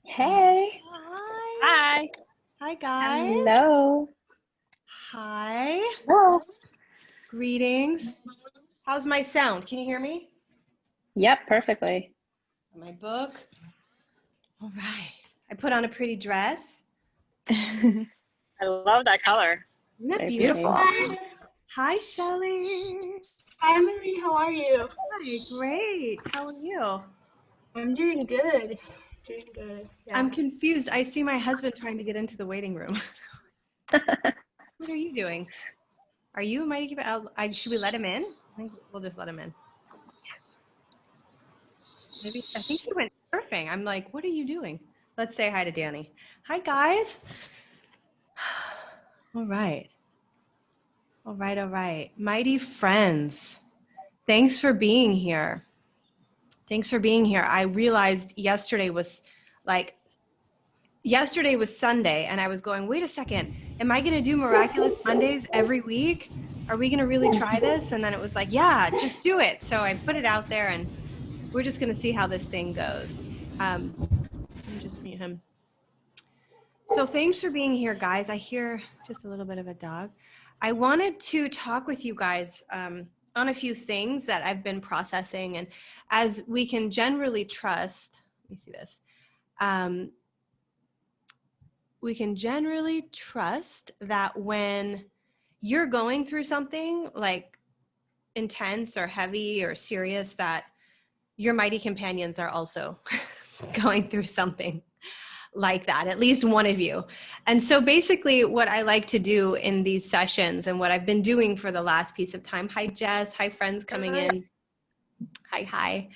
Hey. Hi. Hi. Hi, guys. Hello. Hi. Hello. Greetings. How's my sound? Can you hear me? Yep, perfectly. My book. All right. I put on a pretty dress. I love that color. Isn't that Very beautiful? pretty. Hi. Hi, Shelly. Hi, Marie. How are you? Hi, great. How are you? I'm doing good. Doing good. Yeah. I'm confused. I see my husband trying to get into the waiting room. What are you doing? Are you might give it should we let him in? I think we'll just let him in. Maybe I think he went surfing. I'm like, what are you doing? Let's say hi to Danny. Hi, guys. All right. All right. All right. Mighty friends. Thanks for being here. Thanks for being here. I realized yesterday was Sunday, and I was going, wait a second, am I going to do Miraculous Mondays every week? Are we going to really try this? And then it was like, yeah, just do it. So I put it out there, and we're just going to see how this thing goes. Let me just mute him. So thanks for being here, guys. I hear just a little bit of a dog. I wanted to talk with you guys on a few things that I've been processing. And as we can generally trust, let me see this. We can generally trust that when you're going through something like intense or heavy or serious, that your mighty companions are also going through something like that, at least one of you. And so basically what I like to do in these sessions, and what I've been doing for the last piece of time, hi Jess, hi friends coming in, hi,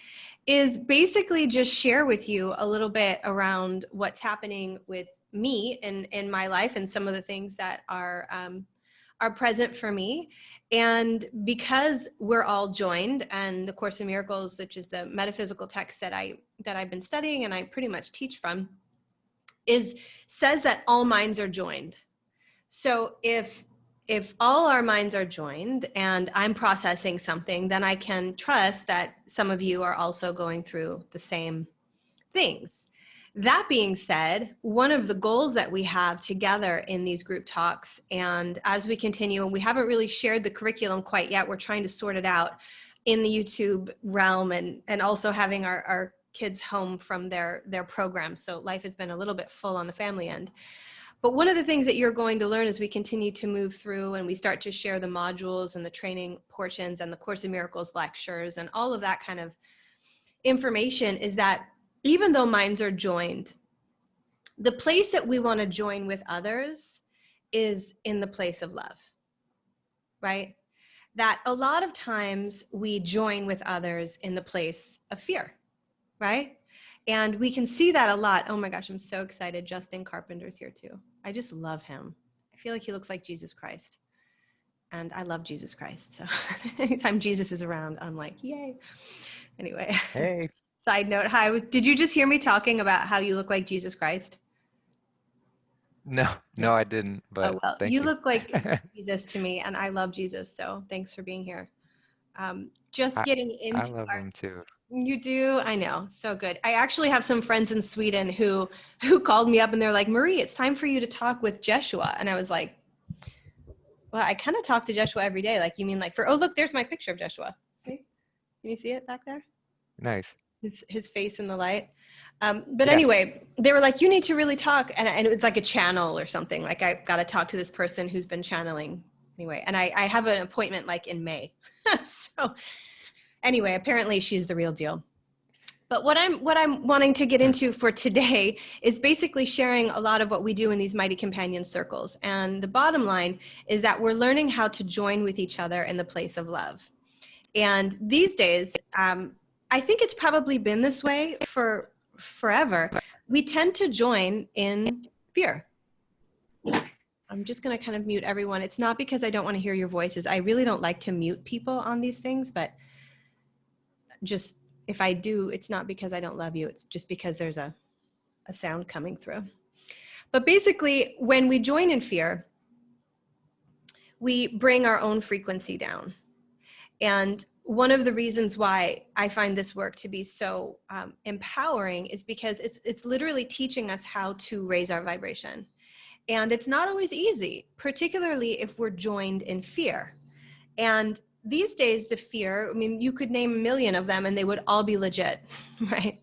is basically just share with you a little bit around what's happening with me in my life and some of the things that are present for me. And because we're all joined, and the Course in Miracles, which is the metaphysical text that I've been studying and I pretty much teach from, says that all minds are joined. So if all our minds are joined and I'm processing something, then I can trust that some of you are also going through the same things. That being said, one of the goals that we have together in these group talks, and as we continue, and we haven't really shared the curriculum quite yet, we're trying to sort it out in the YouTube realm, and also having our kids home from their programs. So life has been a little bit full on the family end. But one of the things that you're going to learn as we continue to move through and we start to share the modules and the training portions and the Course in Miracles lectures and all of that kind of information is that even though minds are joined, the place that we want to join with others is in the place of love, right? That a lot of times we join with others in the place of fear, right? And we can see that a lot. Oh my gosh, I'm so excited. Justin Carpenter's here too. I just love him. I feel like he looks like Jesus Christ. And I love Jesus Christ. So anytime Jesus is around, I'm like, yay. Anyway. Hey. Side note, hi. Did you just hear me talking about how you look like Jesus Christ? No, I didn't, but oh, well, thank you you. look like Jesus to me, and I love Jesus. So thanks for being here. Just getting into I love him too. You do? I know. So good. I actually have some friends in Sweden who called me up and they're like, Marie, it's time for you to talk with Jeshua. And I was like, well, I kind of talk to Jeshua every day. Like, you mean like oh, look, there's my picture of Jeshua. See? Can you see it back there? Nice. His face in the light. But Yeah. anyway, they were like, you need to really talk. And it's like a channel or something. Like, I got to talk to this person who's been channeling. Anyway, and I have an appointment like in May. So anyway, apparently she's the real deal. But what I'm wanting to get into for today is basically sharing a lot of what we do in these Mighty Companion circles. And the bottom line is that we're learning how to join with each other in the place of love. And these days, I think it's probably been this way for forever. We tend to join in fear. I'm just going to kind of mute everyone. It's not because I don't want to hear your voices. I really don't like to mute people on these things, but just if I do, it's not because I don't love you. It's just because there's a sound coming through. But basically, when we join in fear, we bring our own frequency down. And one of the reasons why I find this work to be so empowering is because it's literally teaching us how to raise our vibration. And it's not always easy, particularly if we're joined in fear. And these days, the fear, I mean, you could name a million of them and they would all be legit, right?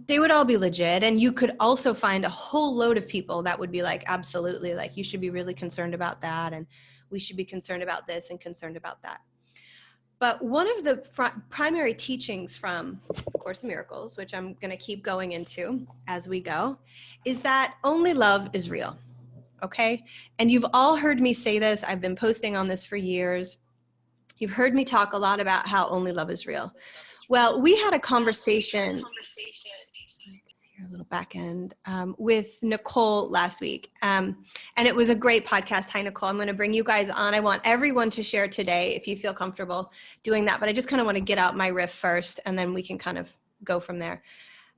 They would all be legit. And you could also find a whole load of people that would be like, absolutely, like you should be really concerned about that. And we should be concerned about this and concerned about that. But one of the primary teachings from Course in Miracles, which I'm going to keep going into as we go, is that only love is real. Okay? And you've all heard me say this. I've been posting on this for years. You've heard me talk a lot about how only love is real. Well, we had a conversation, here a little back end, with Nicole last week. And it was a great podcast. Hi, Nicole. I'm going to bring you guys on. I want everyone to share today if you feel comfortable doing that. But I just kind of want to get out my riff first, and then we can kind of go from there.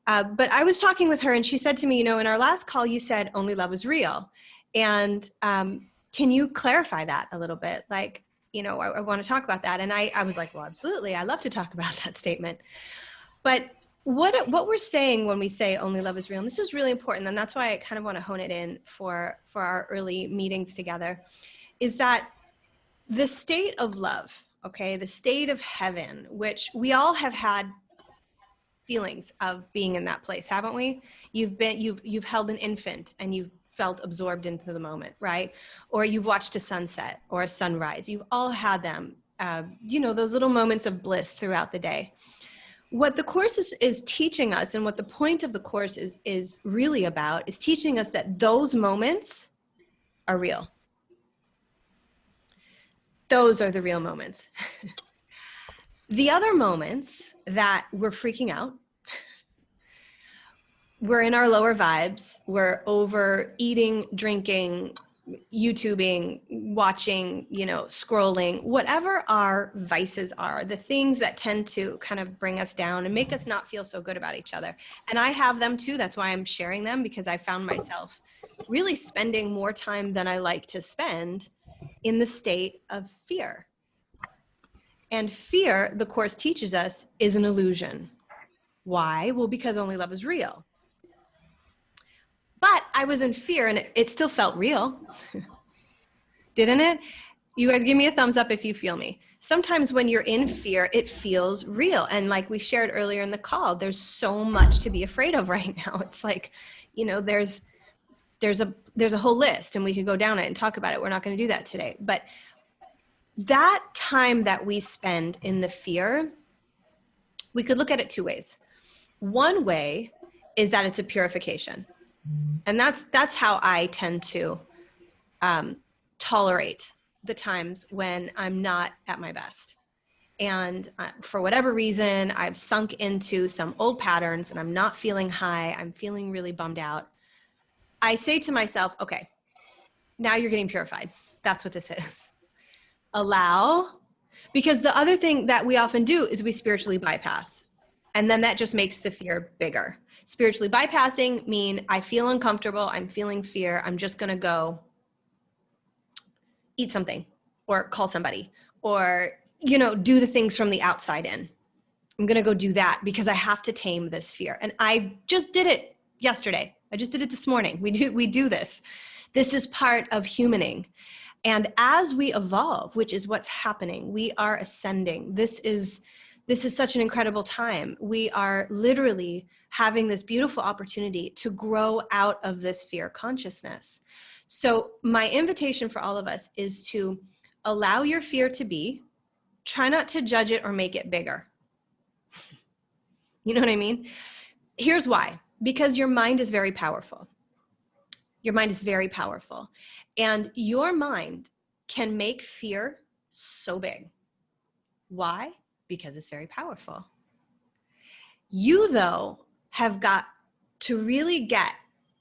But I was talking with her, and she said to me, you know, in our last call, you said only love is real. And can you clarify that a little bit? Like, you know, I want to talk about that. And I was like, well, absolutely. I love to talk about that statement. But what we're saying when we say only love is real, and this is really important, and that's why I kind of want to hone it in for our early meetings together, is that the state of love, okay, the state of heaven, which we all have had feelings of being in that place, haven't we? You've held an infant and you've felt absorbed into the moment, right? Or you've watched a sunset or a sunrise. You've all had them, you know, those little moments of bliss throughout the day. What the Course is teaching us, and what the point of the Course is really about, is teaching us that those moments are real. Those are the real moments. The other moments that we're freaking out, we're in our lower vibes, we're overeating, drinking, YouTubing, watching, you know, scrolling, whatever our vices are, the things that tend to kind of bring us down and make us not feel so good about each other. And I have them too. That's why I'm sharing them, because I found myself really spending more time than I like to spend in the state of fear. And fear, the Course teaches us, is an illusion. Why? Well, because only love is real. But I was in fear and it still felt real. Didn't it? You guys give me a thumbs up if you feel me. Sometimes when you're in fear, it feels real. And like we shared earlier in the call, there's so much to be afraid of right now. It's like, you know, there's a whole list, and we could go down it and talk about it. We're not going to do that today. But that time that we spend in the fear, we could look at it two ways. One way is that it's a purification. And that's how I tend to tolerate the times when I'm not at my best. And for whatever reason, I've sunk into some old patterns and I'm not feeling high. I'm feeling really bummed out. I say to myself, okay, now you're getting purified. That's what this is. Allow, because the other thing that we often do is we spiritually bypass. And then that just makes the fear bigger. Spiritually bypassing mean I feel uncomfortable, I'm feeling fear, I'm just gonna go eat something or call somebody or, you know, do the things from the outside in. I'm gonna go do that because I have to tame this fear. And I just did it yesterday. I just did it this morning. We do this. This is part of humaning. And as we evolve, which is what's happening, we are ascending. This is such an incredible time. We are literally having this beautiful opportunity to grow out of this fear consciousness. So my invitation for all of us is to allow your fear to be, try not to judge it or make it bigger. You know what I mean? Here's why. Because your mind is very powerful. Your mind is very powerful. And your mind can make fear so big. Why? Because it's very powerful. You, though, have got to really get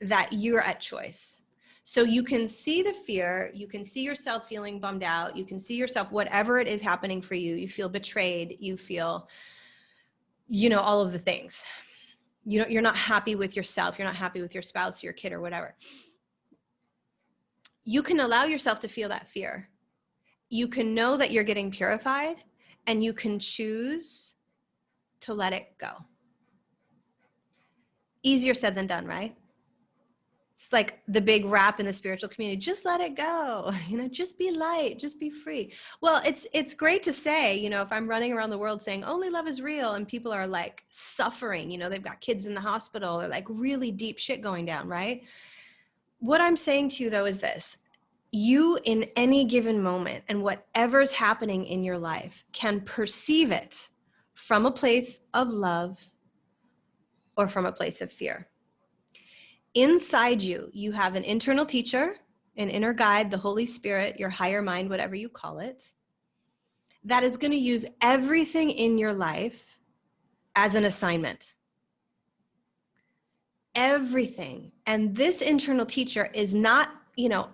that you're at choice. So you can see the fear, you can see yourself feeling bummed out, you can see yourself, whatever it is happening for you, you feel betrayed, you feel, you know, all of the things. You're not happy with yourself, you're not happy with your spouse, your kid, or whatever. You can allow yourself to feel that fear. You can know that you're getting purified, and you can choose to let it go. Easier said than done, right? It's like the big rap in the spiritual community, just let it go, just be light, just be free. Well, it's great to say, if I'm running around the world saying only love is real and people are like suffering, they've got kids in the hospital or like really deep shit going down, right? What I'm saying to you though is this: you in any given moment and whatever's happening in your life can perceive it from a place of love or from a place of fear. Inside you, you have an internal teacher, an inner guide, the Holy Spirit, your higher mind, whatever you call it, that is going to use everything in your life as an assignment. Everything. And this internal teacher is not,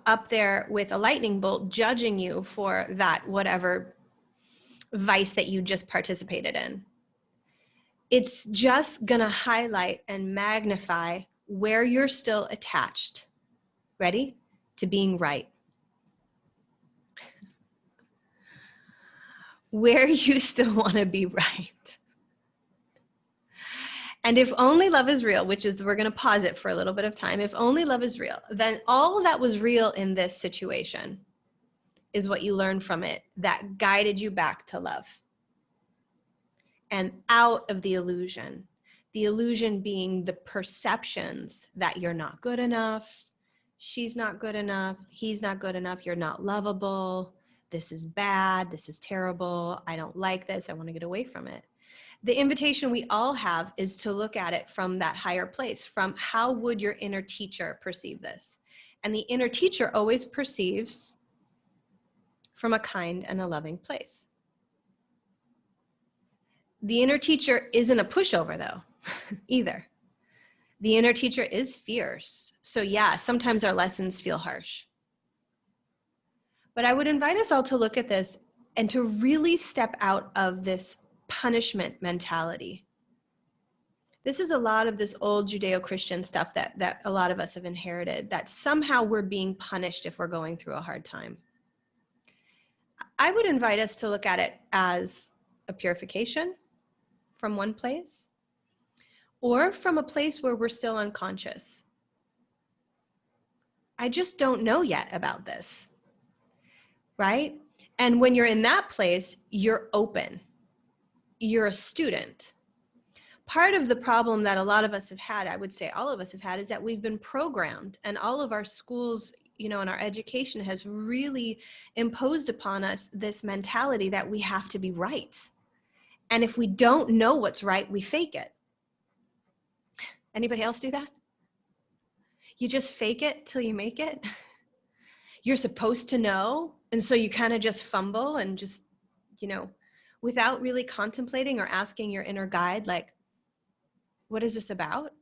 up there with a lightning bolt judging you for that whatever vice that you just participated in. It's just going to highlight and magnify where you're still attached. Ready? To being right. Where you still want to be right. And if only love is real, which is, we're going to pause it for a little bit of time. If only love is real, then all that was real in this situation is what you learned from it that guided you back to love. And out of the illusion being the perceptions that you're not good enough, she's not good enough, he's not good enough, you're not lovable, this is bad, this is terrible, I don't like this, I want to get away from it. The invitation we all have is to look at it from that higher place, from how would your inner teacher perceive this? And the inner teacher always perceives from a kind and a loving place. The inner teacher isn't a pushover though, either. The inner teacher is fierce. So yeah, sometimes our lessons feel harsh. But I would invite us all to look at this and to really step out of this punishment mentality. This is a lot of this old Judeo-Christian stuff that a lot of us have inherited, that somehow we're being punished if we're going through a hard time. I would invite us to look at it as a purification from one place, or from a place where we're still unconscious. I just don't know yet about this, right? And when you're in that place, you're open. You're a student. Part of the problem that a lot of us have had, I would say all of us have had, is that we've been programmed, and all of our schools, and our education has really imposed upon us this mentality that we have to be right. And if we don't know what's right, we fake it. Anybody else do that? You just fake it till you make it. You're supposed to know. And so you kind of just fumble and just, without really contemplating or asking your inner guide, like, what is this about?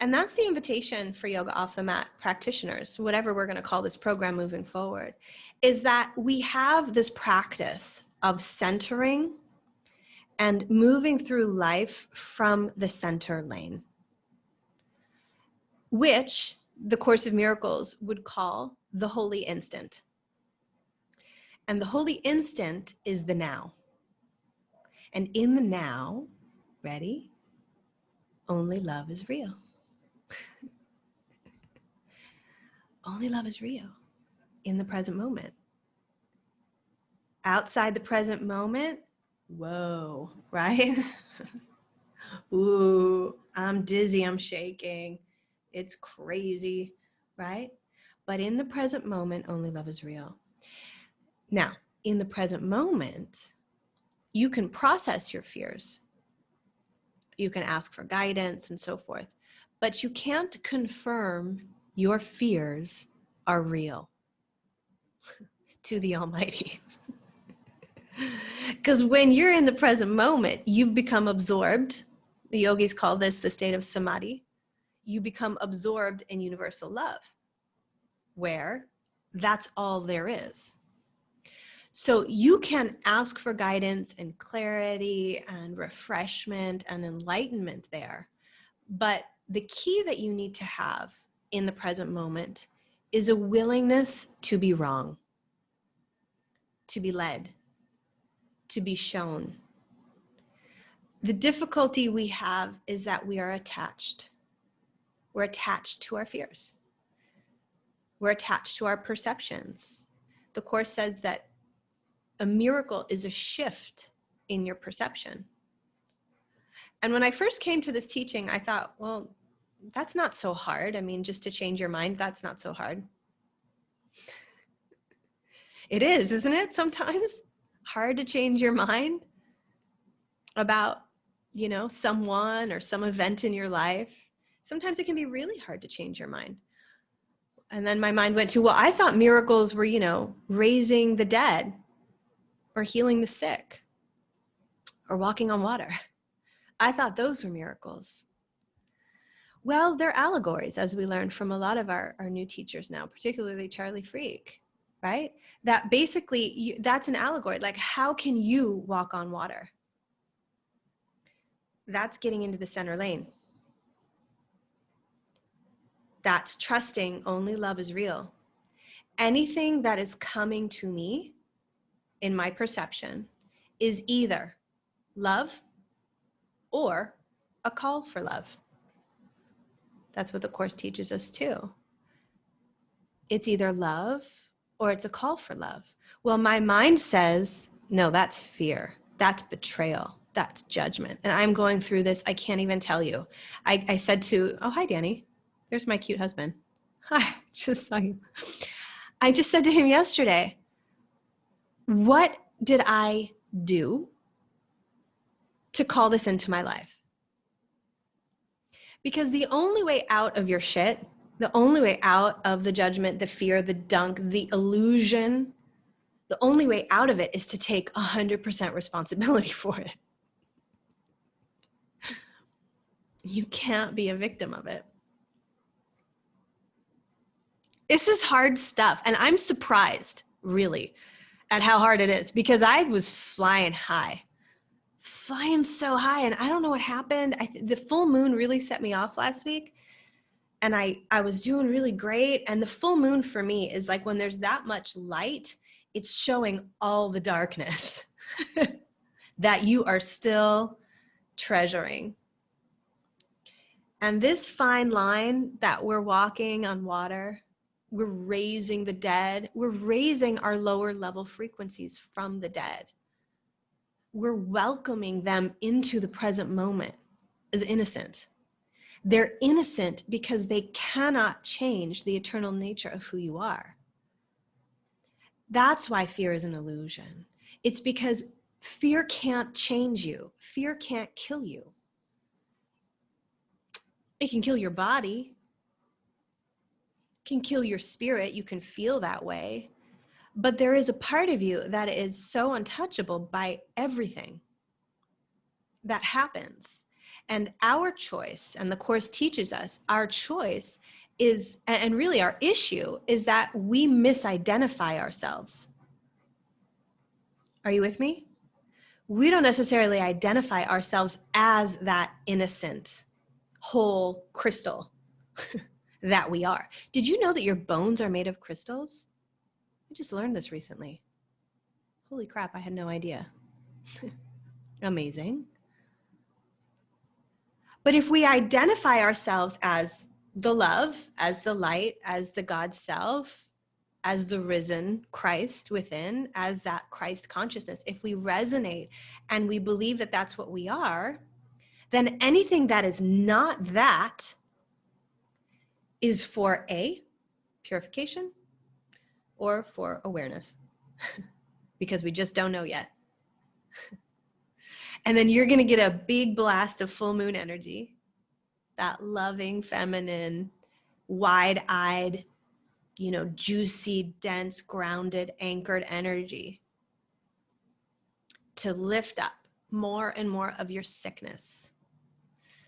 And that's the invitation for yoga off the mat practitioners, whatever we're going to call this program moving forward, is that we have this practice of centering and moving through life from the center lane, which the Course of Miracles would call the holy instant. And the holy instant is the now. And in the now, ready? Only love is real. Only love is real in the present moment. Outside the present moment, whoa, right? Ooh, I'm dizzy, I'm shaking. It's crazy, right? But in the present moment, only love is real. Now, in the present moment, you can process your fears. You can ask for guidance and so forth, but you can't confirm your fears are real to the Almighty. Because when you're in the present moment, you've become absorbed. The yogis call this the state of samadhi. You become absorbed in universal love, where that's all there is. So you can ask for guidance and clarity and refreshment and enlightenment there. But the key that you need to have in the present moment is a willingness to be wrong, to be led, to be shown. The difficulty we have is that we are attached. We're attached to our fears. We're attached to our perceptions. The Course says that a miracle is a shift in your perception. And when I first came to this teaching, I thought, well, that's not so hard. I mean, just to change your mind, that's not so hard. It is, isn't it? Sometimes hard to change your mind about, someone or some event in your life. Sometimes it can be really hard to change your mind. And then my mind went to, well, I thought miracles were, raising the dead or healing the sick or walking on water. I thought those were miracles. Well, they're allegories, as we learned from a lot of our new teachers now, particularly Charlie Freak, right? That basically, that's an allegory. Like, how can you walk on water? That's getting into the center lane. That's trusting only love is real. Anything that is coming to me in my perception is either love or a call for love. That's what the Course teaches us too. It's either love or it's a call for love. Well, my mind says, no, that's fear. That's betrayal. That's judgment. And I'm going through this. I can't even tell you. I said to, oh, hi, Danny. There's my cute husband. Hi, just saw you. I just said to him yesterday, what did I do to call this into my life? Because the only way out of your shit, the only way out of the judgment, the fear, the dunk, the illusion, the only way out of it is to take 100% responsibility for it. You can't be a victim of it. This is hard stuff. And I'm surprised, really, at how hard it is, because I was flying so high. And I don't know what happened. The full moon really set me off last week. And I was doing really great. And the full moon for me is like when there's that much light, it's showing all the darkness that you are still treasuring. And this fine line that we're walking on water, we're raising the dead. We're raising our lower level frequencies from the dead. We're welcoming them into the present moment as innocent. They're innocent because they cannot change the eternal nature of who you are. That's why fear is an illusion. It's because fear can't change you. Fear can't kill you. It can kill your body. It can kill your spirit. You can feel that way. But there is a part of you that is so untouchable by everything that happens. And our choice, and the Course teaches us, our choice is, and really our issue, is that we misidentify ourselves. Are you with me? We don't necessarily identify ourselves as that innocent, whole crystal that we are. Did you know that your bones are made of crystals? I just learned this recently. Holy crap, I had no idea. Amazing. But if we identify ourselves as the love, as the light, as the God self, as the risen Christ within, as that Christ consciousness, if we resonate and we believe that that's what we are, then anything that is not that is for A, purification, or for awareness, because we just don't know yet. And then you're going to get a big blast of full moon energy, that loving, feminine, wide-eyed, juicy, dense, grounded, anchored energy to lift up more and more of your sickness.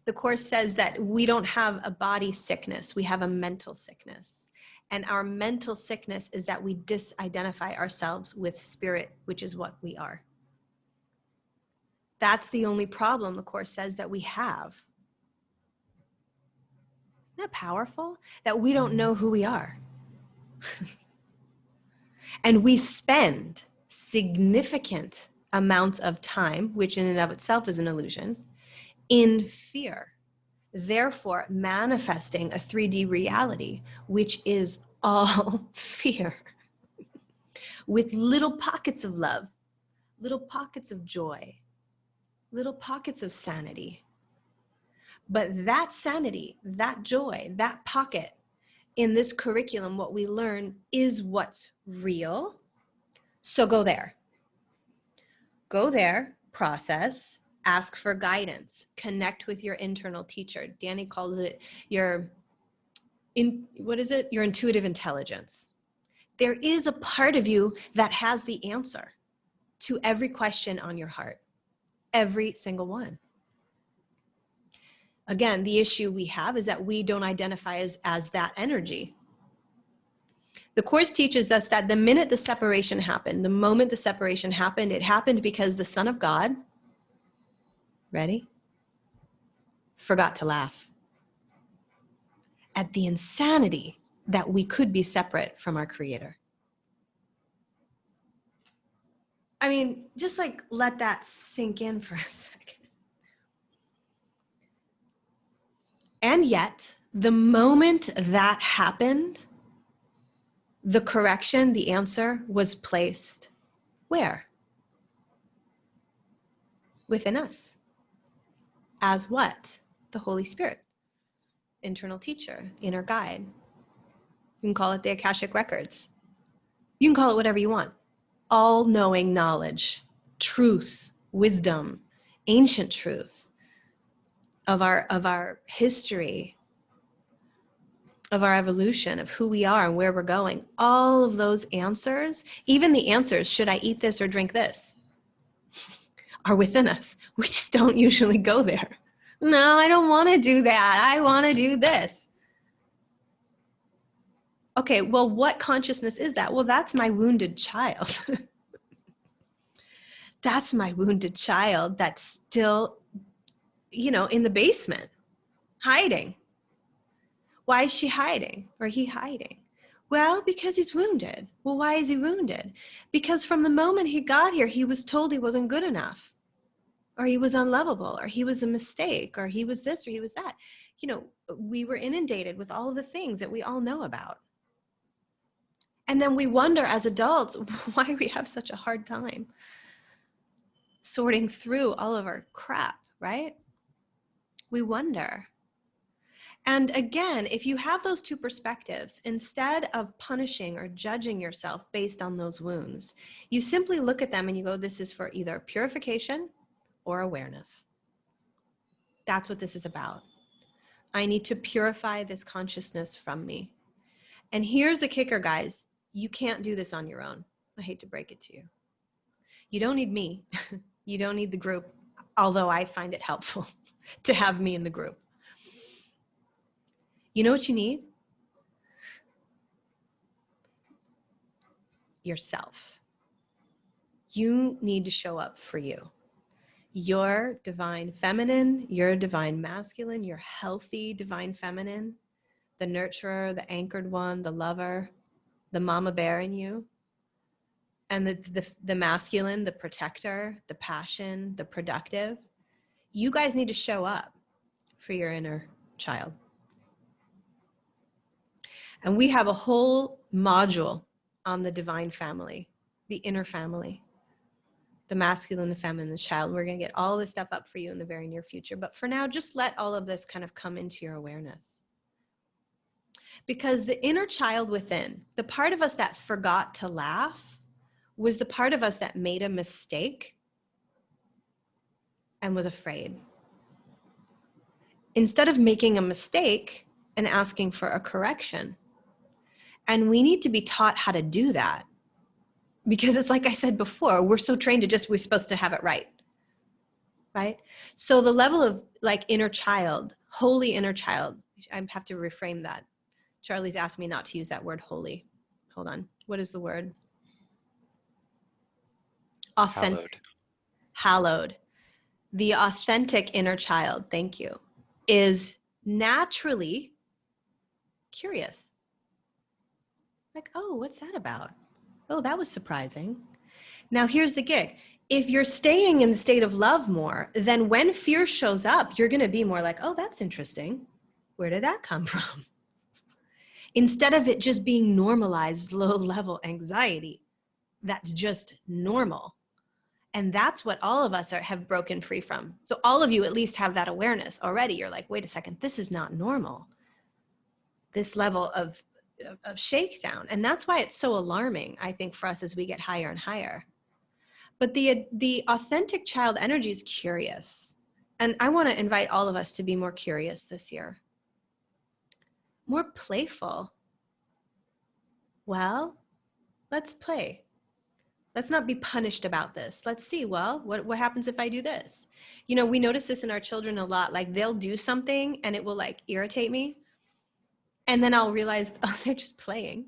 The Course says that we don't have a body sickness, we have a mental sickness. And our mental sickness is that we disidentify ourselves with spirit, which is what we are. That's the only problem, the Course says, that we have. Isn't that powerful? That we don't know who we are. And we spend significant amounts of time, which in and of itself is an illusion, in fear, therefore manifesting a 3D reality, which is all fear, with little pockets of love, little pockets of joy, little pockets of sanity. But that sanity, that joy, that pocket in this curriculum, what we learn is what's real. So go there. Go there, process, ask for guidance, connect with your internal teacher. Danny calls it your intuitive intelligence. There is a part of you that has the answer to every question on your heart, every single one. Again, the issue we have is that we don't identify as that energy. The Course teaches us that the minute the separation happened, the moment the separation happened, it happened because the Son of God, ready, forgot to laugh at the insanity that we could be separate from our Creator. I mean, just like let that sink in for a second. And yet, the moment that happened, the correction, the answer was placed where? Within us. As what? The Holy Spirit, internal teacher, inner guide. You can call it the Akashic Records. You can call it whatever you want. All-knowing knowledge, truth, wisdom, ancient truth of our history, of our evolution, of who we are and where we're going. All of those answers, even the answers, should I eat this or drink this, are within us. We just don't usually go there. No, I don't want to do that. I want to do this. Okay, well, what consciousness is that? Well, that's my wounded child. That's my wounded child that's still, in the basement, hiding. Why is she hiding or he hiding? Well, because he's wounded. Well, why is he wounded? Because from the moment he got here, he was told he wasn't good enough, or he was unlovable, or he was a mistake, or he was this, or he was that. We were inundated with all of the things that we all know about. And then we wonder as adults why we have such a hard time sorting through all of our crap, right? We wonder. And again, if you have those two perspectives, instead of punishing or judging yourself based on those wounds, you simply look at them and you go, this is for either purification or awareness. That's what this is about. I need to purify this consciousness from me. And here's the kicker, guys. You can't do this on your own. I hate to break it to you. You don't need me. You don't need the group, although I find it helpful to have me in the group. You know what you need? Yourself. You need to show up for you. Your divine feminine, your divine masculine, your healthy divine feminine, the nurturer, the anchored one, the lover, the mama bear in you, and the masculine, the protector, the passion, the productive. You guys need to show up for your inner child. And we have a whole module on the divine family, the inner family, the masculine, the feminine, the child. We're going to get all this stuff up for you in the very near future. But for now, just let all of this kind of come into your awareness. Because the inner child within, the part of us that forgot to laugh, was the part of us that made a mistake and was afraid. Instead of making a mistake and asking for a correction. And we need to be taught how to do that. Because it's like I said before, we're so trained to we're supposed to have it right. Right? So the level of like inner child, holy inner child, I have to reframe that. Charlie's asked me not to use that word holy. Hold on. What is the word? Authentic. Hallowed. The authentic inner child, thank you, is naturally curious. Like, oh, what's that about? Oh, that was surprising. Now, here's the gig. If you're staying in the state of love more, then when fear shows up, you're going to be more like, oh, that's interesting. Where did that come from? Instead of it just being normalized low-level anxiety, that's just normal. And that's what all of us have broken free from. So all of you at least have that awareness already. You're like, wait a second, this is not normal. This level of shakedown. And that's why it's so alarming, I think, for us as we get higher and higher. But the authentic child energy is curious. And I want to invite all of us to be more curious this year. More playful. Well, let's play. Let's not be punished about this. Let's see, well, what happens if I do this? You know, we notice this in our children a lot. Like they'll do something and it will like irritate me. And then I'll realize, oh, they're just playing.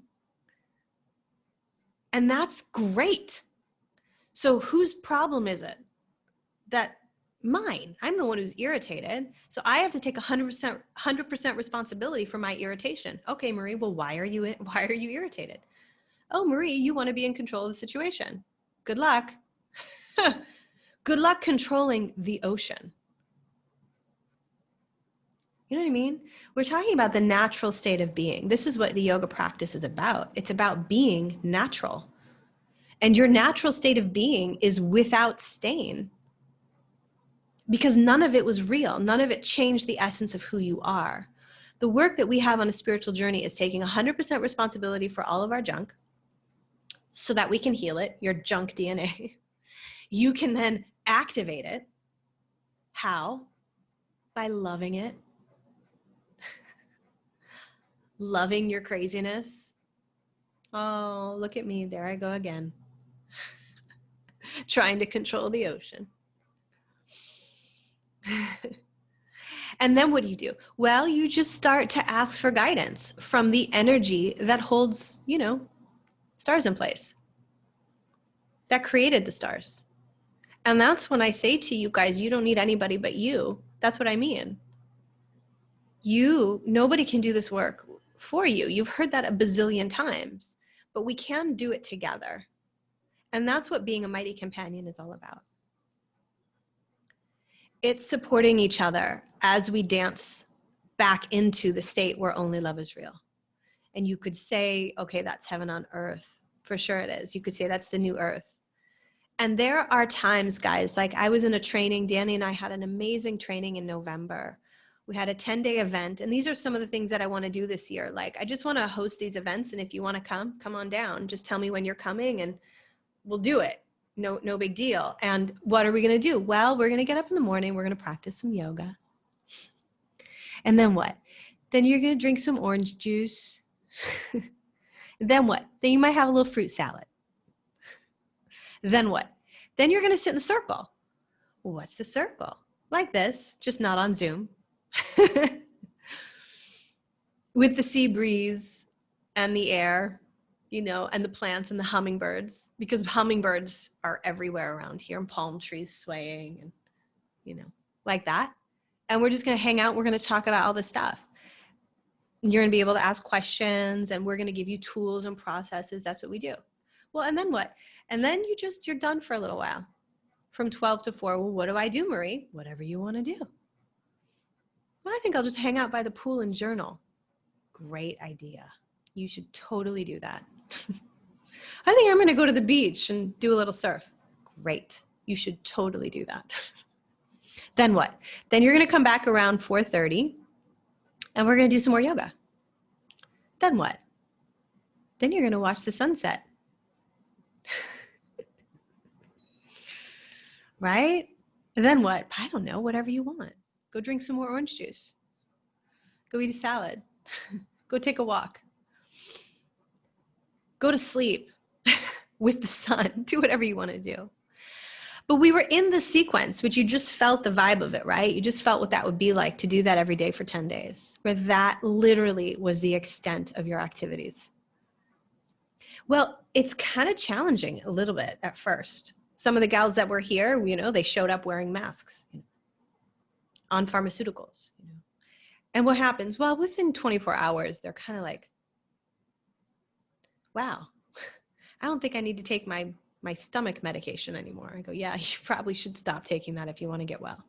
And that's great. So whose problem is it? That mine. I'm the one who's irritated. So I have to take 100% responsibility for my irritation. Okay, Marie, well, why are you irritated? Oh, Marie, you want to be in control of the situation. Good luck. Good luck controlling the ocean. You know what I mean? We're talking about the natural state of being. This is what the yoga practice is about. It's about being natural. And your natural state of being is without stain. Because none of it was real. None of it changed the essence of who you are. The work that we have on a spiritual journey is taking 100% responsibility for all of our junk so that we can heal it, your junk DNA. You can then activate it. How? By loving it. Loving your craziness. Oh, look at me. There I go again. Trying to control the ocean. And then what do? Well, you just start to ask for guidance from the energy that holds, you know, stars in place, that created the stars. And that's when I say to you guys, you don't need anybody but you. That's what I mean. Nobody can do this work for you. You've heard that a bazillion times, but we can do it together. And that's what being a mighty companion is all about. It's supporting each other as we dance back into the state where only love is real. And you could say, okay, that's heaven on earth. For sure it is. You could say that's the new earth. And there are times, guys, like I was in a training, Danny and I had an amazing training in November. We had a 10-day event. And these are some of the things that I want to do this year. Like, I just want to host these events. And if you want to come on down. Just tell me when you're coming and we'll do it. No big deal. And what are we going to do? Well, we're going to get up in the morning. We're going to practice some yoga. And then what? Then you're going to drink some orange juice. Then what? Then you might have a little fruit salad. Then what? Then you're going to sit in the circle. Well, what's the circle? Like this, just not on Zoom. With the sea breeze and the air, you know, and the plants and the hummingbirds, because hummingbirds are everywhere around here, and palm trees swaying and, you know, like that. And we're just going to hang out. We're going to talk about all this stuff. You're going to be able to ask questions, and we're going to give you tools and processes. That's what we do. Well, and then what? And then you're done for a little while. From 12 to 4, well, what do I do, Marie? Whatever you want to do. Well, I think I'll just hang out by the pool and journal. Great idea. You should totally do that. I think I'm going to go to the beach and do a little surf. Great. You should totally do that. Then what? Then you're going to come back around 4:30 and we're going to do some more yoga. Then what? Then you're going to watch the sunset. Right? And then what? I don't know, whatever you want. Go drink some more orange juice. Go eat a salad. Go take a walk. Go to sleep with the sun. Do whatever you want to do. But we were in the sequence, which you just felt the vibe of it, right? You just felt what that would be like to do that every day for 10 days, where that literally was the extent of your activities. Well, it's kind of challenging a little bit at first. Some of the gals that were here, you know, they showed up wearing masks, you know, on pharmaceuticals, you know. And what happens? Well, within 24 hours, they're kind of like, wow, I don't think I need to take my my stomach medication anymore. I go, yeah, you probably should stop taking that if you want to get well.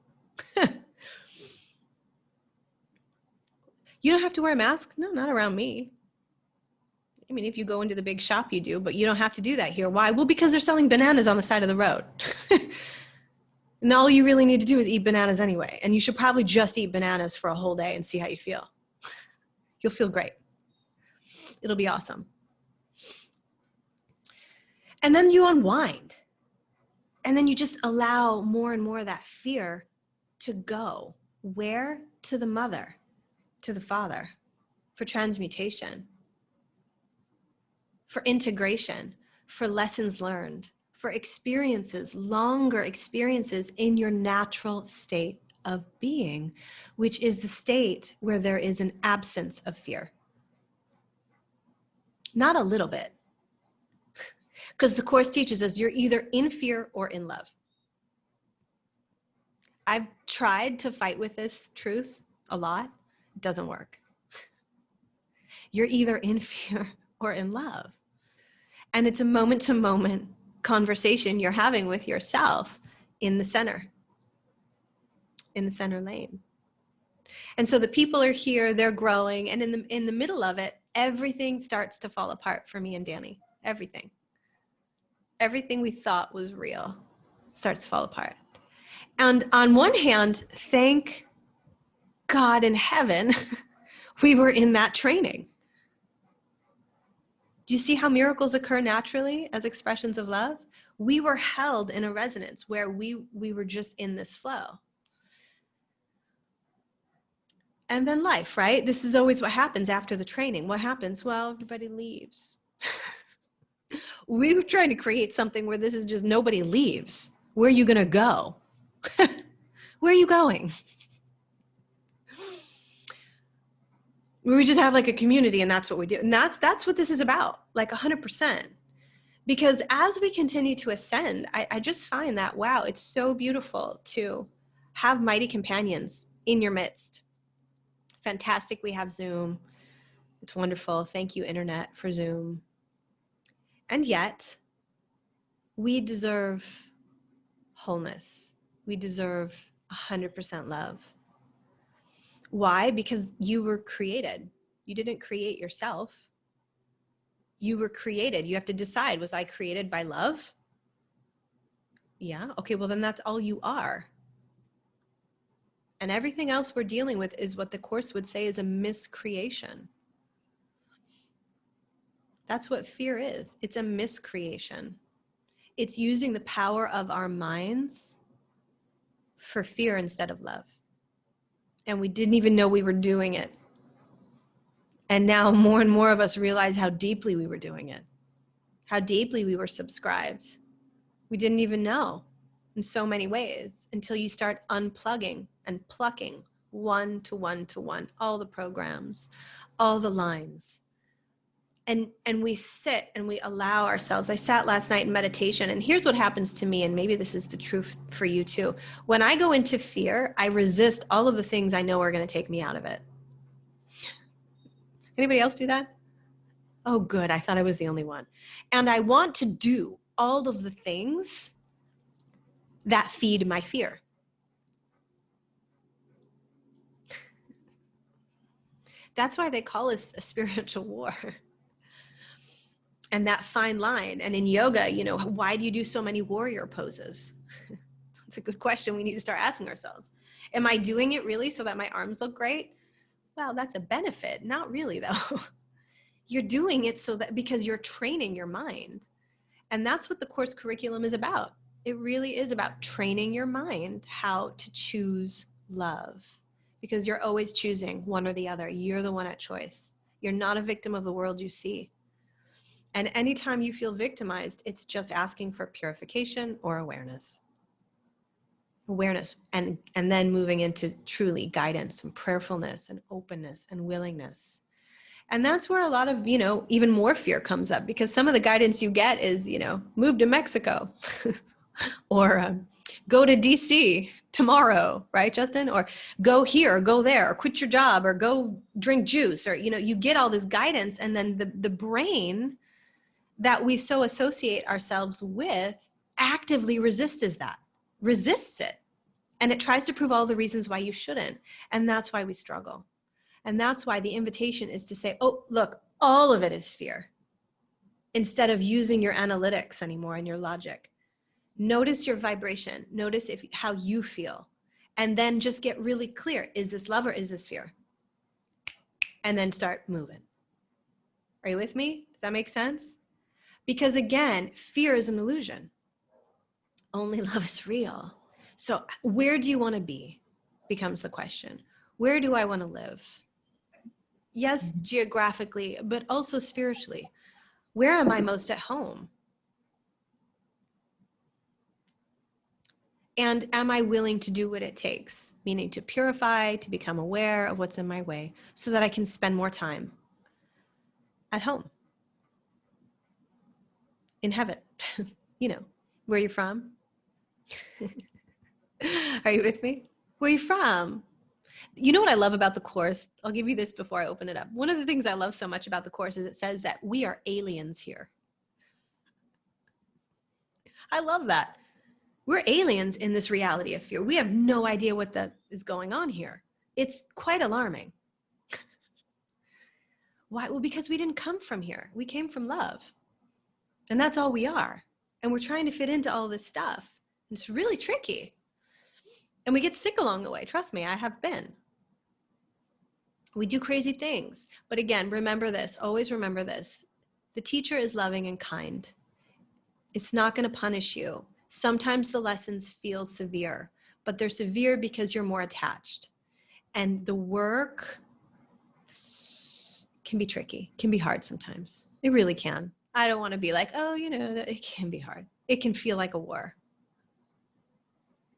You don't have to wear a mask. No, not around me. I mean, if you go into the big shop, you do, but you don't have to do that here. Why? Well, because they're selling bananas on the side of the road. And all you really need to do is eat bananas anyway. And you should probably just eat bananas for a whole day and see how you feel. You'll feel great. It'll be awesome. And then you unwind. And then you just allow more and more of that fear to go. Where? To the mother, to the father, for transmutation, for integration, for lessons learned, for experiences, longer experiences in your natural state of being, which is the state where there is an absence of fear. Not a little bit. Because the Course teaches us you're either in fear or in love. I've tried to fight with this truth a lot. It doesn't work. You're either in fear or in love. And it's a moment-to-moment conversation you're having with yourself in the center lane. And so the people are here, they're growing, and in the middle of it, everything starts to fall apart for me and Danny. Everything we thought was real starts to fall apart. And on one hand, thank God in heaven, we were in that training. Do you see how miracles occur naturally as expressions of love? We were held in a resonance where we were just in this flow. And then life, right? This is always what happens after the training. What happens? Well, everybody leaves. We were trying to create something where this is just nobody leaves. Where are you going to go? Where are you going? We just have like a community, and that's what we do. And that's what this is about, like 100%. Because as we continue to ascend, I just find that, wow, it's so beautiful to have mighty companions in your midst. Fantastic, we have Zoom. It's wonderful. Thank you, Internet, for Zoom. And yet, we deserve wholeness. We deserve 100% love. Why? Because you were created. You didn't create yourself. You were created. You have to decide, was I created by love? Yeah. Okay, well then that's all you are. And everything else we're dealing with is what the Course would say is a miscreation. That's what fear is. It's a miscreation. It's using the power of our minds for fear instead of love. And we didn't even know we were doing it. And now more and more of us realize how deeply we were doing it, how deeply we were subscribed. We didn't even know in so many ways until you start unplugging and plucking one to one to one, all the programs, all the lines. And we sit and we allow ourselves. I sat last night in meditation, and here's what happens to me, and maybe this is the truth for you too. When I go into fear, I resist all of the things I know are going to take me out of it. Anybody else do that? Oh, good. I thought I was the only one. And I want to do all of the things that feed my fear. That's why they call us a spiritual war. And that fine line. And in yoga, why do you do so many warrior poses? That's a good question we need to start asking ourselves. Am I doing it really so that my arms look great? Well, that's a benefit. Not really, though. You're doing it because you're training your mind. And that's what the Course curriculum is about. It really is about training your mind how to choose love. Because you're always choosing one or the other. You're the one at choice. You're not a victim of the world you see. And anytime you feel victimized, it's just asking for purification or awareness. Awareness, and then moving into truly guidance and prayerfulness and openness and willingness. And that's where a lot of, even more fear comes up, because some of the guidance you get is, move to Mexico or go to DC tomorrow, right, Justin? Or go here, or go there, or quit your job, or go drink juice, or, you get all this guidance, and then the brain that we so associate ourselves with actively resists it. And it tries to prove all the reasons why you shouldn't. And that's why we struggle. And that's why the invitation is to say, oh, look, all of it is fear. Instead of using your analytics anymore and your logic. Notice your vibration. Notice how you feel. And then just get really clear. Is this love or is this fear? And then start moving. Are you with me? Does that make sense? Because again, fear is an illusion. Only love is real. So where do you want to be? Becomes the question. Where do I want to live? Yes, geographically, but also spiritually. Where am I most at home? And am I willing to do what it takes? Meaning to purify, to become aware of what's in my way so that I can spend more time at home. In heaven. You know, where you're from. Are you with me? Where are you from? You know what I love about the Course? I'll give you this before I open it up. One of the things I love so much about the Course is it says that we are aliens here. I love that. We're aliens in this reality of fear. We have no idea what is going on here. It's quite alarming. Why? Well, because we didn't come from here. We came from love. And that's all we are. And we're trying to fit into all this stuff. It's really tricky. And we get sick along the way. Trust me, I have been. We do crazy things. But again, remember this. Always remember this. The teacher is loving and kind. It's not going to punish you. Sometimes the lessons feel severe, but they're severe because you're more attached. And the work can be tricky, can be hard sometimes. It really can. I don't want to be like, oh, you know, it can be hard. It can feel like a war.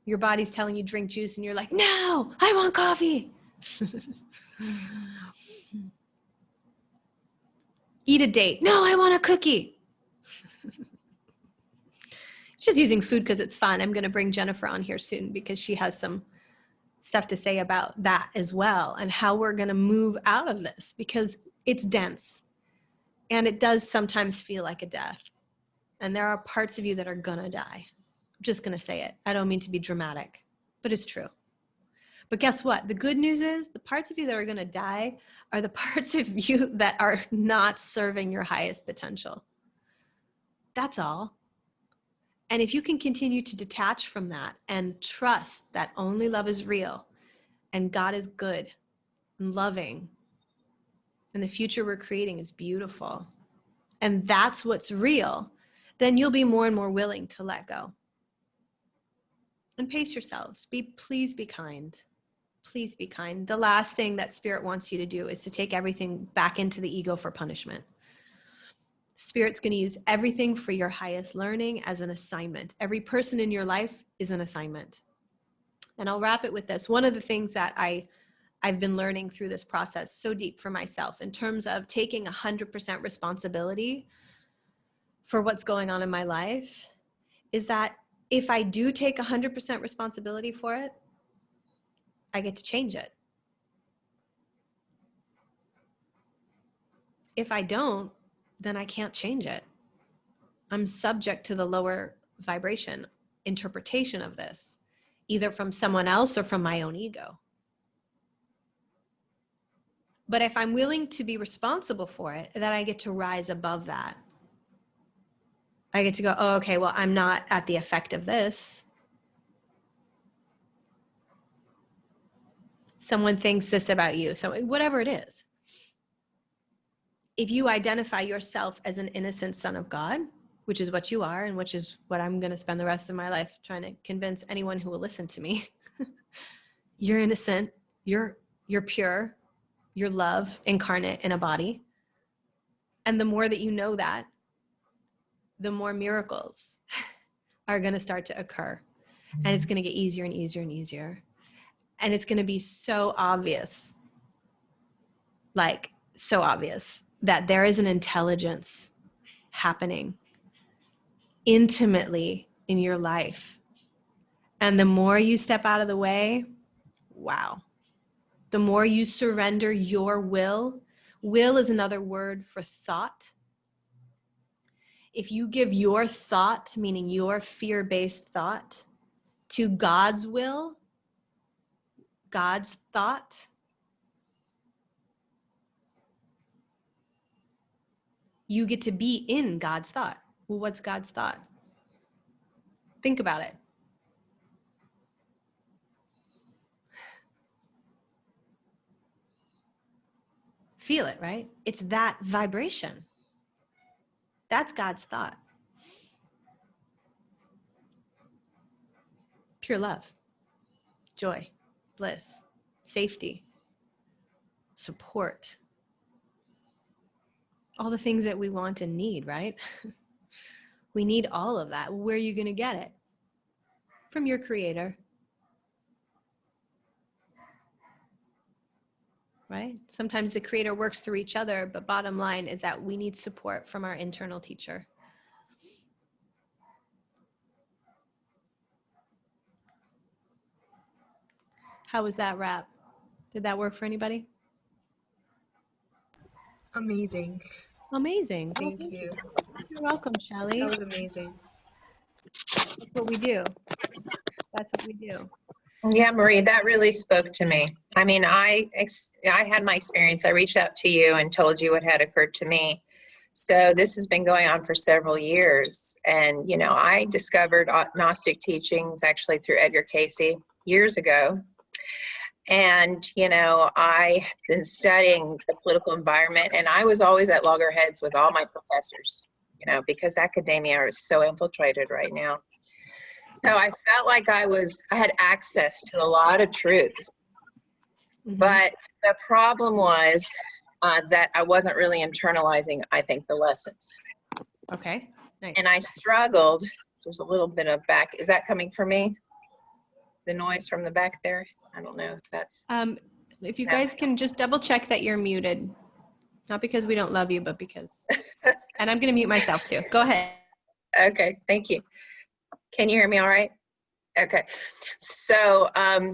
Your body's telling you drink juice and you're like, no, I want coffee. Eat a date. No, I want a cookie. Just using food because it's fun. I'm going to bring Jennifer on here soon because she has some stuff to say about that as well and how we're going to move out of this because it's dense and it does sometimes feel like a death. And there are parts of you that are going to die. I'm just going to say it. I don't mean to be dramatic, but it's true. But guess what? The good news is the parts of you that are going to die are the parts of you that are not serving your highest potential. That's all. And if you can continue to detach from that and trust that only love is real and God is good and loving and the future we're creating is beautiful and that's what's real, then you'll be more and more willing to let go. And pace yourselves. Please be kind. Please be kind. The last thing that Spirit wants you to do is to take everything back into the ego for punishment. Spirit's going to use everything for your highest learning as an assignment. Every person in your life is an assignment. And I'll wrap it with this. One of the things that I've been learning through this process so deep for myself in terms of taking 100% responsibility for what's going on in my life is that if I do take 100% responsibility for it, I get to change it. If I don't, then I can't change it. I'm subject to the lower vibration interpretation of this, either from someone else or from my own ego. But if I'm willing to be responsible for it, then I get to rise above that. I get to go, oh, okay, well, I'm not at the effect of this. Someone thinks this about you, so whatever it is. If you identify yourself as an innocent son of God, which is what you are, and which is what I'm going to spend the rest of my life trying to convince anyone who will listen to me. You're innocent, you're pure, you're love incarnate in a body. And the more that you know that, the more miracles are going to start to occur. And it's going to get easier and easier and easier. And it's going to be so obvious, like so obvious, that there is an intelligence happening intimately in your life. And the more you step out of the way, wow. The more you surrender your will is another word for thought. if you give your thought, meaning your fear-based thought, to God's will, God's thought, you get to be in God's thought. Well, what's God's thought? Think about it. Feel it, right? It's that vibration. That's God's thought. Pure love, joy, bliss, safety, support. All the things that we want and need, right? We need all of that. Where are you going to get it? From your creator. Right? Sometimes the creator works through each other, but bottom line is that we need support from our internal teacher. How was that wrap? Did that work for anybody? Amazing. Amazing. Thank you. You're welcome, Shelly. That was amazing. That's what we do. That's what we do. Yeah, Marie, that really spoke to me. I mean, I had my experience. I reached out to you and told you what had occurred to me. So this has been going on for several years. And, you know, I discovered Gnostic teachings actually through Edgar Casey years ago. And, you know, I've been studying the political environment, and I was always at loggerheads with all my professors, you know, because academia is so infiltrated right now. So I felt like I had access to a lot of truths, but the problem was that I wasn't really internalizing, I think, the lessons. Okay, nice. And I struggled. So there's a little bit of back. Is that coming from me? The noise from the back there? I don't know if that's. If you guys can just double check that you're muted, not because we don't love you, but because, and I'm going to mute myself too. Go ahead. Okay, thank you. Can you hear me all right? Okay. So,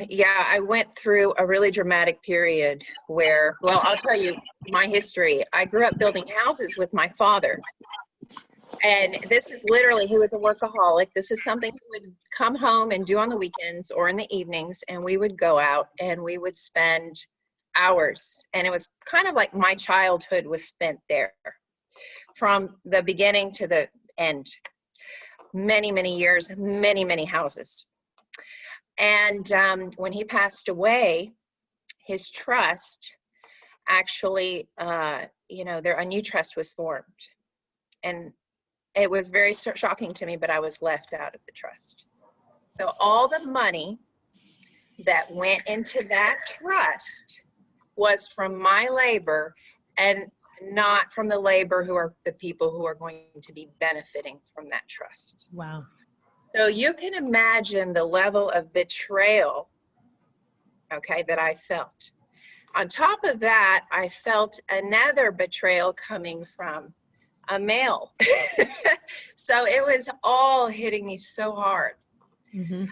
yeah, I went through a really dramatic period where, well, I'll tell you my history. I grew up building houses with my father. And this is literally, he was a workaholic. This is something he would come home and do on the weekends or in the evenings. And we would go out and we would spend hours. And it was kind of like my childhood was spent there from the beginning to the end. Many, many years, many, many houses. And when he passed away, his trust actually, you know, a new trust was formed. And it was very shocking to me, but I was left out of the trust. So all the money that went into that trust was from my labor and not from the labor who are the people who are going to be benefiting from that trust. Wow. So you can imagine the level of betrayal, okay, that I felt. On top of that, I felt another betrayal coming from a male. So it was all hitting me so hard. Mm-hmm.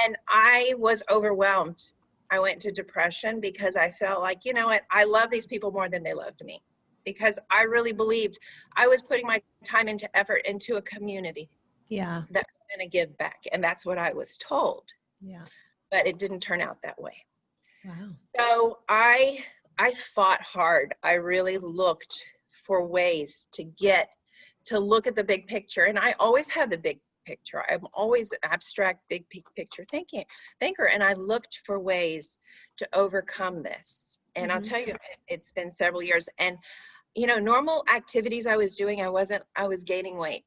And I was overwhelmed. I went into depression because I felt like, you know what, I love these people more than they loved me. Because I really believed I was putting my time into effort into a community Yeah. that was going to give back. And that's what I was told. Yeah. But it didn't turn out that way. Wow. So I fought hard. I really looked for ways to look at the big picture. And I always had the big picture. I'm always an abstract, big picture thinker. And I looked for ways to overcome this. And I'll tell you, it's been several years. And, you know, normal activities I was doing, I was gaining weight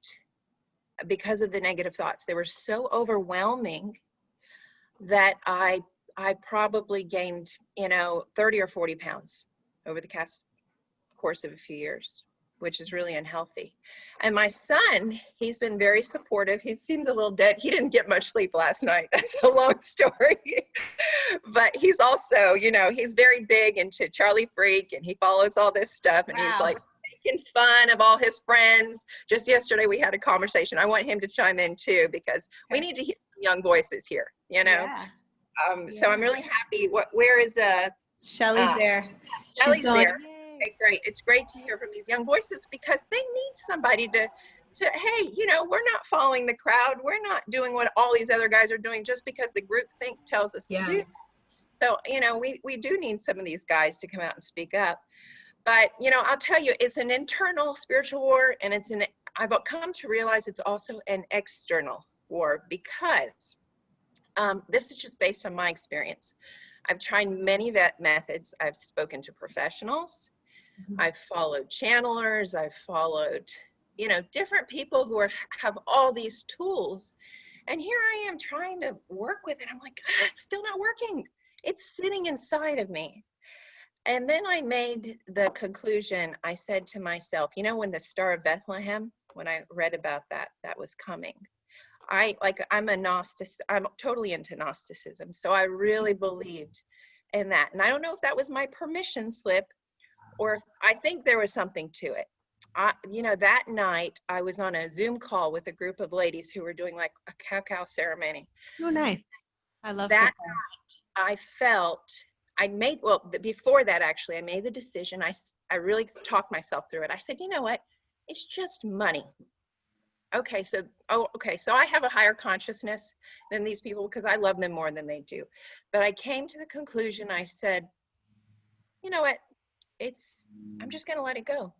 because of the negative thoughts. They were so overwhelming that I probably gained, you know, 30 or 40 pounds over the course of a few years, which is really unhealthy. And my son, he's been very supportive. He seems a little dead. He didn't get much sleep last night. That's a long story. But he's also, you know, he's very big into Charlie Freak, and he follows all this stuff. And he's like making fun of all his friends. Just yesterday we had a conversation. I want him to chime in too, because we need to hear young voices here, you know. Yeah. So I'm really happy. Where is Shelly's there. Shelly's She's going, there. Okay, great. It's great to hear from these young voices because they need somebody hey, we're not following the crowd. We're not doing what all these other guys are doing just because the group think tells us to do. So, we do need some of these guys to come out and speak up. But, I'll tell you, it's an internal spiritual war, and I've come to realize it's also an external war, because this is just based on my experience. I've tried many methods. I've spoken to professionals. I've followed channelers. I've followed, different people who have all these tools. And here I am trying to work with it. I'm like, it's still not working. It's sitting inside of me. And then I made the conclusion. I said to myself, when the Star of Bethlehem, when I read about that was coming, I'm a Gnostic. I'm totally into Gnosticism. So I really believed in that. And I don't know if that was my permission slip, or if I think there was something to it. That night I was on a Zoom call with a group of ladies who were doing like a cacao ceremony. Oh, nice. I love that cacao. night. I felt before that, actually, I made the decision. I really talked myself through it. I said, you know what? It's just money. Okay, so I have a higher consciousness than these people because I love them more than they do. But I came to the conclusion, I said, you know what? I'm just going to let it go.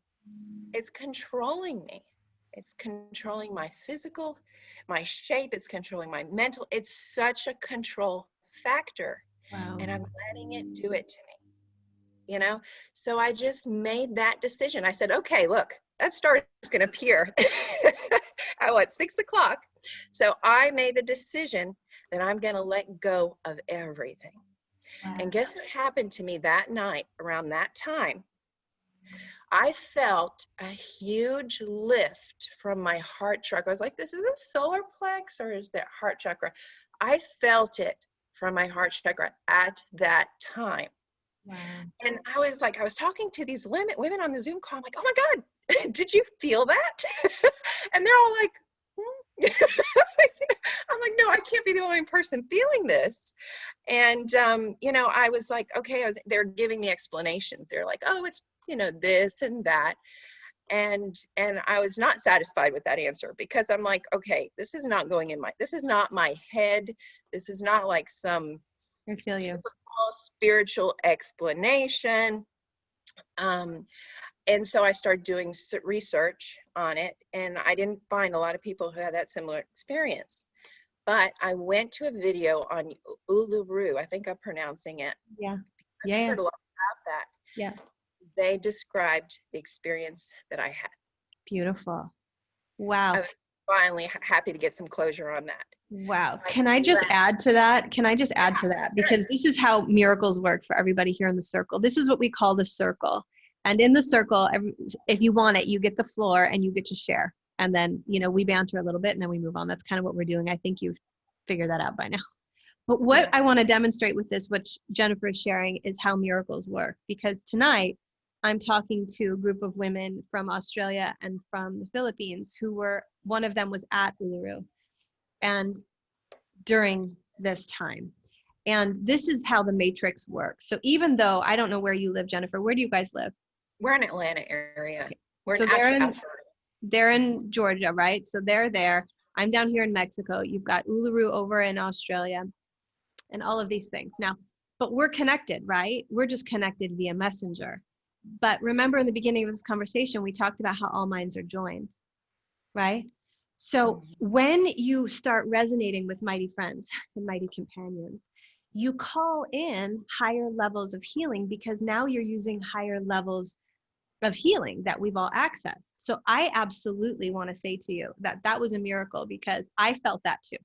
It's controlling me. It's controlling my physical, my shape. It's controlling my mental. It's such a control factor. Wow. And I'm letting it do it to me, So I just made that decision. I said, okay, look, that star is going to appear at 6 o'clock. So I made the decision that I'm going to let go of everything. Wow. And guess what happened to me that night around that time? I felt a huge lift from my heart chakra. I was like, this is a solar plex or is that heart chakra? I felt it from my heart chakra at that time. Wow. And I was talking to these women on the Zoom call. I'm like, oh my God, did you feel that? And they're all like, I'm like, no, I can't be the only person feeling this. And, I was like, okay, they're giving me explanations. They're like, oh, it's, this and that. And I was not satisfied with that answer because I'm like, okay, this is not my head. This is not like some I feel you. spiritual explanation. And so I started doing research on it, and I didn't find a lot of people who had that similar experience. But I went to a video on Uluru, I think I'm pronouncing it. Yeah. I heard a lot about that. Yeah. They described the experience that I had. Beautiful. Wow. I was finally happy to get some closure on that. Wow. Can I just add to that? Because this is how miracles work for everybody here in the circle. This is what we call the circle. And in the circle, if you want it, you get the floor and you get to share. And then, we banter a little bit and then we move on. That's kind of what we're doing. I think you've figured that out by now. But what I want to demonstrate with this, which Jennifer is sharing, is how miracles work. Because tonight, I'm talking to a group of women from Australia and from the Philippines one of them was at Uluru and during this time. And this is how the matrix works. So even though, I don't know where you live, Jennifer, where do you guys live? We're in Atlanta area. Okay. We're So they're in Georgia, right? So they're there. I'm down here in Mexico. You've got Uluru over in Australia and all of these things. Now, but we're connected, right? We're just connected via messenger. But remember in the beginning of this conversation, we talked about how all minds are joined, right? So when you start resonating with mighty friends and mighty companions, you call in higher levels of healing because now you're using higher levels of healing that we've all accessed. So I absolutely want to say to you that was a miracle because I felt that too.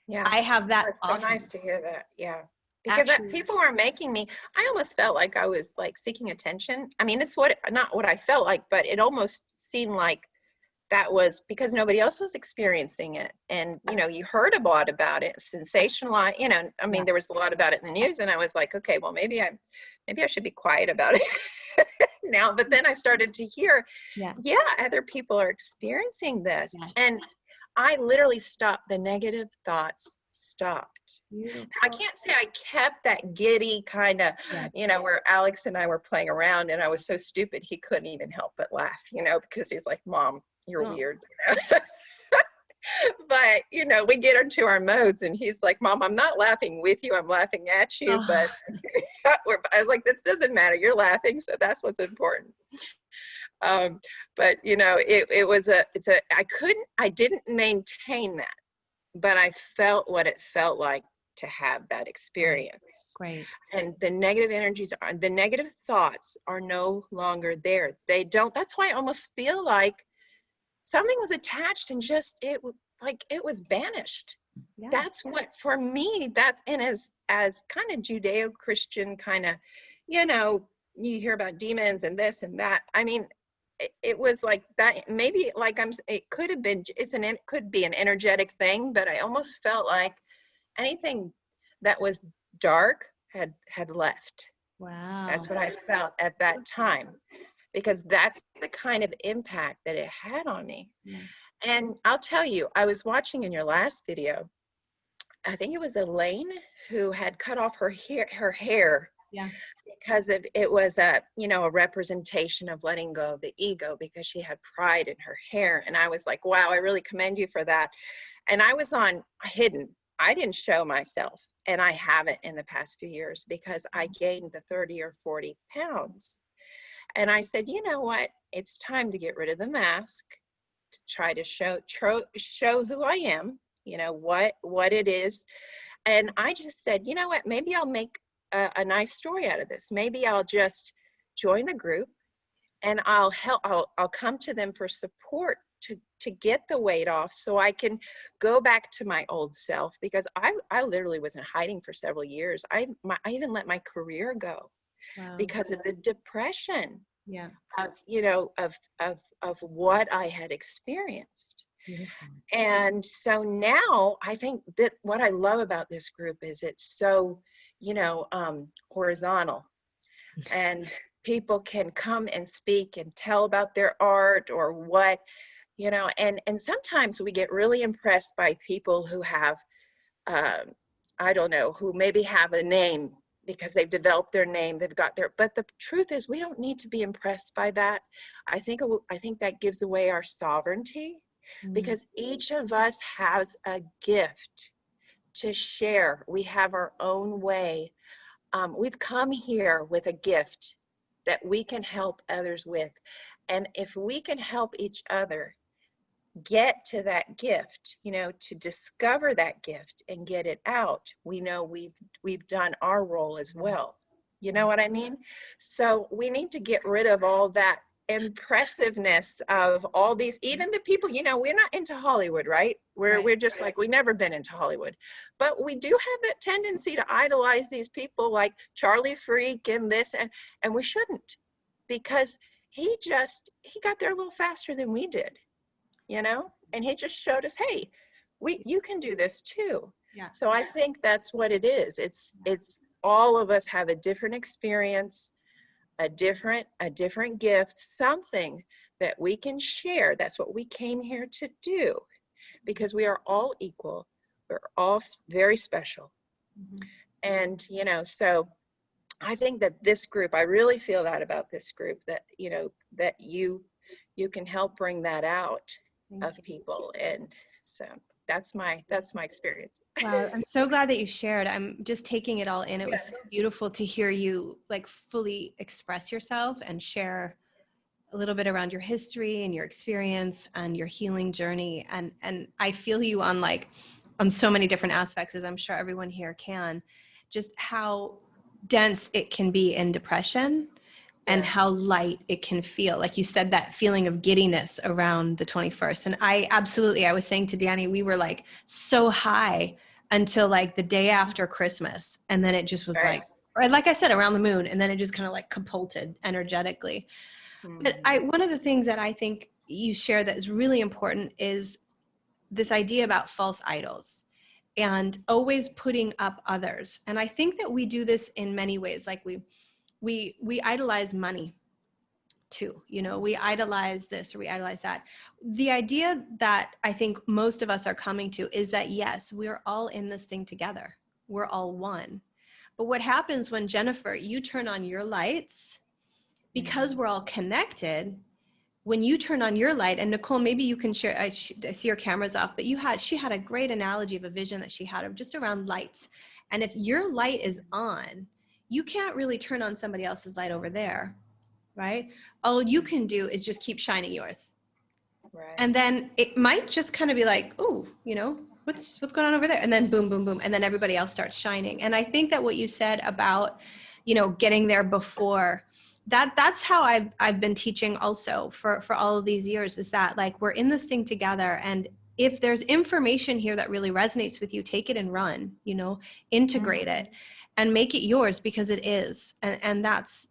Yeah, I have that. It's so nice to hear that. Yeah. Because people were making me, I almost felt like I was like seeking attention. I mean, it's not what I felt like, but it almost seemed like that was because nobody else was experiencing it. And, you heard a lot about it, sensationalized, I mean, there was a lot about it in the news and I was like, okay, well, maybe I should be quiet about it now. But then I started to hear, other people are experiencing this. Yeah. And I literally stopped. The negative thoughts stopped. Now, I can't say I kept that giddy kind of, where Alex and I were playing around and I was so stupid he couldn't even help but laugh, because he's like, Mom, you're Oh. weird. But, you know, we get into our modes and he's like, Mom, I'm not laughing with you. I'm laughing at you. Oh. But I was like, this doesn't matter. You're laughing. So that's what's important. But, you know, I didn't maintain that, but I felt what it felt like to have that experience. Great. And the negative thoughts are no longer there. That's why I almost feel like something was attached and it was banished. Yeah. That's what, for me, and as kind of Judeo-Christian kind of, you know, you hear about demons and this and that. I mean, it was like that. Maybe like it could have been, it could be an energetic thing, but I almost felt like anything that was dark had left. Wow. That's what I felt at that time, because that's the kind of impact that it had on me. Yeah. And I'll tell you, I was watching in your last video, I think it was Elaine who had cut off her hair. Yeah. Because it was a representation of letting go of the ego, because she had pride in her hair. And I was like, wow, I really commend you for that. And I was on hidden. I didn't show myself, and I haven't in the past few years, because I gained the 30 or 40 pounds. And I said, you know what? It's time to get rid of the mask, to try to show who I am, you know, what it is. And I just said, you know what? Maybe I'll make a nice story out of this. Maybe I'll just join the group, and I'll come to them for support to get the weight off, so I can go back to my old self, because I literally was in hiding for several years. I even let my career go. Wow. Because of the depression. Yeah. Of what I had experienced. Beautiful. And so now I think that what I love about this group is it's so, horizontal, and people can come and speak and tell about their art or what, and sometimes we get really impressed by people who have, who maybe have a name, because they've developed their name, but the truth is, we don't need to be impressed by that. I think that gives away our sovereignty, because each of us has a gift to share. We have our own way. We've come here with a gift that we can help others with. And if we can help each other get to that gift, to discover that gift and get it out, we know we've done our role as well. You know what I mean? So we need to get rid of all that impressiveness of all these, even the people, we're not into Hollywood, right? We're just like, we've never been into Hollywood, but we do have that tendency to idolize these people like Charlie Freak and this, and we shouldn't, because he got there a little faster than we did, and he just showed us, hey, you can do this too. Yeah. So I think that's what it is. It's all of us have a different experience, a different gift, something that we can share. That's what we came here to do, because we are all equal. We're all very special. And, so I think that this group, I really feel that about this group, that, that you can help bring that out of people. And so that's my experience. Wow, I'm so glad that you shared. I'm just taking it all in. It was so beautiful to hear you fully express yourself and share a little bit around your history and your experience and your healing journey. And I feel you on so many different aspects, as I'm sure everyone here can, just how dense it can be in depression and how light it can feel. Like you said, that feeling of giddiness around the 21st. And I was saying to Danny, we were so high until the day after Christmas. And then it just was like I said, around the moon. And then it just kind of catapulted energetically. But one of the things that I think you share that is really important is this idea about false idols and always putting up others. And I think that we do this in many ways. We idolize money too, we idolize this or we idolize that. The idea that I think most of us are coming to is that, yes, we're all in this thing together. We're all one. But what happens when, Jennifer, you turn on your lights, because we're all connected, when you turn on your light, and Nicole, maybe you can share, I see your camera's off, but she had a great analogy of a vision that she had of just around lights. And if your light is on, you can't really turn on somebody else's light over there, right? All you can do is just keep shining yours. Right. And then it might just kind of be like, oh, you know, what's going on over there? And then boom, boom, boom. And then everybody else starts shining. And I think that what you said about, you know, getting there before, that's how I've been teaching also for all of these years, is that like, we're in this thing together. And if there's information here that really resonates with you, take it and run, you know, integrate it and make it yours, because it is. And that's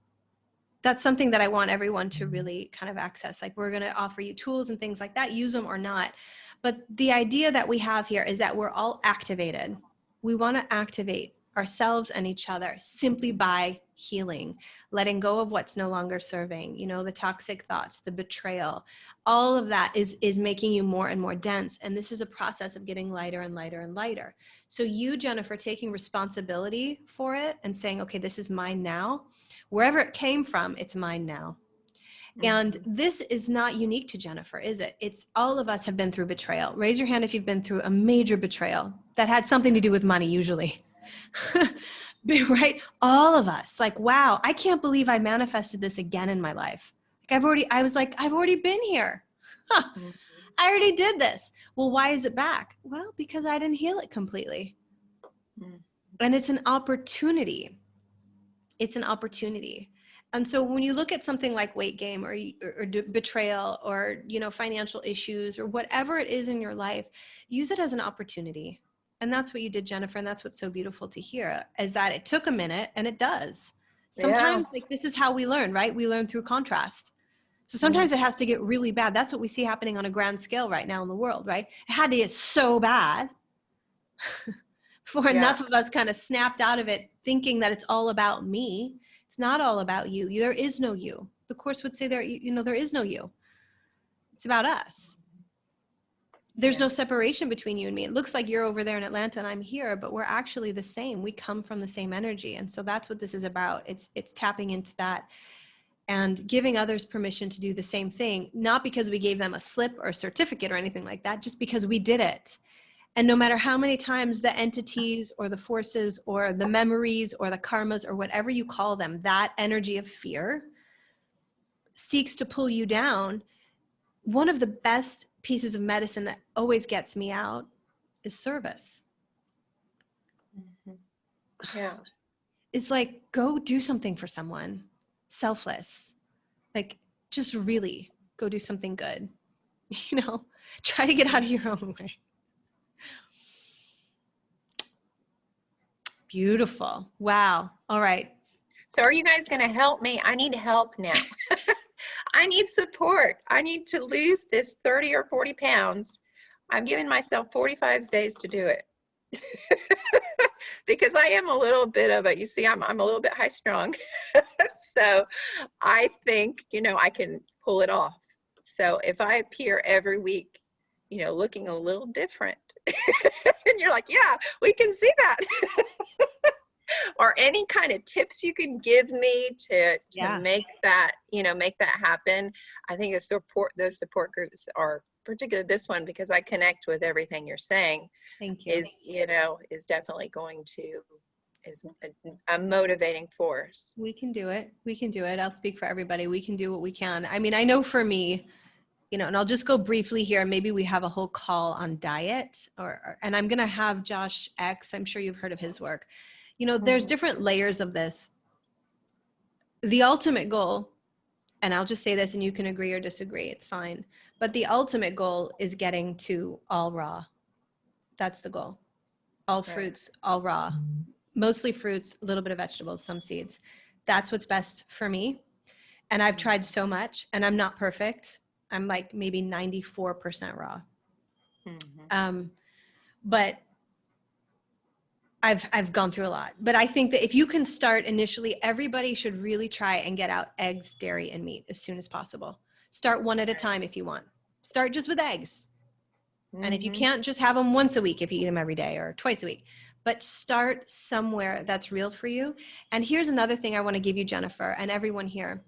something that I want everyone to really kind of access. Like, we're going to offer you tools and things like that, use them or not. But the idea that we have here is that we're all activated. We want to activate ourselves and each other simply by healing, letting go of what's no longer serving, you know, the toxic thoughts, the betrayal, all of that is making you more and more dense. And this is a process of getting lighter and lighter and lighter. So you, Jennifer, taking responsibility for it and saying, okay, this is mine now. Wherever it came from, it's mine now. And this is not unique to Jennifer, is it? It's all of us have been through betrayal. Raise your hand if you've been through a major betrayal that had something to do with money, usually. Right? All of us, like, wow, I can't believe I manifested this again in my life. Like, I've already been here. Huh, I already did this. Well, why is it back? Well, because I didn't heal it completely. And it's an opportunity. It's an opportunity. And so when you look at something like weight gain or betrayal or, you know, financial issues or whatever it is in your life, use it as an opportunity. And that's what you did, Jennifer. And that's what's so beautiful to hear, is that it took a minute, and it does. Sometimes like, this is how we learn, right? We learn through contrast. So sometimes it has to get really bad. That's what we see happening on a grand scale right now in the world, right? It had to get so bad for enough of us kind of snapped out of it, thinking that it's all about me. It's not all about you. There is no you. The Course would say there is no you. It's about us. There's no separation between you and me. It looks like you're over there in Atlanta and I'm here, but we're actually the same. We come from the same energy. And so that's what this is about. It's tapping into that and giving others permission to do the same thing, not because we gave them a slip or a certificate or anything like that, just because we did it. And no matter how many times the entities or the forces or the memories or the karmas or whatever you call them, that energy of fear seeks to pull you down, one of the best pieces of medicine that always gets me out is service. Yeah. It's like, go do something for someone, selfless. Like, just really go do something good. You know, try to get out of your own way. Beautiful. Wow. All right. So are you guys going to help me? I need help now. I need support. I need to lose this 30 or 40 pounds. I'm giving myself 45 days to do it. Because I am a little bit of a, you see, I'm a little bit high strung. So I think, you know, I can pull it off. So if I appear every week, you know, looking a little different, and you're like, yeah, we can see that. Or any kind of tips you can give me to make that, you know, make that happen. I think those support groups are, particularly this one, because I connect with everything you're saying. Thank you. Is definitely going to, is a motivating force. We can do it. We can do it. I'll speak for everybody. We can do what we can. I mean, I know for me, you know, and I'll just go briefly here. Maybe we have a whole call on diet and I'm going to have Josh X. I'm sure you've heard of his work. You know, there's different layers of this. The ultimate goal, and I'll just say this and you can agree or disagree, it's fine. But the ultimate goal is getting to all raw. That's the goal. All fruits, all raw. Mostly fruits, a little bit of vegetables, some seeds. That's what's best for me. And I've tried so much, and I'm not perfect. I'm like maybe 94% raw. But I've gone through a lot. But I think that if you can start initially, everybody should really try and get out eggs, dairy, and meat as soon as possible. Start one at a time if you want. Start just with eggs. And if you can't, just have them once a week if you eat them every day, or twice a week. But start somewhere that's real for you. And here's another thing I want to give you, Jennifer, and everyone here.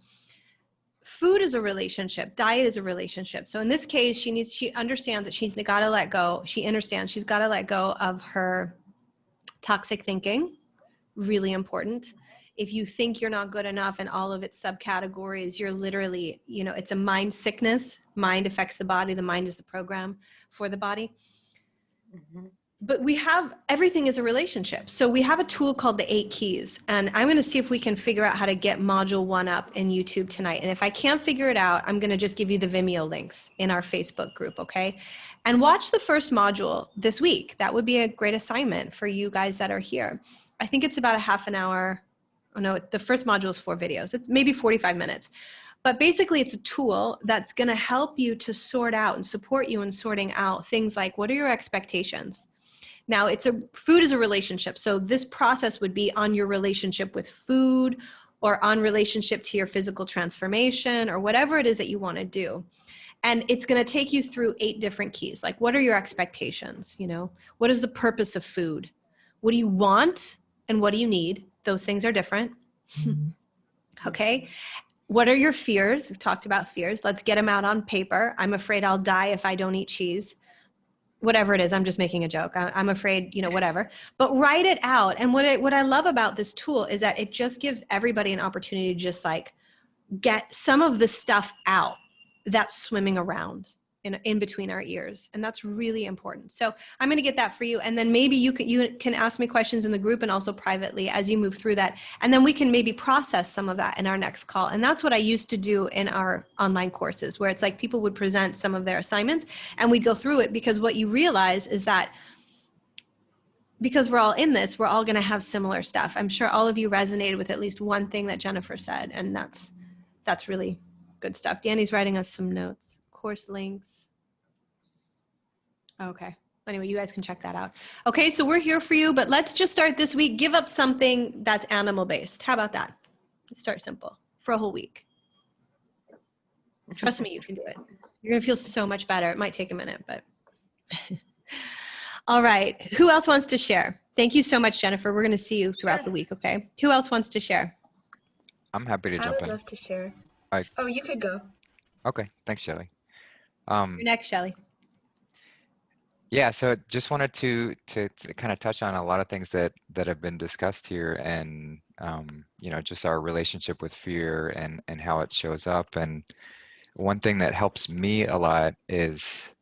food is a relationship, diet is a relationship. So in this case, she understands that she's got to let go. She understands she's got to let go of her toxic thinking. Really important. If you think you're not good enough and all of its subcategories, you're literally, it's a mind sickness. Mind affects the body. The mind is the program for the body. But everything is a relationship. So we have a tool called the 8 keys. And I'm going to see if we can figure out how to get module 1 up in YouTube tonight. And if I can't figure it out, I'm going to just give you the Vimeo links in our Facebook group. Okay. And watch the first module this week. That would be a great assignment for you guys that are here. I think it's about a half an hour. Oh no, the first module is 4 videos. It's maybe 45 minutes. But basically, it's a tool that's going to help you to sort out and support you in sorting out things like, what are your expectations? Now, food is a relationship. So this process would be on your relationship with food or on relationship to your physical transformation or whatever it is that you want to do. And it's going to take you through 8 different keys. Like, what are your expectations? What is the purpose of food? What do you want and what do you need? Those things are different. Okay. What are your fears? We've talked about fears. Let's get them out on paper. I'm afraid I'll die if I don't eat cheese. Whatever it is, I'm just making a joke. I'm afraid, whatever. But write it out. And what I love about this tool is that it just gives everybody an opportunity to just like get some of the stuff out that's swimming around in between our ears. And that's really important. So I'm going to get that for you. And then maybe you can ask me questions in the group and also privately as you move through that. And then we can maybe process some of that in our next call. And that's what I used to do in our online courses, where it's like people would present some of their assignments and we'd go through it, because what you realize is that because we're all in this, we're all going to have similar stuff. I'm sure all of you resonated with at least one thing that Jennifer said. And that's really good stuff. Danny's writing us some notes. Course links. Okay. Anyway, you guys can check that out. Okay, so we're here for you, but let's just start this week. Give up something that's animal-based. How about that? Let's start simple for a whole week. Trust me, you can do it. You're going to feel so much better. It might take a minute, but. All right. Who else wants to share? Thank you so much, Jennifer. We're going to see you throughout the week, okay? Who else wants to share? I'm happy to I jump would in. love to share. I- Oh, you could go. Okay, thanks, Shelly. You're next, Shelly. Yeah, so just wanted to kind of touch on a lot of things that have been discussed here, and just our relationship with fear and how it shows up. And one thing that helps me a lot is,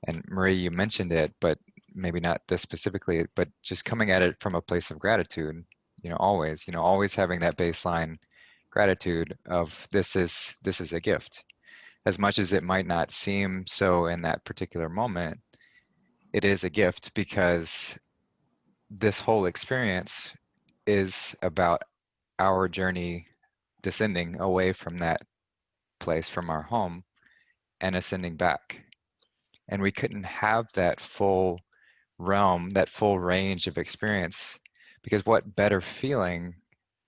and Marie, you mentioned it, but maybe not this specifically, but just coming at it from a place of gratitude. Always having that baseline gratitude of this is a gift, as much as it might not seem so in that particular moment. It is a gift, because this whole experience is about our journey descending away from that place, from our home, and ascending back. And we couldn't have that full realm, that full range of experience, because what better feeling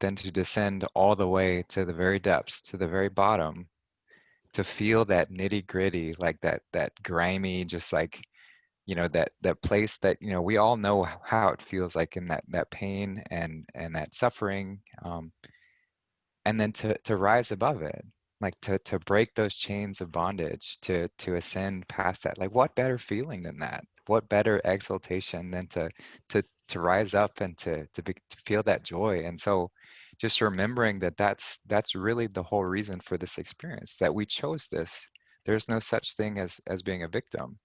than to descend all the way to the very depths, to the very bottom, to feel that nitty gritty, like that grimy, just like, that place that, we all know how it feels like, in that pain and that suffering, and then to rise above it, like to break those chains of bondage, to ascend past that. Like, what better feeling than that? What better exaltation than to rise up and to feel that joy? And so just remembering that that's really the whole reason for this experience, that we chose this. There's no such thing as being a victim.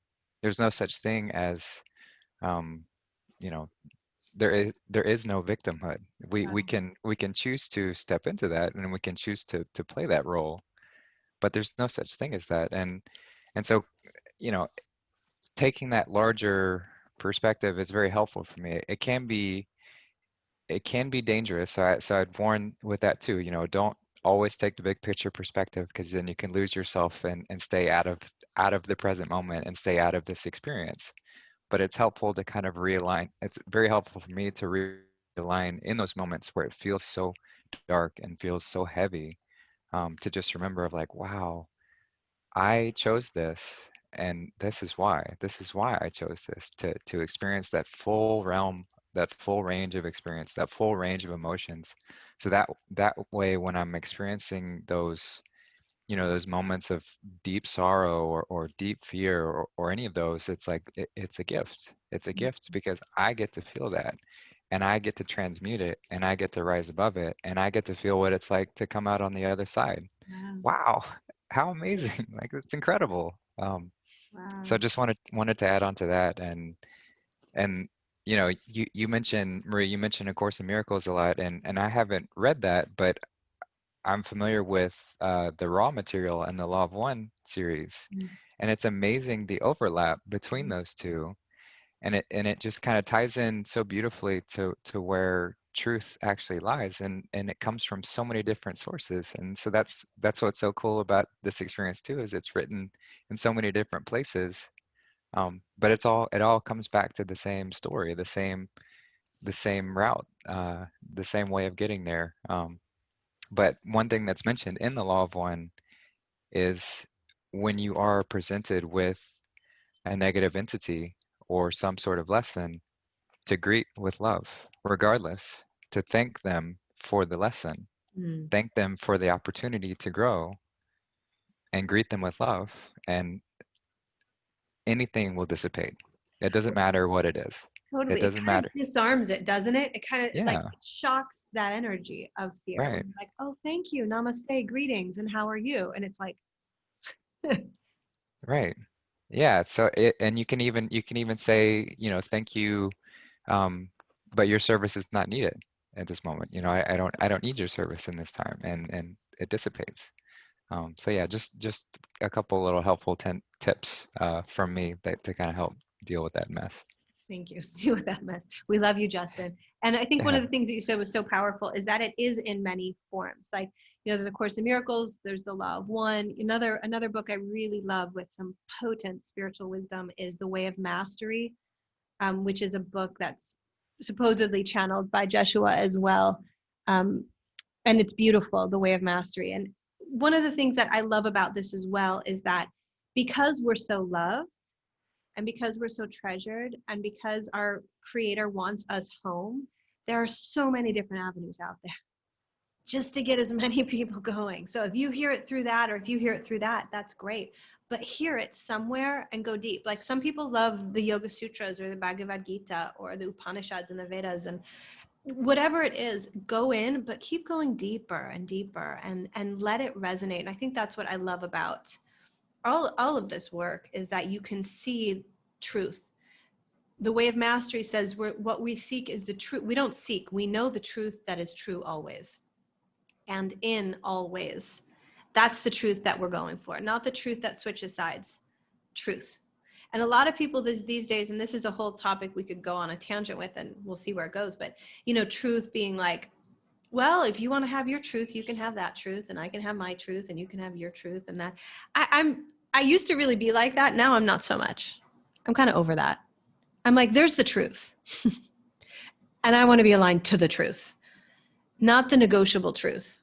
There's no such thing as, there is no victimhood. We can choose to step into that, and we can choose to play that role, but there's no such thing as that. And so, taking that larger perspective is very helpful for me. It can be dangerous. So I'd warn with that too. Don't always take the big picture perspective, because then you can lose yourself and stay out of the present moment and stay out of this experience. But it's helpful to kind of realign. It's very helpful for me to realign in those moments where it feels so dark and feels so heavy, to just remember of like, wow, I chose this, and this is why. This is why I chose this, to experience that full realm, that full range of experience, that full range of emotions. So that way, when I'm experiencing those you know, those moments of deep sorrow or deep fear or any of those, it's like it's a gift. It's a gift because I get to feel that, and I get to transmute it, and I get to rise above it, and I get to feel what it's like to come out on the other side. Wow. Wow, how amazing. Like, it's incredible. So Wow. just wanted to add on to that. And you know, you mentioned, Marie, you mentioned A Course in Miracles a lot, and I haven't read that, but I'm familiar with the Raw Material and the Law of One series, and it's amazing the overlap between those two, and it just kind of ties in so beautifully to where truth actually lies, and it comes from so many different sources, and so that's what's so cool about this experience too, is it's written in so many different places, but it all comes back to the same story, the same route, the same way of getting there. But one thing that's mentioned in the Law of One is when you are presented with a negative entity or some sort of lesson, to greet with love, regardless, to thank them for the lesson, thank them for the opportunity to grow, and greet them with love, and anything will dissipate. It doesn't matter what it is. It Totally. It doesn't kind matter. of disarms it, doesn't it? It kind of like Yeah, it shocks that energy of fear. right, When you're like, oh, thank you, namaste, greetings, and how are you? And it's like, right. Yeah, so and you can even say, you know, thank you, but your service is not needed at this moment. You know, I don't need your service in this time, and it dissipates. So yeah, just a couple little helpful tips from me that to kind of help deal with that mess. thank you. Deal with that mess. We love you, Justin. And I think one Yeah, of the things that you said was so powerful is that it is in many forms. Like, you know, there's A Course in Miracles, there's the Law of One. Another book I really love with some potent spiritual wisdom is The Way of Mastery, which is a book that's supposedly channeled by Jeshua as well. And it's beautiful, The Way of Mastery. And one of the things that I love about this as well is that because we're so loved and because we're so treasured and because our creator wants us home, there are so many different avenues out there just to get as many people going. So if you hear it through that, or if you hear it through that, that's great. But hear it somewhere and go deep. Like, some people love the Yoga Sutras or the Bhagavad Gita or the Upanishads and the Vedas, and whatever it is, go in, but keep going deeper and deeper, and let it resonate. And I think that's what I love about all of this work, is that you can see truth. The Way of Mastery says what we seek is the truth. We don't seek, we know the truth that is true always and in all ways. That's the truth that we're going for, not the truth that switches sides. Truth. And a lot of people these days, and this is a whole topic we could go on a tangent with, and we'll see where it goes, but, you know, truth being like, well, if you want to have your truth, you can have that truth, and I can have my truth, and you can have your truth, and that. I used to really be like that. Now I'm not so much. I'm kind of over that. I'm like, there's the truth. And I want to be aligned to the truth, not the negotiable truth.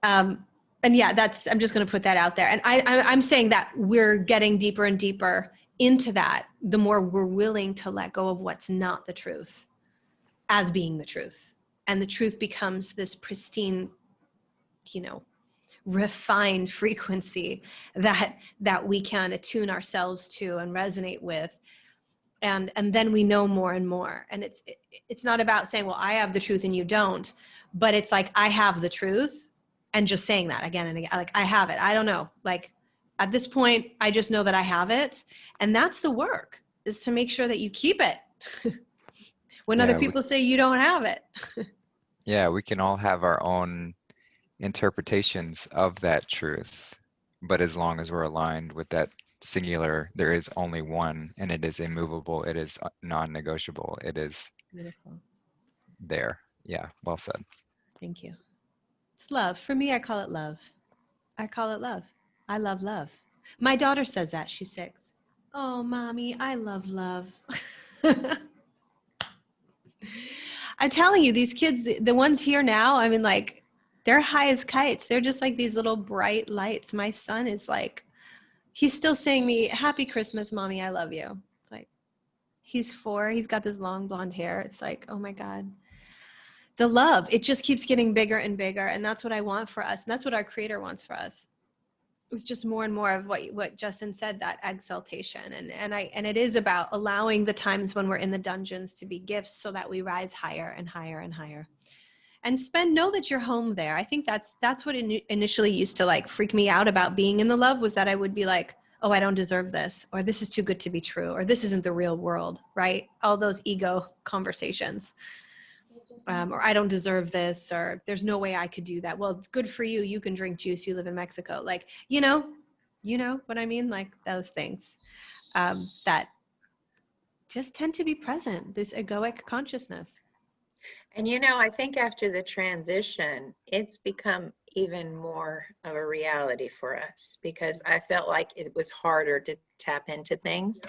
And yeah, I'm just going to put that out there. And I'm saying that we're getting deeper and deeper into that, the more we're willing to let go of what's not the truth as being the truth. And the truth becomes this pristine, you know, refined frequency that we can attune ourselves to and resonate with. And then we know more and more. And it's not about saying, well, I have the truth and you don't, but it's like, I have the truth, and just saying that again and again, like, I have it. I don't know. Like, at this point, I just know that I have it. And that's the work, is to make sure that you keep it when other yeah, people say you don't have it. yeah. We can all have our own interpretations of that truth, but as long as we're aligned with that singular, there is only one, and it is immovable, it is non-negotiable, it is Beautiful. there. Yeah, well said. Thank you. It's love. For me, I call it love. I call it love. I love love. My daughter says that. She's 6. Oh, mommy, I love love. I'm telling you, these kids, the ones here now, I mean, like, they're high as kites. They're just like these little bright lights. My son is like, he's still saying me, "Happy Christmas, mommy, I love you." It's like, he's 4. He's got this long blonde hair. It's like, oh my God. The love, it just keeps getting bigger and bigger. And that's what I want for us. And that's what our creator wants for us. was just more and more of what Justin said, that exaltation. And it is about allowing the times when we're in the dungeons to be gifts so that we rise higher and higher and higher. And know that you're home there. I think that's what initially used to like freak me out about being in the love, was that I would be like, oh, I don't deserve this, or this is too good to be true, or this isn't the real world, right? All those ego conversations. Or I don't deserve this, or there's no way I could do that. Well, it's good for you. You can drink juice. You live in Mexico. Like, you know what I mean? Like those things that just tend to be present, this egoic consciousness. And I think after the transition, it's become even more of a reality for us, because I felt like it was harder to tap into things.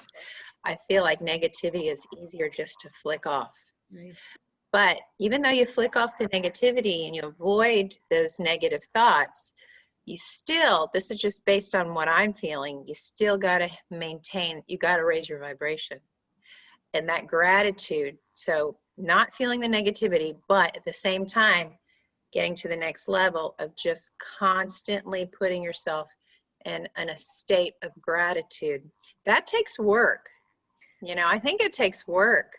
I feel like negativity is easier just to flick off. Nice. But even though you flick off the negativity and you avoid those negative thoughts, you still, this is just based on what I'm feeling, you still got to you got to raise your vibration. And that gratitude, so not feeling the negativity, but at the same time, getting to the next level of just constantly putting yourself in a state of gratitude. That takes work. I think it takes work.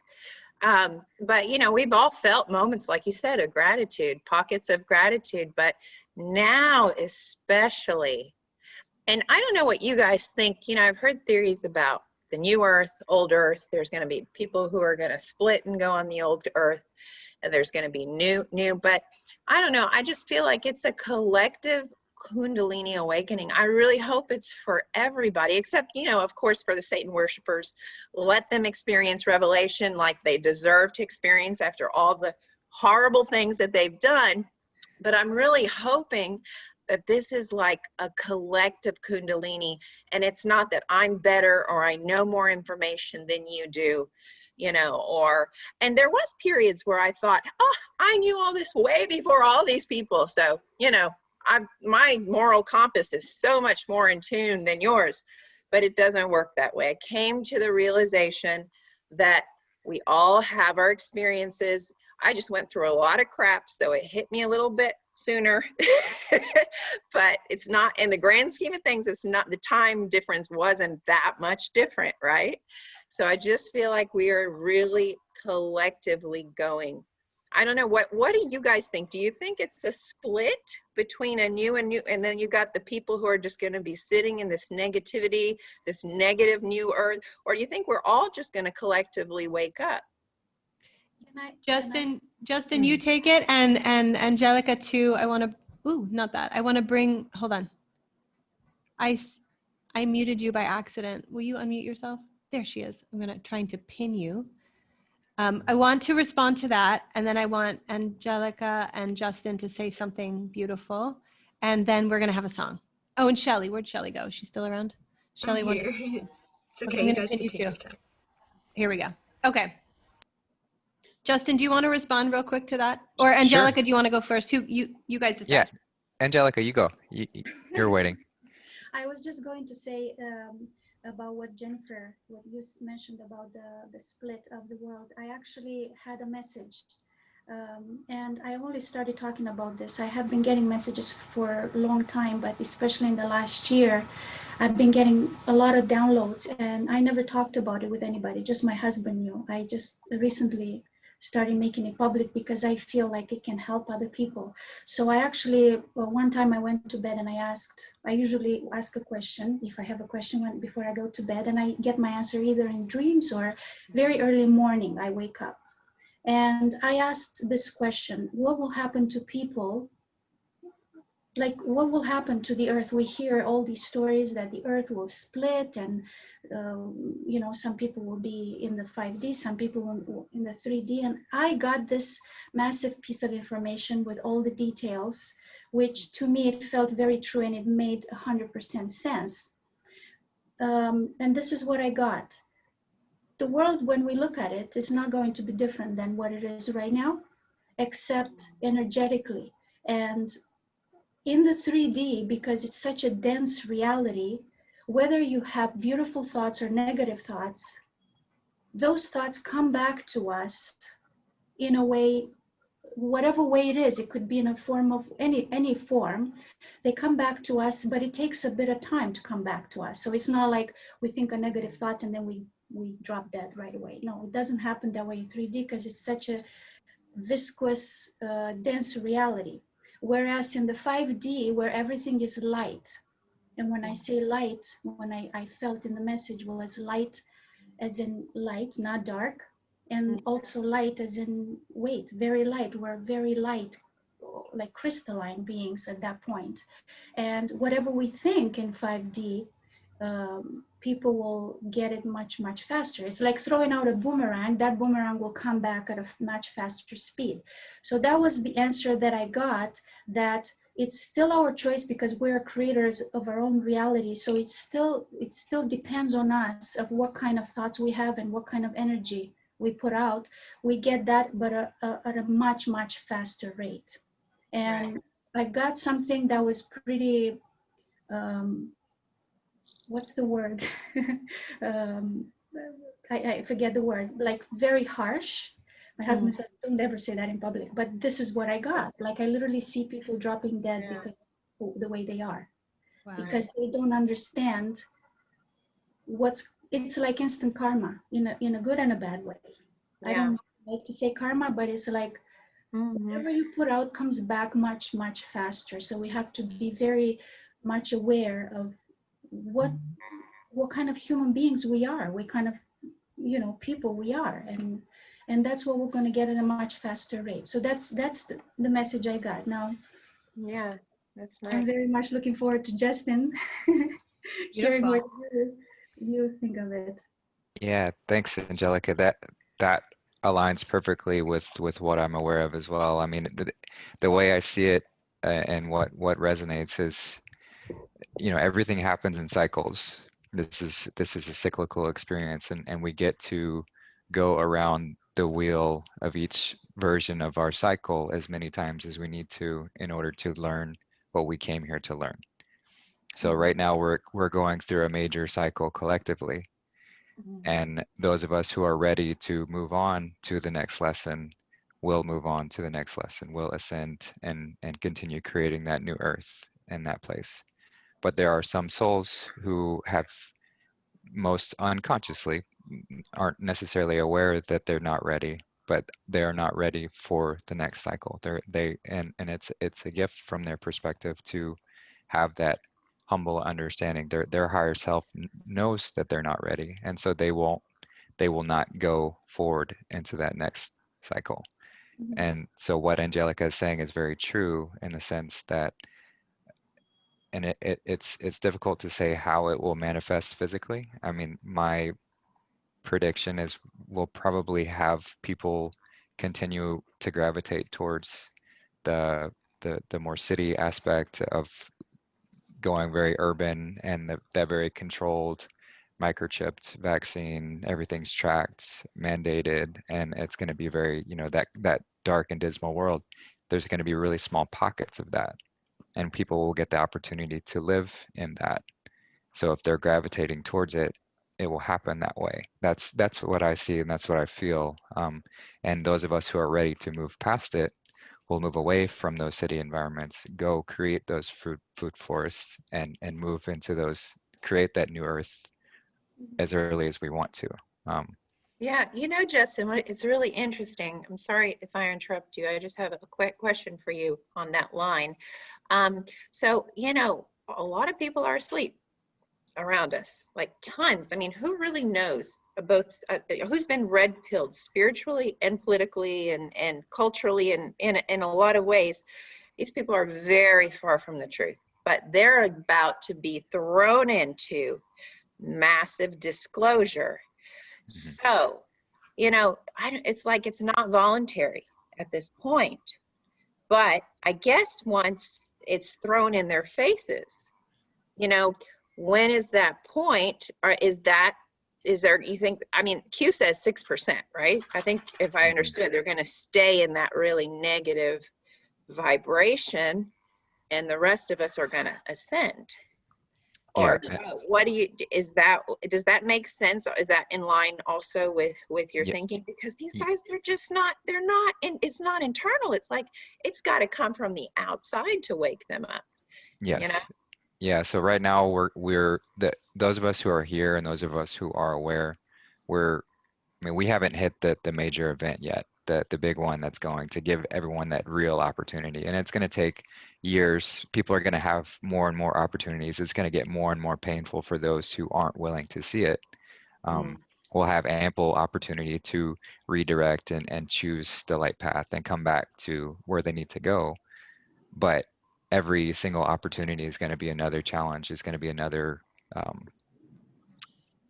But we've all felt moments, like you said, of gratitude, pockets of gratitude, but now especially, and I don't know what you guys think, I've heard theories about the new earth, old earth. There's going to be people who are going to split and go on the old earth, and there's going to be new, but I don't know. I just feel like it's a collective Kundalini awakening. I really hope it's for everybody, except, of course, for the Satan worshipers. Let them experience revelation like they deserve to experience after all the horrible things that they've done. But I'm really hoping that this is like a collective Kundalini, and it's not that I'm better or I know more information than you do, and there was periods where I thought, oh, I knew all this way before all these people. So, my moral compass is so much more in tune than yours, but it doesn't work that way. I came to the realization that we all have our experiences. I just went through a lot of crap, so it hit me a little bit sooner, but it's not, in the grand scheme of things, it's not, the time difference wasn't that much different, right? So I just feel like we are really collectively going. I don't know, what do you guys think? Do you think it's a split between a new and then you got the people who are just going to be sitting in this negativity, this negative new earth, or do you think we're all just going to collectively wake up? Justin, you take it, and Angelica too. I want to bring, hold on. I muted you by accident. Will you unmute yourself? There she is. I'm trying to pin you. I want to respond to that, and then I want Angelica and Justin to say something beautiful, and then we're going to have a song. Oh, and Shelly, where'd Shelly go? She's still around? Shelly, I'm here. It's okay. I'm You gonna guys pin can you take too. your time. Here we go. Okay. Justin, do you want to respond real quick to that? Or Angelica, Sure. Do you want to go first? You guys decide. Yeah, Angelica, you go. You're waiting. I was just going to say about what you mentioned about the split of the world. I actually had a message, and I only started talking about this. I have been getting messages for a long time, but especially in the last year, I've been getting a lot of downloads, and I never talked about it with anybody. Just my husband knew. I just recently started making it public because I feel like it can help other people. So I actually, one time I went to bed and I usually ask a question, if I have a question before I go to bed, and I get my answer either in dreams or very early morning, I wake up. And I asked this question: what will happen to people? Like, what will happen to the earth? We hear all these stories that the earth will split, and some people will be in the 5D, some people in the 3D. And I got this massive piece of information with all the details, which to me, it felt very true, and it made 100% sense. And this is what I got. The world, when we look at it, is not going to be different than what it is right now, except energetically. And in the 3D, because it's such a dense reality, whether you have beautiful thoughts or negative thoughts, those thoughts come back to us in a way whatever way it is, it could be in a form of any form, they come back to us, but it takes a bit of time to come back to us. So it's not like we think a negative thought and then we drop dead right away. No, it doesn't happen that way in 3D because it's such a viscous, dense reality. Whereas in the 5D, where everything is light, and when I say light, when I felt in the message was light as in light, not dark, and also light as in weight, very light. We're very light, like crystalline beings at that point. And whatever we think in 5D, people will get it much, much faster. It's like throwing out a boomerang. That boomerang will come back at a much faster speed. So that was the answer that I got, that it's still our choice because we're creators of our own reality. So it still depends on us of what kind of thoughts we have and what kind of energy we put out. We get that, but at a much, much faster rate. And I got something that was pretty, what's the word? I forget the word, like very harsh. My husband said, don't ever say that in public, but this is what I got. Like I literally see people dropping dead because of the way they are, because they don't understand it's like instant karma in a good and a bad way. I don't like to say karma, but it's like whatever you put out comes back much, much faster. So we have to be very much aware of what kind of human beings we are, what kind of, people we are, and that's what we're going to get at a much faster rate. So that's the message I got. Now, Yeah, that's nice. I'm very much looking forward to Justin hearing what you think of it. Yeah, thanks, Angelica. That aligns perfectly with what I'm aware of as well. I mean, the way I see it and what resonates is, everything happens in cycles. This is a cyclical experience, and we get to go around the wheel of each version of our cycle as many times as we need to in order to learn what we came here to learn. So right now we're going through a major cycle collectively. And those of us who are ready to move on to the next lesson will move on to the next lesson, will ascend and continue creating that new earth and that place. But there are some souls who have, most unconsciously, aren't necessarily aware that they're not ready, but they are not ready for the next cycle. And it's a gift from their perspective to have that humble understanding. Their higher self knows that they're not ready, and so they will not go forward into that next cycle. And so what Angelica is saying is very true in the sense that, and it's difficult to say how it will manifest physically. I mean, my prediction is we'll probably have people continue to gravitate towards the more city aspect of going very urban, and that very controlled, microchipped vaccine. Everything's tracked, mandated, and it's going to be very, that dark and dismal world. There's going to be really small pockets of that, and people will get the opportunity to live in that. So if they're gravitating towards it, it will happen that way. That's what I see, and that's what I feel. And those of us who are ready to move past it will move away from those city environments, go create those food forests, and move into those, create that new earth as early as we want to. Yeah, Justin, it's really interesting. I'm sorry if I interrupt you. I just have a quick question for you on that line. So, a lot of people are asleep around us, like tons. I mean, who really knows both, who's been red pilled spiritually and politically and culturally and in a lot of ways? These people are very far from the truth, but they're about to be thrown into massive disclosure. So, it's like it's not voluntary at this point, but I guess once it's thrown in their faces, when is that point? Or is there, you think, I mean, Q says 6%, right? I think if I understood, they're going to stay in that really negative vibration, and the rest of us are going to ascend. Or Yeah. what do you, does that make sense? Is that in line also with your Yeah. thinking? Because these y- guys, they're not, and it's not internal. It's like, it's got to come from the outside to wake them up, you know? Yes. Yeah. So right now those of us who are here and those of us who are aware, I mean, we haven't hit the major event yet, the big one that's going to give everyone that real opportunity. And it's going to take years. People are going to have more and more opportunities. It's going to get more and more painful for those who aren't willing to see it. Mm. We'll have ample opportunity to redirect and choose the light path and come back to where they need to go. But every single opportunity is going to be another challenge, is going to be another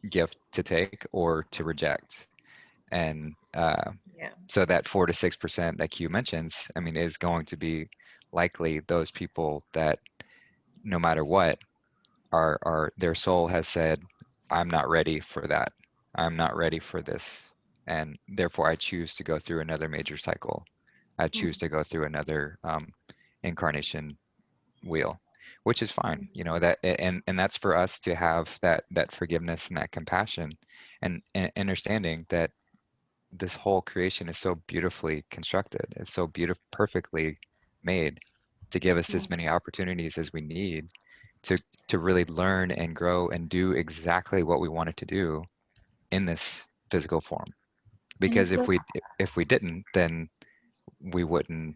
gift to take or to reject. And Yeah. so that 4 to 6% that Q mentions, I mean, is going to be likely those people that no matter what, are their soul has said, I'm not ready for that. I'm not ready for this. And therefore I choose to go through another major cycle. I choose to go through another incarnation wheel, which is fine. You know, that and that's for us to have that forgiveness and that compassion and understanding that this whole creation is so beautifully constructed. It's so perfectly made to give us as many opportunities as we need to to really learn and grow and do exactly what we wanted to do in this physical form. And Because it was if we didn't, then we wouldn't,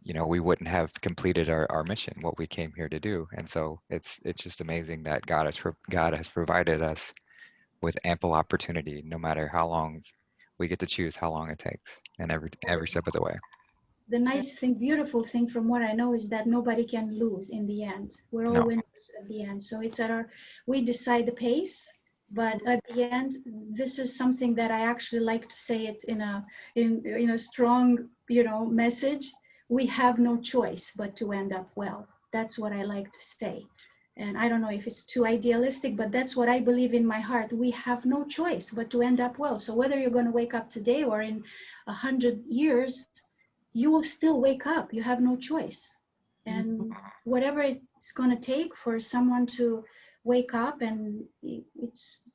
you know, we wouldn't have completed our mission, what we came here to do. And so it's just amazing that God has provided us with ample opportunity, no matter how long we get to choose how long it takes, and every step of the way. the nice thing, beautiful thing from what I know is that nobody can lose in the end. We're all No. winners at the end. So it's we decide the pace, but at the end, this is something that I actually like to say it in a strong, message. We have no choice but to end up well. That's what I like to say. And I don't know if it's too idealistic, but that's what I believe in my heart. We have no choice but to end up well. So whether you're going to wake up today or in 100 years, you will still wake up. You have no choice. And whatever it's going to take for someone to wake up, and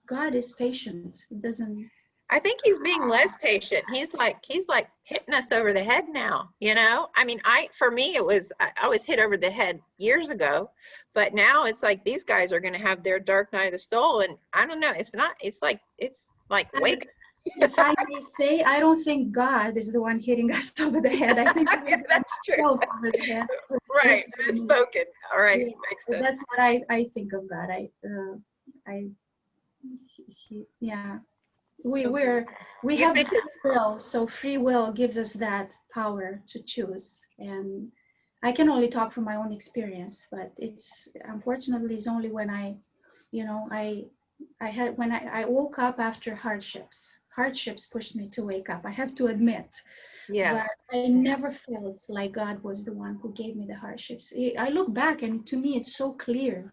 God is patient. It doesn't. I think he's being less patient. He's like hitting us over the head now, you know? I mean, for me, I was hit over the head years ago, but now it's like these guys are going to have their dark night of the soul. And I don't know, it's like wake. If I may say, I don't think God is the one hitting us over the head. I think we're That's true. ourselves over the head. Right. Spoken. All right. Yeah, Makes sense. that's what I think of God. Yeah. We You have think free it's will, so free will gives us that power to choose. And I can only talk from my own experience, but it's unfortunately it's only when I woke up after hardships. Hardships pushed me to wake up, I have to admit. yeah. But I never felt like God was the one who gave me the hardships. I look back and to me it's so clear.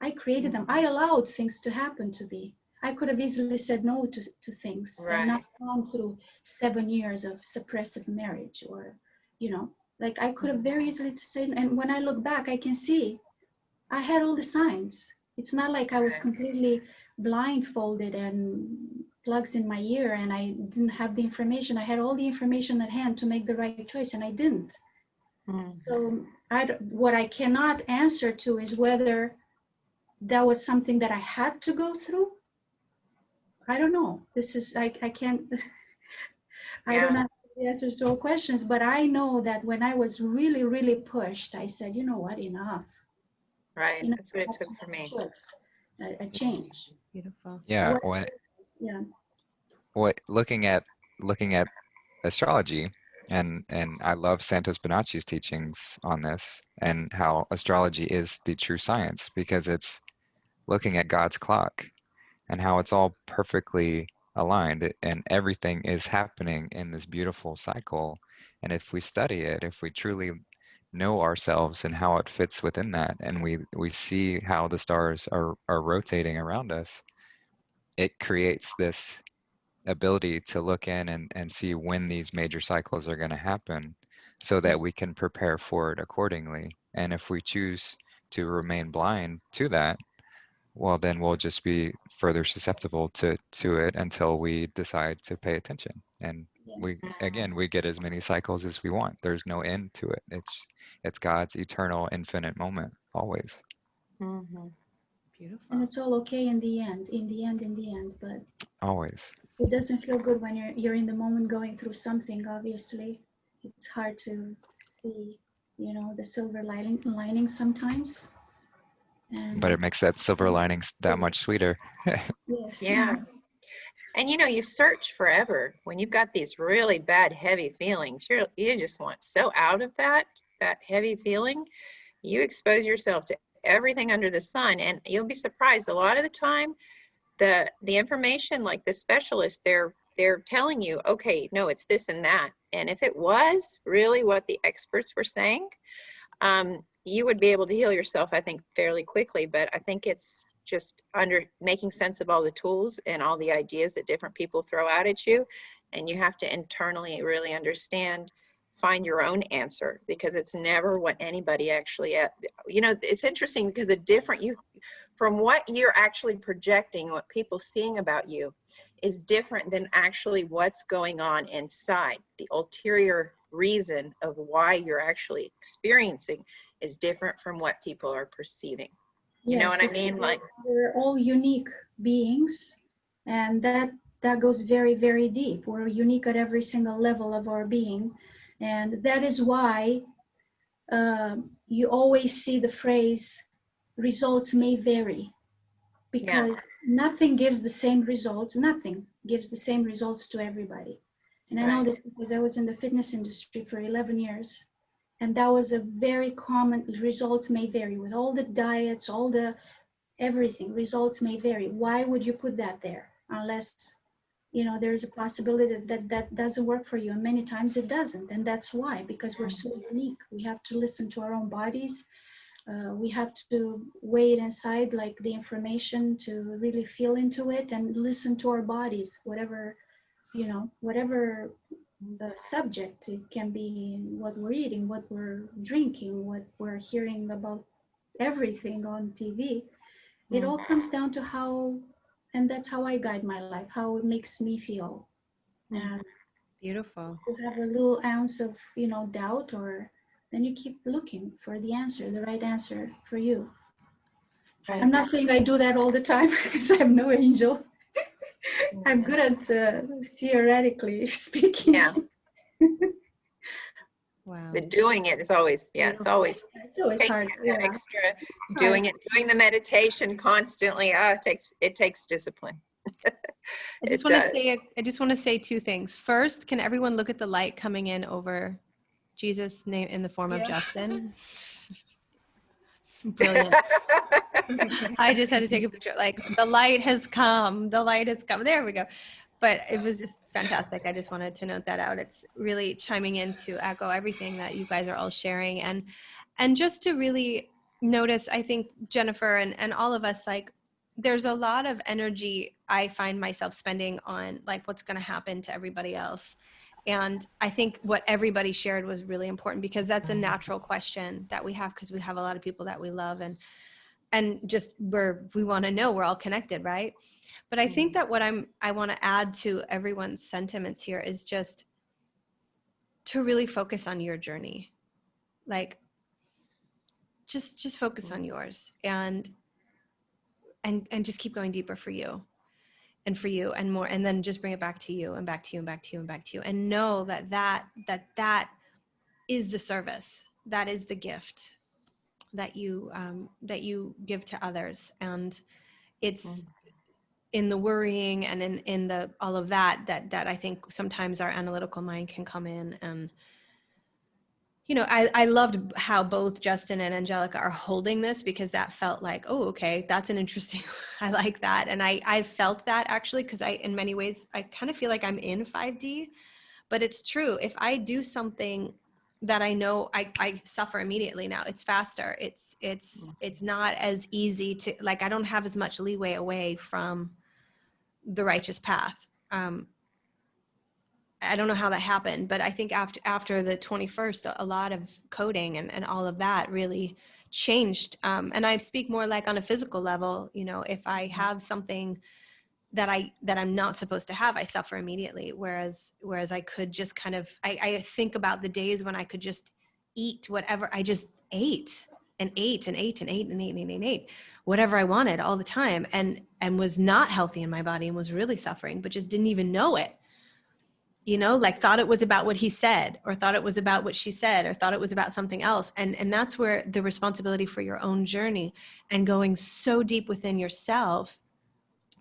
I created them. I allowed things to happen to me. I could have easily said no to things and not gone through 7 years of suppressive marriage, or, like I could have very easily to say. And when I look back, I can see I had all the signs. It's not like I was completely blindfolded and plugs in my ear and I didn't have the information. I had all the information at hand to make the right choice, and I didn't. So what I cannot answer to is whether that was something that I had to go through. I don't know. This is I can't. I don't have the answers to all questions, but I know that when I was really, really pushed, I said, you know what, enough. Right. Enough. That's what it took for me. A change. Beautiful. Yeah. Yeah. Looking at astrology, and I love Santos Bonacci's teachings on this, and how astrology is the true science, because it's looking at God's clock and how it's all perfectly aligned and everything is happening in this beautiful cycle. And if we study it, if we truly know ourselves and how it fits within that, and we see how the stars are rotating around us, it creates this ability to look in and see when these major cycles are going to happen, so that we can prepare for it accordingly. And if we choose to remain blind to that, well, then we'll just be further susceptible to it until we decide to pay attention. And we, again, we get as many cycles as we want. There's no end to it. It's God's eternal, infinite moment, always. Mhm. Beautiful. And it's all okay in the end, but Always. it doesn't feel good when you're in the moment going through something, obviously. It's hard to see, the silver lining sometimes. And But it makes that silver lining that much sweeter. yes. Yeah. And you search forever when you've got these really bad, heavy feelings. You just want so out of that heavy feeling. You expose yourself to everything under the sun, and you'll be surprised. A lot of the time, the information, like the specialists, they're telling you, okay, no, it's this and that. And if it was really what the experts were saying, you would be able to heal yourself, I think, fairly quickly. But I think it's just making sense of all the tools and all the ideas that different people throw out at you. And you have to internally really understand, find your own answer, because it's never what anybody actually, it's interesting because from what you're actually projecting, what people seeing about you is different than actually what's going on inside. The ulterior reason of why you're actually experiencing is different from what people are perceiving. You know what I mean? Like, we're all unique beings, and that goes very, very deep. We're unique at every single level of our being, and that is why you always see the phrase results may vary, because nothing gives the same results. Nothing gives the same results to everybody. And I know this because I was in the fitness industry for 11 years. And that was a very common, results may vary with all the diets, all the everything, results may vary. Why would you put that there? Unless, there is a possibility that doesn't work for you. And many times it doesn't. And that's why, because we're so unique. We have to listen to our own bodies. We have to wait inside, like the information, to really feel into it and listen to our bodies, whatever the subject. It can be what we're eating, what we're drinking, what we're hearing about, everything on TV. It all comes down to how, and that's how I guide my life, how it makes me feel. And Beautiful. you have a little ounce of, doubt, or then you keep looking for the answer, the right answer for you. I'm not saying I do that all the time because I'm no angel. I'm good at theoretically speaking. yeah. Wow. But doing it is always, it's always taking hard. that extra, doing the meditation constantly. It takes discipline. I just want to say two things. First, can everyone look at the light coming in over Jesus' name in the form of Justin? Brilliant. I just had to take a picture. Like, the light has come. The light has come. There we go. But it was just fantastic. I just wanted to note that out. It's really chiming in to echo everything that you guys are all sharing. And just to really notice, I think, Jennifer and all of us, like, there's a lot of energy I find myself spending on, like, what's going to happen to everybody else. And I think what everybody shared was really important, because that's a natural question that we have, because we have a lot of people that we love, and just we want to know we're all connected, right? But I think that what I want to add to everyone's sentiments here is just to really focus on your journey. Like, just focus on yours, and just keep going deeper for you and more, and then just bring it back to you and back to you and back to you and back to you, and know that is the service, that is the gift that you give to others. And it's in the worrying and in the all of that I think sometimes our analytical mind can come in. And I loved how both Justin and Angelica are holding this, because that felt like, oh, okay, that's an interesting, I like that. And I felt that actually, because in many ways, I kind of feel like I'm in 5D, but it's true. If I do something that I know I suffer immediately now, it's faster. It's not as easy to, like, I don't have as much leeway away from the righteous path. I don't know how that happened, but I think after the 21st, a lot of coding and all of that really changed. And I speak more like on a physical level. You know, if I have something that I'm not supposed to have, I suffer immediately. Whereas I could just kind of, I think about the days when I could just eat whatever. I just ate and ate and ate and ate and ate and ate and ate whatever I wanted all the time, and was not healthy in my body and was really suffering, but just didn't even know it. You know, like thought it was about what he said, or thought it was about what she said, or thought it was about something else. And that's where the responsibility for your own journey and going so deep within yourself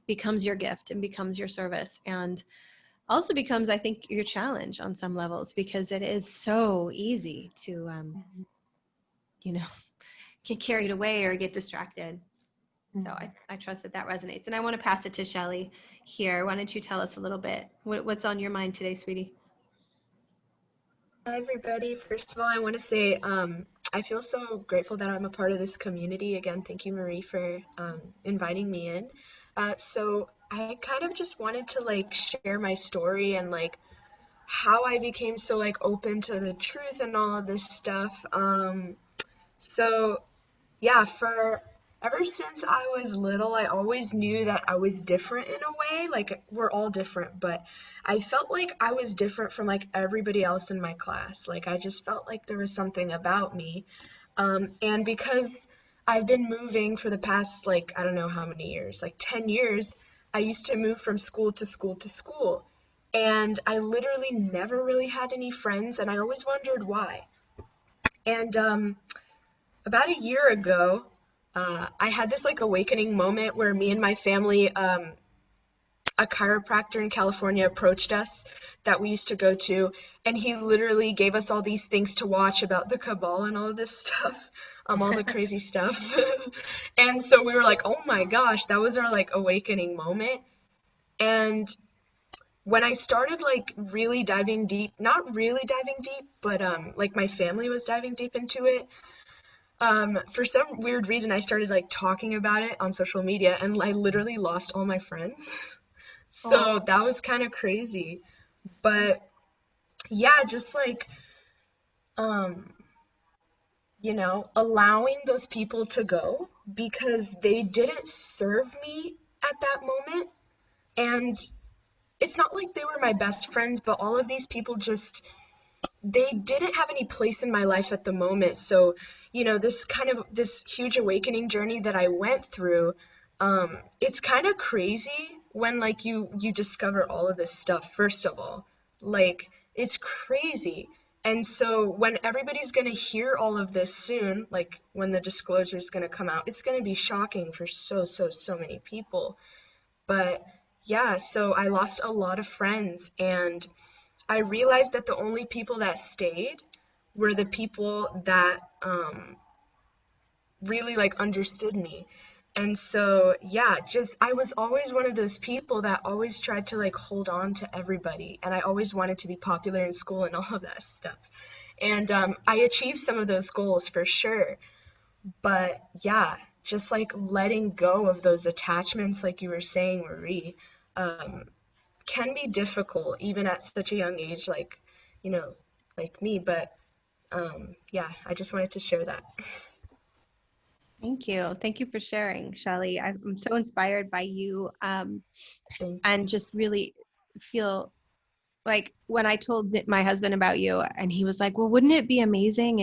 becomes your gift and becomes your service, and also becomes, I think, your challenge on some levels, because it is so easy to, you know, get carried away or get distracted. So I trust that that resonates. And I want to pass it to Shelley here. Why don't you tell us a little bit what's on your mind today, sweetie? Hi, everybody. First of all, I want to say I feel so grateful that I'm a part of this community. Again, thank you, Marie, for inviting me in. So I kind of just wanted to like share my story and like how I became so like open to the truth and all of this stuff. So yeah, for ever since I was little, I always knew that I was different in a way. Like, we're all different, but I felt like I was different from like everybody else in my class. Like, I just felt like there was something about me. And because I've been moving for the past, like, I don't know how many years, like 10 years, I used to move from school to school to school. And I literally never really had any friends, and I always wondered why. And about a year ago, I had this like awakening moment where me and my family, a chiropractor in California approached us that we used to go to, and he literally gave us all these things to watch about the cabal and all of this stuff, all the crazy stuff. And so we were like, oh my gosh, that was our like awakening moment. And when I started like really diving deep, not really diving deep, but like my family was diving deep into it, for some weird reason, I started like talking about it on social media, and I literally lost all my friends. So that was kind of crazy. But yeah, just like, um, allowing those people to go because they didn't serve me at that moment. And it's not like they were my best friends, but all of these people just, they didn't have any place in my life at the moment. So, this huge awakening journey that I went through, it's kind of crazy when like you discover all of this stuff, first of all. Like, it's crazy. And so when everybody's going to hear all of this soon, like when the disclosure is going to come out, it's going to be shocking for so many people. But yeah, so I lost a lot of friends, and I realized that the only people that stayed were the people that really like understood me. And so, yeah, just I was always one of those people that always tried to like hold on to everybody. And I always wanted to be popular in school and all of that stuff. And I achieved some of those goals for sure. But yeah, just like letting go of those attachments, like you were saying, Marie, can be difficult even at such a young age, like, like me. But yeah, I just wanted to share that. Thank you. Thank you for sharing, Shelley. I'm so inspired by you, and just really feel like when I told my husband about you, and he was like, well, wouldn't it be amazing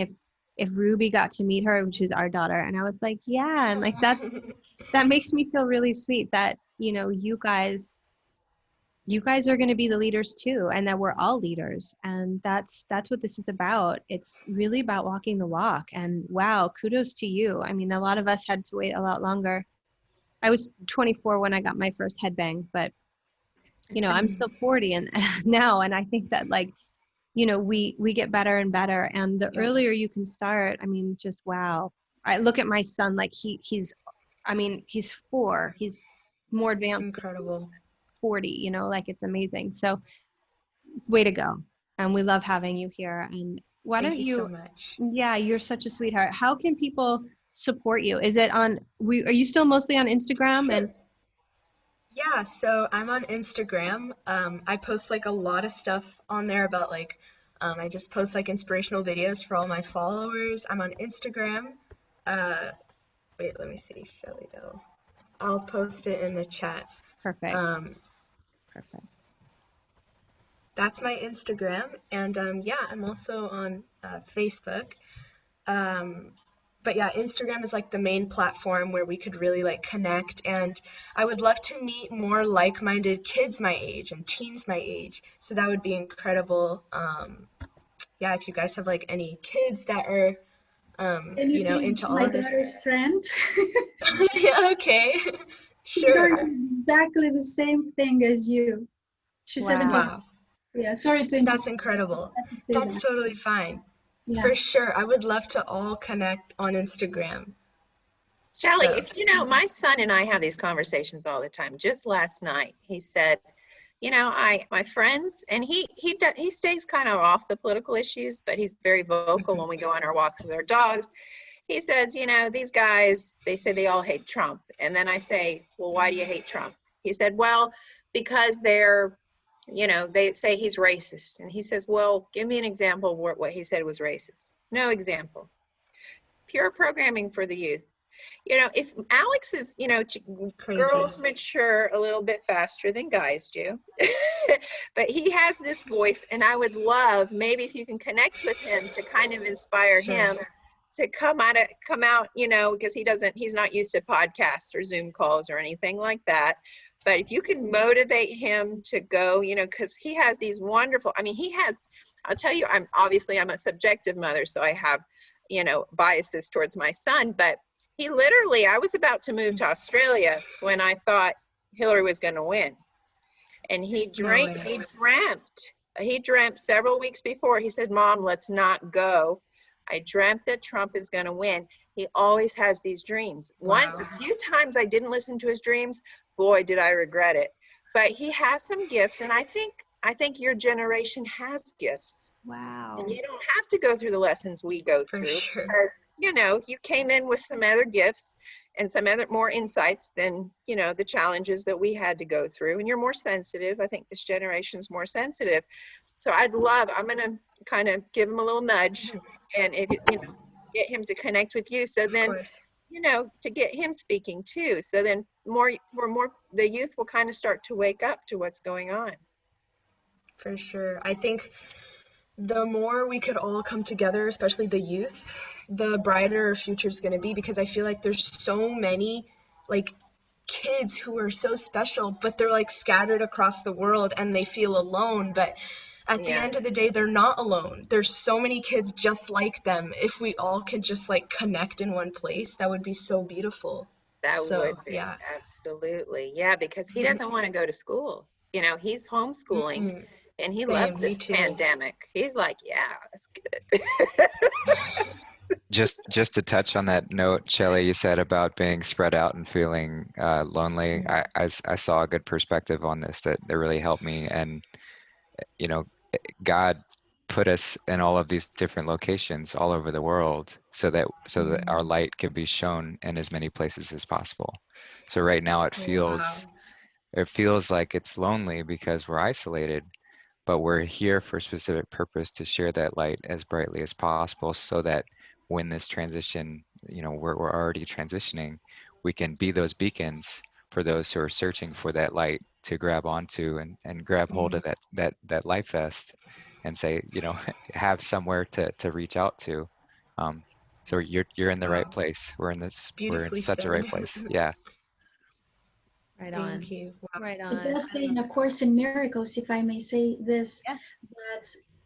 if Ruby got to meet her, which is our daughter? And I was like, yeah. And like, that makes me feel really sweet that, you guys are going to be the leaders too, and that we're all leaders. And that's what this is about. It's really about walking the walk. And wow, kudos to you. I mean, a lot of us had to wait a lot longer. I was 24 when I got my first headbang, but I'm still 40 and now, and I think that like, we get better and better. And the earlier you can start, I mean, just wow. I look at my son, like he's 4. He's more advanced. Incredible. 40, like it's amazing. So way to go. And we love having you here. And why Thank don't you you, so much. yeah, you're such a sweetheart. How can people support you? Is it are you still mostly on Instagram? Sure. And Yeah, so I'm on Instagram. I post like a lot of stuff on there about like, I just post like inspirational videos for all my followers. I'm on Instagram. Wait, let me see, Shelly though. I'll post it in the chat. Perfect. Perfect. That's my Instagram, and yeah, I'm also on Facebook. But yeah, Instagram is like the main platform where we could really like connect, and I would love to meet more like-minded kids my age and teens my age. So that would be incredible. Yeah, if you guys have like any kids that are, Can you please into be all my of this. daughter's friend? Yeah, okay. She's going Sure. through exactly the same thing as you. She's 17. Wow, Yeah, sorry to interrupt. that's incredible. I have to say That's that. totally fine. Yeah. For sure. I would love to all connect on Instagram. Shelly, So, if you know, my son and I have these conversations all the time. Just last night, he said, my friends, and he stays kind of off the political issues, but he's very vocal when we go on our walks with our dogs. He says, these guys, they say they all hate Trump. And then I say, well, why do you hate Trump? He said, well, because they say he's racist. And he says, well, give me an example of what he said was racist. No example. Pure programming for the youth. If Alex is, crazy. girls mature a little bit faster than guys do, but he has this voice, and I would love, maybe if you can connect with him to kind of inspire him to come out, because he's not used to podcasts or Zoom calls or anything like that. But if you can motivate him to go, because he has these wonderful, I'll tell you, I'm a subjective mother, so I have, biases towards my son, but he literally, I was about to move to Australia when I thought Hillary was going to win. And he dreamt several weeks before. He said, Mom, let's not go. I dreamt that Trump is going to win. He always has these dreams. A few times I didn't listen to his dreams. Boy, did I regret it. But he has some gifts. And I think your generation has gifts. Wow. And you don't have to go through the lessons we go through. Sure. Because, you came in with some other gifts and some other more insights than, the challenges that we had to go through. And you're more sensitive. I think this generation's more sensitive. So I'm going to kind of give him a little nudge and if get him to connect with you. So then, to get him speaking too. So then the youth will kind of start to wake up to what's going on. For sure. I think the more we could all come together, especially the youth, the brighter our future is going to be, because I feel like there's so many like kids who are so special, but they're like scattered across the world and they feel alone. But at the end of the day, they're not alone. There's so many kids just like them. If we all could just like connect in one place, that would be so beautiful. That would be, absolutely. Yeah, because he doesn't want to go to school. He's homeschooling and he loves this pandemic. He's like, yeah, that's good. Just to touch on that note, Shelley, you said about being spread out and feeling lonely. I saw a good perspective on this that really helped me. And, God put us in all of these different locations all over the world so that our light can be shown in as many places as possible. So right now it feels like it's lonely because we're isolated, but we're here for a specific purpose to share that light as brightly as possible so that when this transition, we're already transitioning, we can be those beacons for those who are searching for that light to grab onto and grab hold of that life vest and say, have somewhere to reach out to. So you're in the right place. We're in such a right place. Yeah. Right on. Thank you. Wow. Right on. It does say in A Course in Miracles, if I may say this,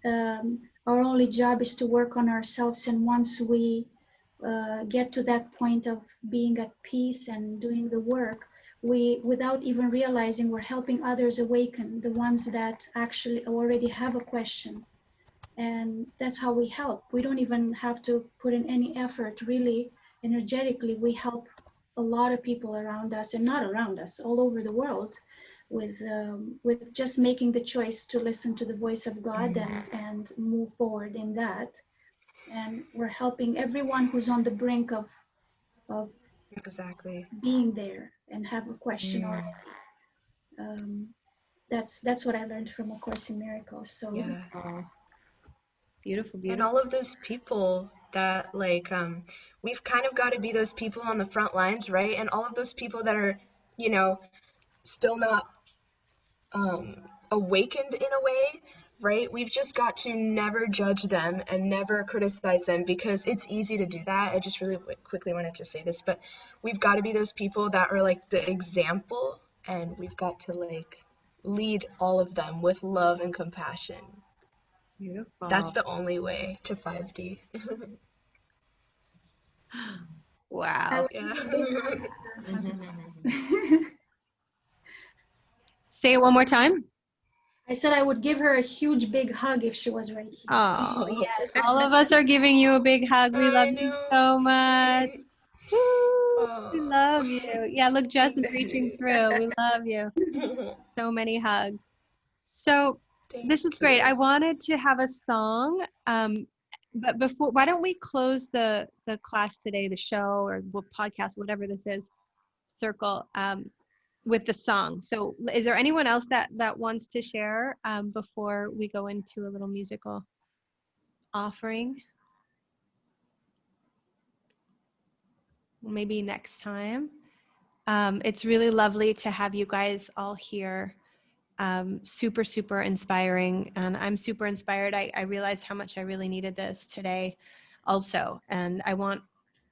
that our only job is to work on ourselves. And once we get to that point of being at peace and doing the work, we, without even realizing, we're helping others awaken, the ones that actually already have a question. And that's how we help. We don't even have to put in any effort, really. Energetically, we help a lot of people around us, and not around us, all over the world, with just making the choice to listen to the voice of God and move forward in that. And we're helping everyone who's on the brink of being there and have a question already. That's what I learned from A Course in Miracles. So beautiful, beautiful. And all of those people that like we've kind of got to be those people on the front lines, right? And all of those people that are, you know, still not awakened in a way, right? We've just got to never judge them and never criticize them, because it's easy to do that. I just really quickly wanted to say this, but we've got to be those people that are like the example, and we've got to like lead all of them with love and compassion. Beautiful. That's the only way to 5D. Wow. Yeah. Say it one more time. I said I would give her a huge big hug if she was right here. Oh, yes. All of us are giving you a big hug. We love you so much. Woo, we love you. Yeah, look, Jess is reaching through. We love you. So many hugs. So this is great. I wanted to have a song, but before, why don't we close the class today, the show or podcast, whatever this is, circle, with the song. So is there anyone else that wants to share before we go into a little musical offering? Maybe next time. It's really lovely to have you guys all here. Super, super inspiring. And I'm super inspired. I realized how much I really needed this today also. And I want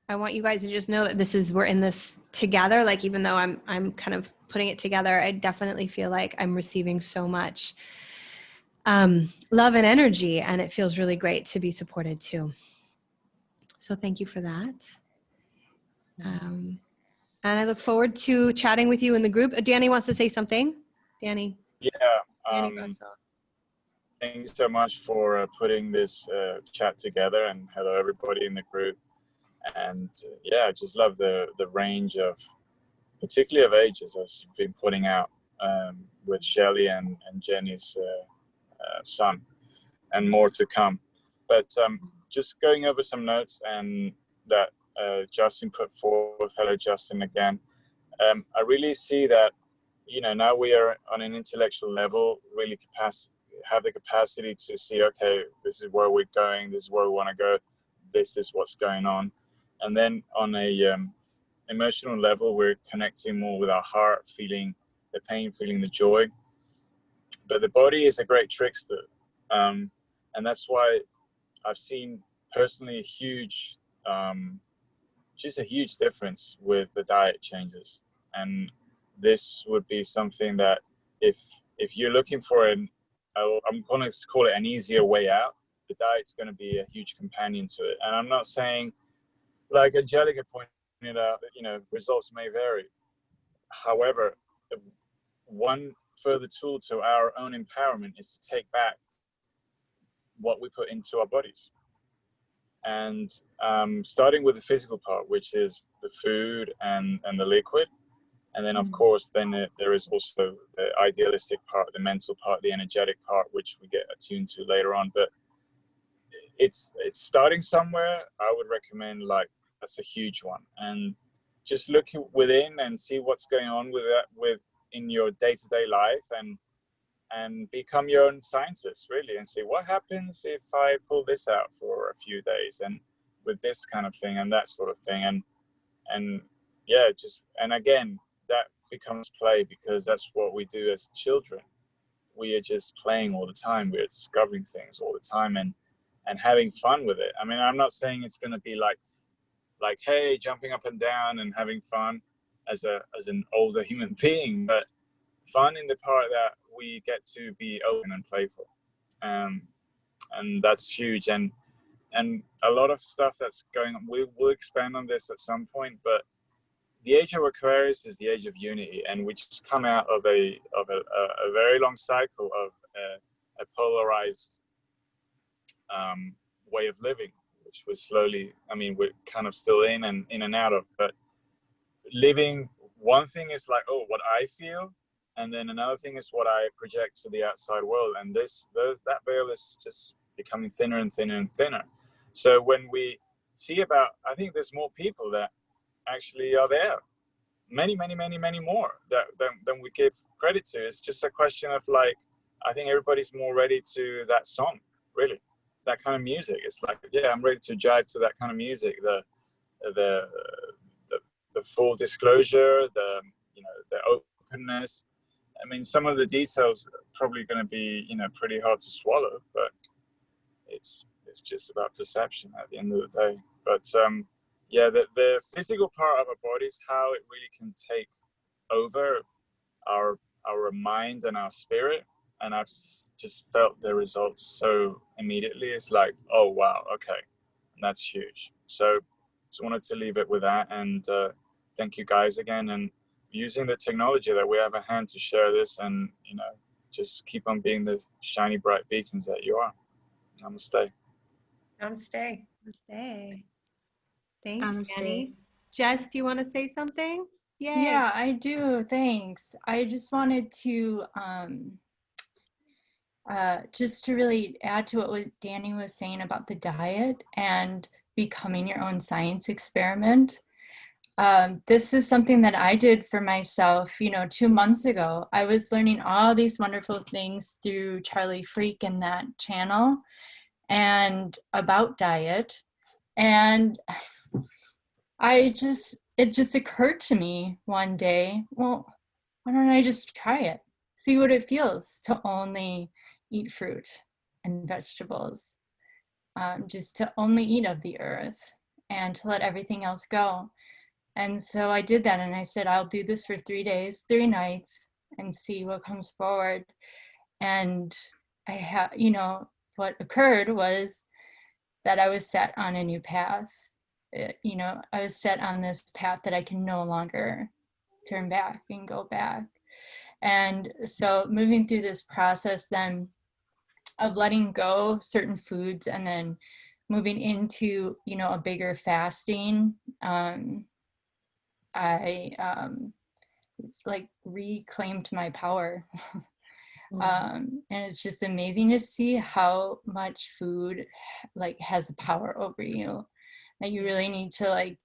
you guys to just know that we're in this together. Like, even though I'm kind of putting it together, I definitely feel like I'm receiving so much love and energy, and it feels really great to be supported too. So thank you for that. And I look forward to chatting with you in the group. Danny wants to say something. Danny. Yeah. Danny Russell. Thank you so much for putting this chat together, and hello everybody in the group. And yeah, I just love the range of, particularly of ages, as you've been putting out with Shelley and Jenny's son, and more to come. But just going over some notes and that Justin put forth. Hello, Justin, again. I really see that, you know, now we are on an intellectual level, really have the capacity to see, okay, this is where we're going, this is where we want to go, this is what's going on. And then on a emotional level, we're connecting more with our heart, feeling the pain, feeling the joy. But the body is a great trickster. And that's why I've seen personally just a huge difference with the diet changes. And this would be something that if you're looking for I'm going to call it an easier way out, the diet's going to be a huge companion to it. And I'm not saying, like Angelica pointed out, that, you know, results may vary. However, one further tool to our own empowerment is to take back what we put into our bodies. And starting with the physical part, which is the food and the liquid. And then, of course, then there is also the idealistic part, the mental part, the energetic part, which we get attuned to later on. But it's starting somewhere. I would recommend, like, that's a huge one. And just look within and see what's going on with that, in your day-to-day life, and become your own scientist, really, and see what happens if I pull this out for a few days, and with this kind of thing and that sort of thing. And yeah, and again, that becomes play, because that's what we do as children. We are just playing all the time. We are discovering things all the time and having fun with it. I mean, I'm not saying it's going to be like, hey, jumping up and down and having fun as an older human being, but fun in the part that we get to be open and playful. And that's huge. And a lot of stuff that's going on, we'll expand on this at some point, but the age of Aquarius is the age of unity, and we just come out of a very long cycle of a polarized way of living, which we're slowly, I mean, we're kind of still in and out of, but living, one thing is like, oh, what I feel, and then another thing is what I project to the outside world, and that veil is just becoming thinner and thinner and thinner. So when we see I think there's more people that actually are there, many more than we give credit to. It's just a question of, like, I think everybody's more ready to that song, really. that kind of music. It's like, yeah, I'm ready to jive to that kind of music. The full disclosure, the openness. I mean, some of the details are probably going to be, pretty hard to swallow, but it's just about perception at the end of the day. But yeah, the physical part of our bodies, how it really can take over our mind and our spirit. And I've just felt the results so immediately. It's like, oh wow, okay, that's huge. So just wanted to leave it with that, and thank you guys again, and using the technology that we have at hand to share this, and just keep on being the shiny bright beacons that you are. Namaste. Namaste. Namaste. Thanks, Namaste. Annie. Jess, do you want to say something? Yay. Yeah, I do. Thanks. I just wanted to just to really add to what Danny was saying about the diet and becoming your own science experiment. This is something that I did for myself, 2 months ago. I was learning all these wonderful things through Charlie Freak and that channel and about diet. And it just occurred to me one day, well, why don't I just try it? See what it feels to only eat fruit and vegetables, just to only eat of the earth and to let everything else go. And so I did that, and I said, I'll do this for 3 days, 3 nights, and see what comes forward. And what occurred was that I was set on a new path. I was set on this path that I can no longer turn back and go back. And so moving through this process then of letting go certain foods and then moving into, a bigger fasting, I reclaimed my power. And it's just amazing to see how much food has power over you, that you really need to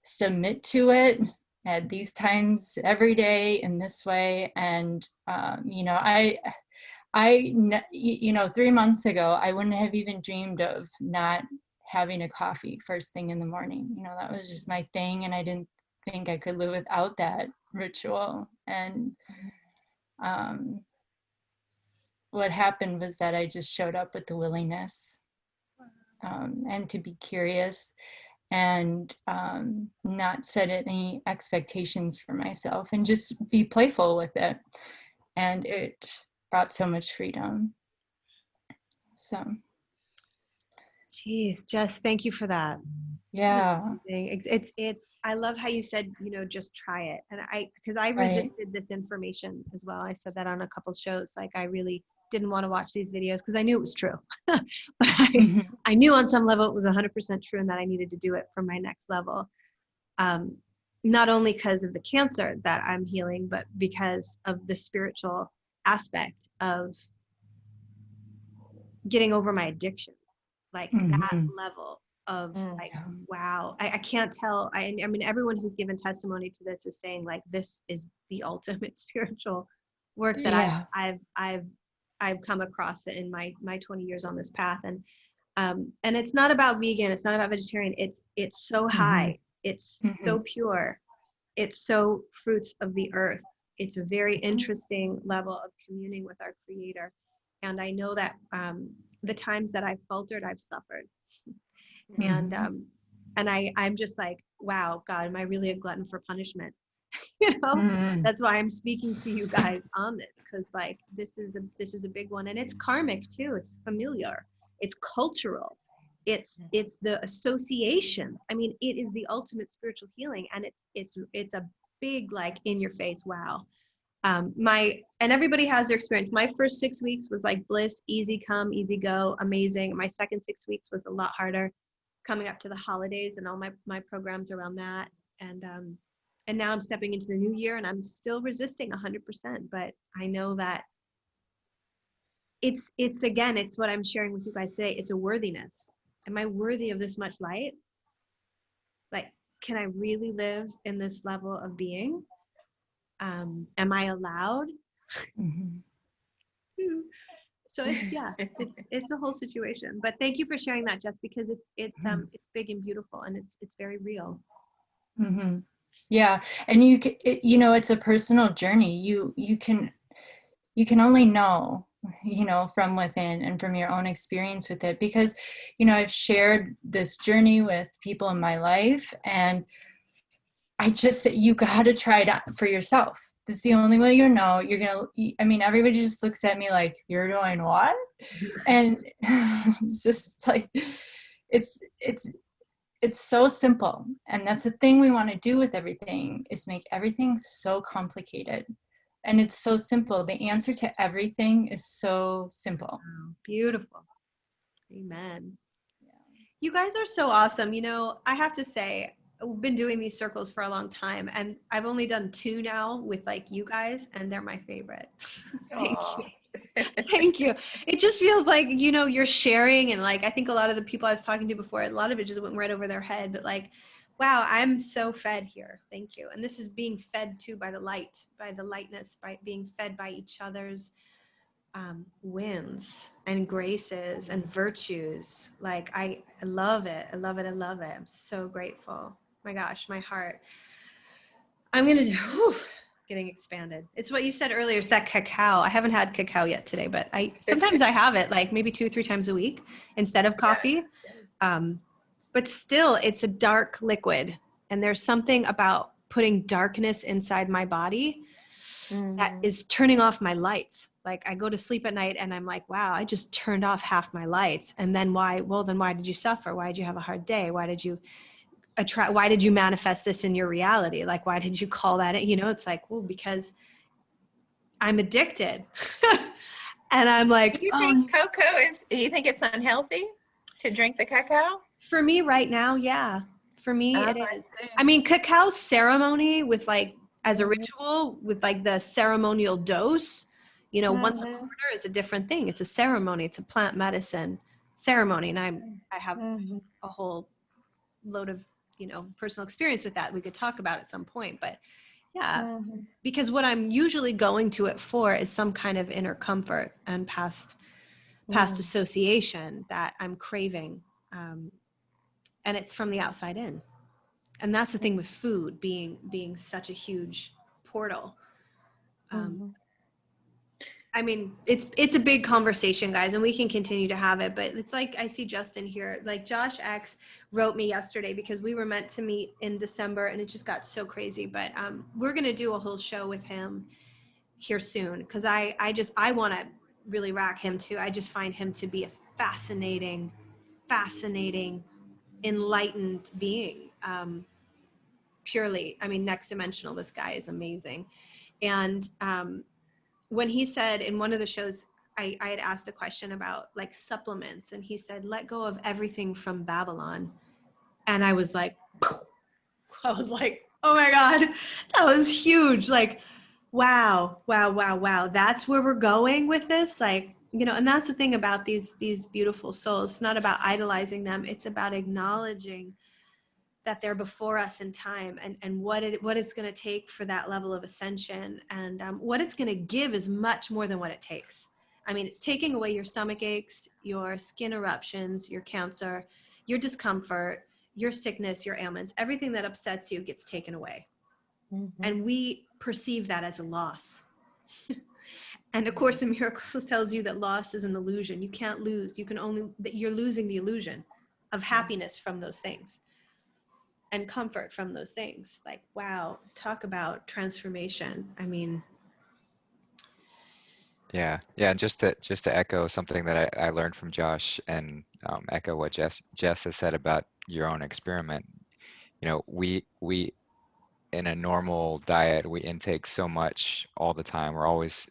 submit to it at these times every day in this way. And I 3 months ago, I wouldn't have even dreamed of not having a coffee first thing in the morning. That was just my thing, and I didn't think I could live without that ritual. And what happened was that I just showed up with the willingness and to be curious and not set any expectations for myself and just be playful with it. And it brought so much freedom. So. Jeez, Jess, thank you for that. Yeah. It's I love how you said, just try it. And because I resisted this information as well. I said that on a couple shows. I really didn't want to watch these videos because I knew it was true. But I knew on some level it was 100% true and that I needed to do it for my next level. Not only because of the cancer that I'm healing, but because of the spiritual aspect of getting over my addictions. That level of wow, I can't tell. I mean, everyone who's given testimony to this is saying this is the ultimate spiritual work that I've come across in my 20 years on this path. And it's not about vegan, it's not about vegetarian. It's so high, it's so pure, it's so fruits of the earth. It's a very interesting level of communing with our Creator. And I know that the times that I've faltered, I've suffered. And I'm just wow, God, am I really a glutton for punishment? That's why I'm speaking to you guys on this, because this is a big one, and it's karmic too. It's familiar, it's cultural, it's the associations. I mean, it is the ultimate spiritual healing, and it's a big in your face wow. And everybody has their experience. My first 6 weeks was bliss, easy come, easy go, amazing. My second 6 weeks was a lot harder, coming up to the holidays and all my programs around that. And now I'm stepping into the new year, and I'm still resisting 100%. But I know that it's what I'm sharing with you guys today. It's a worthiness. Am I worthy of this much light? Can I really live in this level of being? Am I allowed? So it's a whole situation. But thank you for sharing that, Jess, because it's big and beautiful, and it's very real. Mm-hmm. Yeah, and you know, it's a personal journey. You can only know, you know, from within and from your own experience with it, because, you know, I've shared this journey with people in my life, and I just say, you got to try it out for yourself. This is the only way you know. You're gonna, I mean, everybody just looks at me like, you're doing what? And it's just like, it's it's so simple. And that's the thing we want to do with everything, is make everything so complicated. And it's so simple. The answer to everything is so simple. Wow, beautiful. Amen. You guys are so awesome. You know, I have to say, we've been doing these circles for a long time, and I've only done 2 now with like you guys, and they're my favorite. Thank you. Thank you. It just feels like, you know, you're sharing, and like, I think a lot of the people I was talking to before, a lot of it just went right over their head, but like, wow, I'm so fed here. Thank you. And this is being fed too by the light, by the lightness, by being fed by each other's wins and graces and virtues. Like, I love it. I love it. I love it. I'm so grateful. My gosh, my heart. I'm going to do, getting expanded. It's what you said earlier. It's that cacao. I haven't had cacao yet today, but sometimes I have it like maybe 2 or 3 times a week instead of coffee. But still, it's a dark liquid. And there's something about putting darkness inside my body that is turning off my lights. Like, I go to sleep at night and I'm like, wow, I just turned off half my lights. And then why? Well, then why did you suffer? Why did you have a hard day? Why did you manifest this in your reality? Like, why did you call that it? You know, it's like, well, because I'm addicted. And I'm like, Do you think do you think it's unhealthy to drink the cacao? For me right now, yeah. For me, it is. I mean, cacao ceremony with like, as a ritual with like the ceremonial dose, you know, once a quarter is a different thing. It's a ceremony. It's a plant medicine ceremony. And I have a whole load of, you know, personal experience with that we could talk about at some point. But yeah, because what I'm usually going to it for is some kind of inner comfort and past association that I'm craving. And it's from the outside in. And that's the thing with food being such a huge portal. I mean, it's a big conversation, guys, and we can continue to have it, but it's like, I see Justin here, like Josh X wrote me yesterday because we were meant to meet in December and it just got so crazy, but we're going to do a whole show with him here soon, because I want to really rack him too. I just find him to be a fascinating, enlightened being. Purely, I mean, next dimensional. This guy is amazing. And when he said in one of the shows, I had asked a question about like supplements, and he said, let go of everything from Babylon. And I was like, oh my God, that was huge. Like, wow. That's where we're going with this. Like, you know, and that's the thing about these beautiful souls. It's not about idolizing them. It's about acknowledging that they're before us in time, and what it's going to take for that level of ascension, and what it's going to give is much more than what it takes. I mean, it's taking away your stomach aches, your skin eruptions, your cancer, your discomfort, your sickness, your ailments. Everything that upsets you gets taken away. And we perceive that as a loss. And of course, the Miraculous tells you that loss is an illusion. You can't lose. You're losing the illusion of happiness from those things and comfort from those things. Like, wow, talk about transformation. I mean, Yeah. Just to echo something that I learned from Josh, and echo what Jess has said about your own experiment. You know, we in a normal diet, we intake so much all the time. We're always,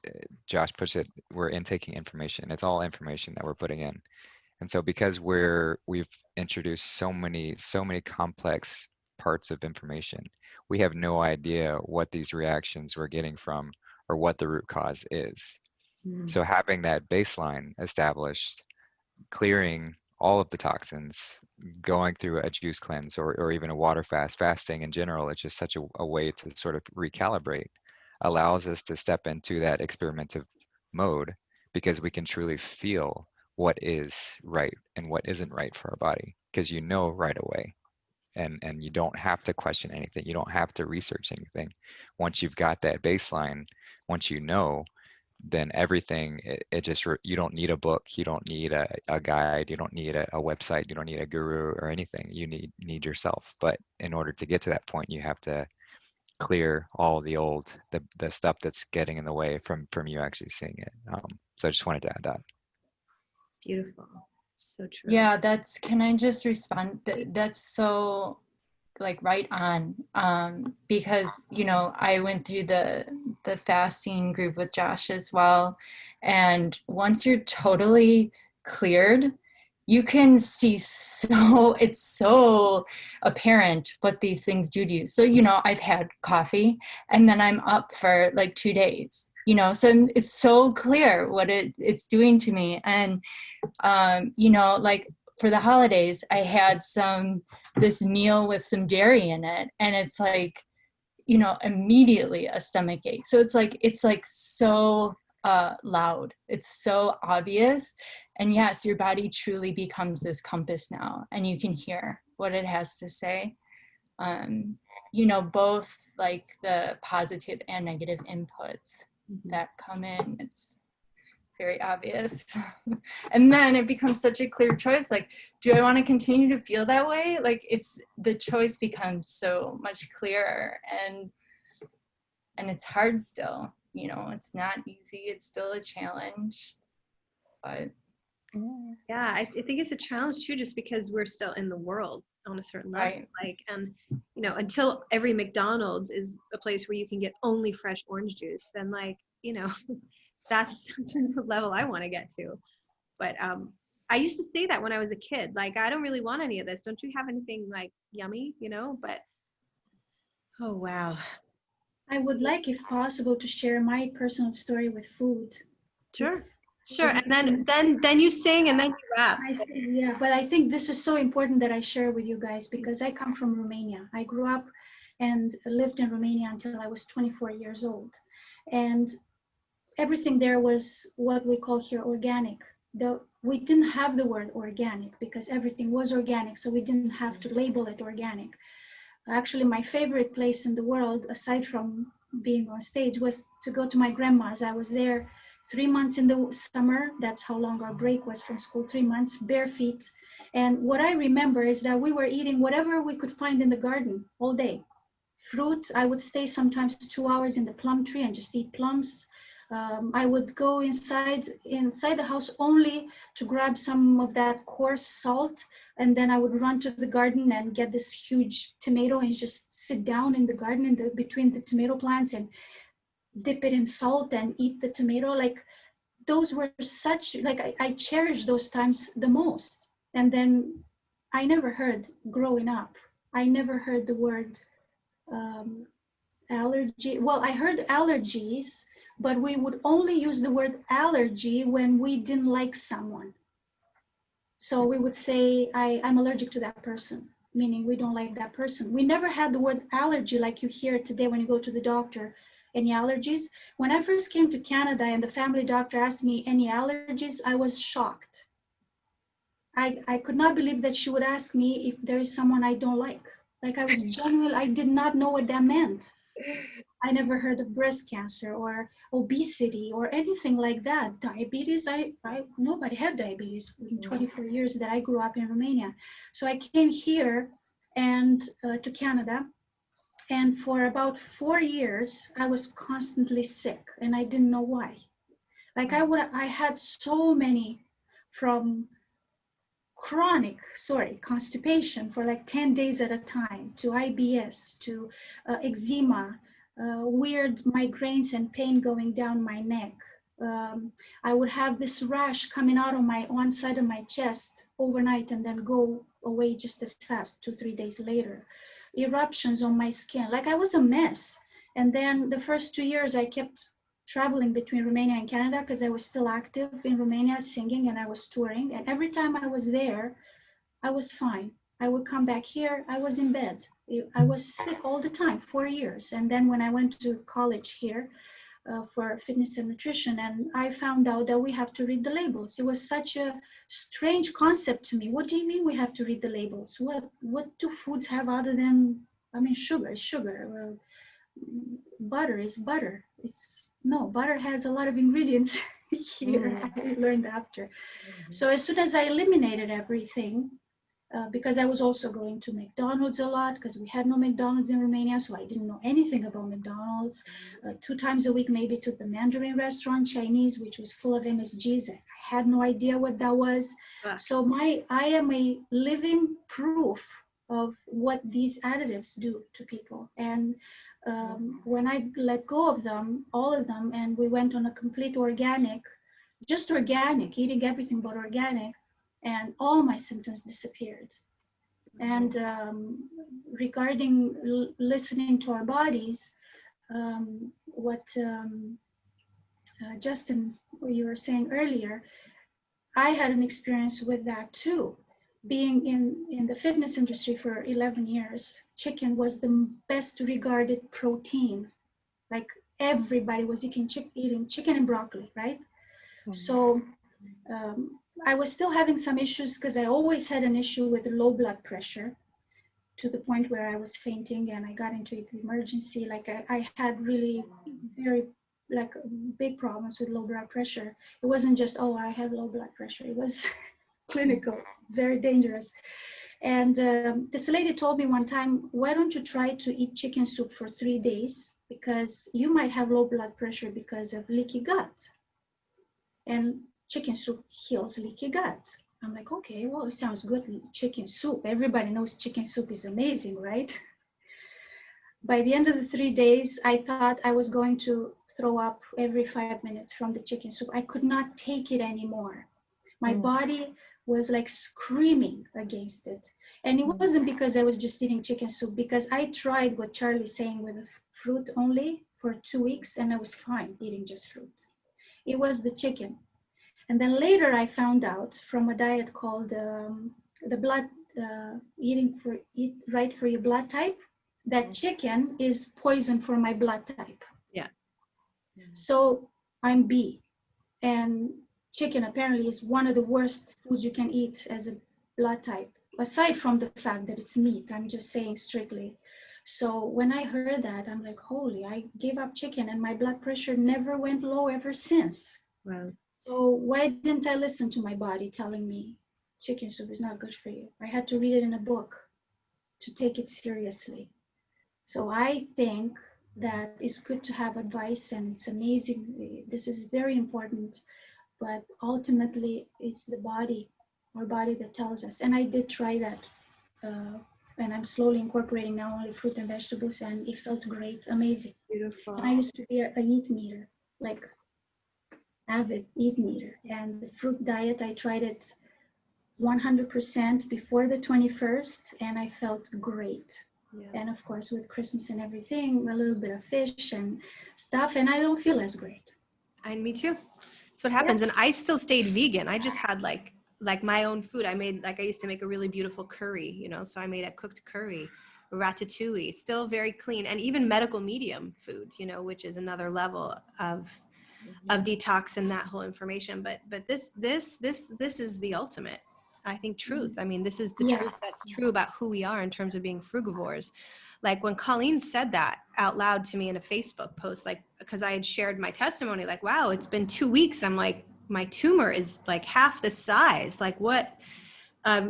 Josh puts it, we're intaking information. It's all information that we're putting in. And so because we've introduced so many complex parts of information, we have no idea what these reactions we're getting from or what the root cause is. So having that baseline established, clearing all of the toxins, going through a juice cleanse or even a water fasting in general, it's just such a way to sort of recalibrate, allows us to step into that experimentative mode because we can truly feel what is right and what isn't right for our body, because you know right away. And you don't have to question anything. You don't have to research anything. Once you've got that baseline, once you know, then everything, it just, you don't need a book, you don't need a guide, you don't need a website, you don't need a guru or anything. You need yourself. But in order to get to that point, you have to clear all the old, the stuff that's getting in the way from you actually seeing it. So I just wanted to add that. Beautiful. So true. Yeah, can I just respond? That's so like right on, because I went through the fasting group with Josh as well, and once you're totally cleared, you can see, so it's so apparent what these things do to you. So I've had coffee and then I'm up for like 2 days, so it's so clear what it's doing to me. And like for the holidays, I had this meal with some dairy in it, and it's like, immediately a stomach ache. So it's like so loud. It's so obvious. And yes, your body truly becomes this compass now, and you can hear what it has to say. Both like the positive and negative inputs that come in. It's very obvious. And then it becomes such a clear choice. Like, do I want to continue to feel that way? Like, the choice becomes so much clearer, and it's hard still, it's not easy. It's still a challenge, but yeah, I think it's a challenge too, just because we're still in the world on a certain level. Right. Like, and until every McDonald's is a place where you can get only fresh orange juice, then that's the level I want to get to. But I used to say that when I was a kid, like, I don't really want any of this. Don't you have anything like yummy, But oh wow. I would like, if possible, to share my personal story with food. Sure. Sure. And then you sing and then you rap. Yeah, but I think this is so important that I share with you guys, because I come from Romania. I grew up and lived in Romania until I was 24 years old. And everything there was what we call here organic. We didn't have the word organic because everything was organic, so we didn't have to label it organic. Actually, my favorite place in the world, aside from being on stage, was to go to my grandma's. I was there 3 months in the summer. That's how long our break was from school, 3 months, bare feet. And what I remember is that we were eating whatever we could find in the garden all day. Fruit, I would stay sometimes 2 hours in the plum tree and just eat plums. I would go inside the house only to grab some of that coarse salt, and then I would run to the garden and get this huge tomato and just sit down in the garden between the tomato plants and dip it in salt and eat the tomato. Like, those were such, like, I cherish those times the most. And then I never heard, growing up, I never heard the word allergy. Well, I heard allergies, but we would only use the word allergy when we didn't like someone. So we would say, I'm allergic to that person, meaning we don't like that person. We never had the word allergy like you hear today when you go to the doctor. Any allergies? When I first came to Canada and the family doctor asked me any allergies, I was shocked. I could not believe that she would ask me if there is someone I don't like. Like, I was genuine, I did not know what that meant. I never heard of breast cancer or obesity or anything like that. Diabetes, nobody had diabetes in 24 years that I grew up in Romania. So I came here and to Canada, and for about 4 years, I was constantly sick, and I didn't know why. Like, I had so many, from constipation for like 10 days at a time, to IBS, to eczema, weird migraines and pain going down my neck. I would have this rash coming out on one side of my chest overnight and then go away just as fast, 2-3 days later. Eruptions on my skin. Like, I was a mess. And then the first 2 years I kept traveling between Romania and Canada because I was still active in Romania singing, and I was touring. And every time I was there, I was fine. I would come back here, I was in bed. I was sick all the time, 4 years. And then when I went to college here, for fitness and nutrition, and I found out that we have to read the labels. It was such a strange concept to me. What do you mean we have to read the labels? What do foods have other than, I mean, sugar is sugar, butter is butter. Butter has a lot of ingredients here. I learned after. So as soon as I eliminated everything, because I was also going to McDonald's a lot because we had no McDonald's in Romania, so I didn't know anything about McDonald's. 2 times a week, maybe to the Mandarin restaurant, Chinese, which was full of MSGs. I had no idea what that was. So I am a living proof of what these additives do to people. And when I let go of them, all of them, and we went on a complete organic, just organic, eating everything but organic, and all my symptoms disappeared. And regarding listening to our bodies, what Justin, you were saying earlier, I had an experience with that too. Being in the fitness industry for 11 years, chicken was the best regarded protein. Like everybody was eating chicken and broccoli, right? So I was still having some issues because I always had an issue with low blood pressure, to the point where I was fainting and I got into the emergency. Like I had really very big problems with low blood pressure. It wasn't just, oh, I have low blood pressure. It was clinical, very dangerous. And this lady told me one time, why don't you try to eat chicken soup for 3 days? Because you might have low blood pressure because of leaky gut. And chicken soup heals leaky gut. I'm like, okay, well, it sounds good, chicken soup. Everybody knows chicken soup is amazing, right? By the end of the 3 days, I thought I was going to throw up every 5 minutes from the chicken soup. I could not take it anymore. My body was like screaming against it. And it wasn't because I was just eating chicken soup, because I tried what Charlie's saying with the fruit only for 2 weeks, and I was fine eating just fruit. It was the chicken. And then later I found out from a diet called the blood, eat right for your blood type, that chicken is poison for my blood type. Yeah. So I'm B, and chicken apparently is one of the worst foods you can eat as a blood type, aside from the fact that it's meat. I'm just saying strictly. So when I heard that, I'm like, holy, I gave up chicken and my blood pressure never went low ever since. Wow. So why didn't I listen to my body telling me chicken soup is not good for you? I had to read it in a book to take it seriously. So I think that it's good to have advice, and it's amazing. This is very important, but ultimately it's the body, our body, that tells us. And I did try that, and I'm slowly incorporating now only fruit and vegetables, and it felt great, amazing. Beautiful. And I used to be a eat meter, like avid eat meter. And the fruit diet, I tried it 100% before the 21st, and I felt great. Yeah. And of course, with Christmas and everything, a little bit of fish and stuff, and I don't feel as great. And me too. That's what happens. Yeah. And I still stayed vegan. I just had like my own food. I used to make a really beautiful curry, so I made a cooked curry, ratatouille, still very clean, and even medical medium food, which is another level of detox and that whole information. But this is the ultimate, I think, truth. I mean, this is the truth that's true about who we are in terms of being frugivores. Like when Colleen said that out loud to me in a Facebook post, like, because I had shared my testimony, like, wow, it's been 2 weeks. I'm like, my tumor is like half the size. Like what?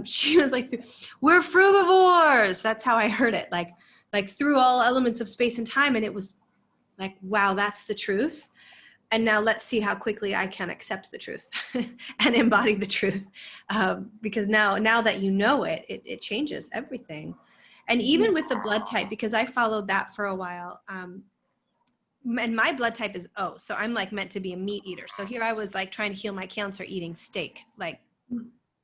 She was like, we're frugivores. That's how I heard it. Like through all elements of space and time. And it was like, wow, that's the truth. And now let's see how quickly I can accept the truth and embody the truth. Because now that you know it, it changes everything. And even with the blood type, because I followed that for a while, and my blood type is O, so I'm like meant to be a meat eater. So here I was like trying to heal my cancer eating steak. Like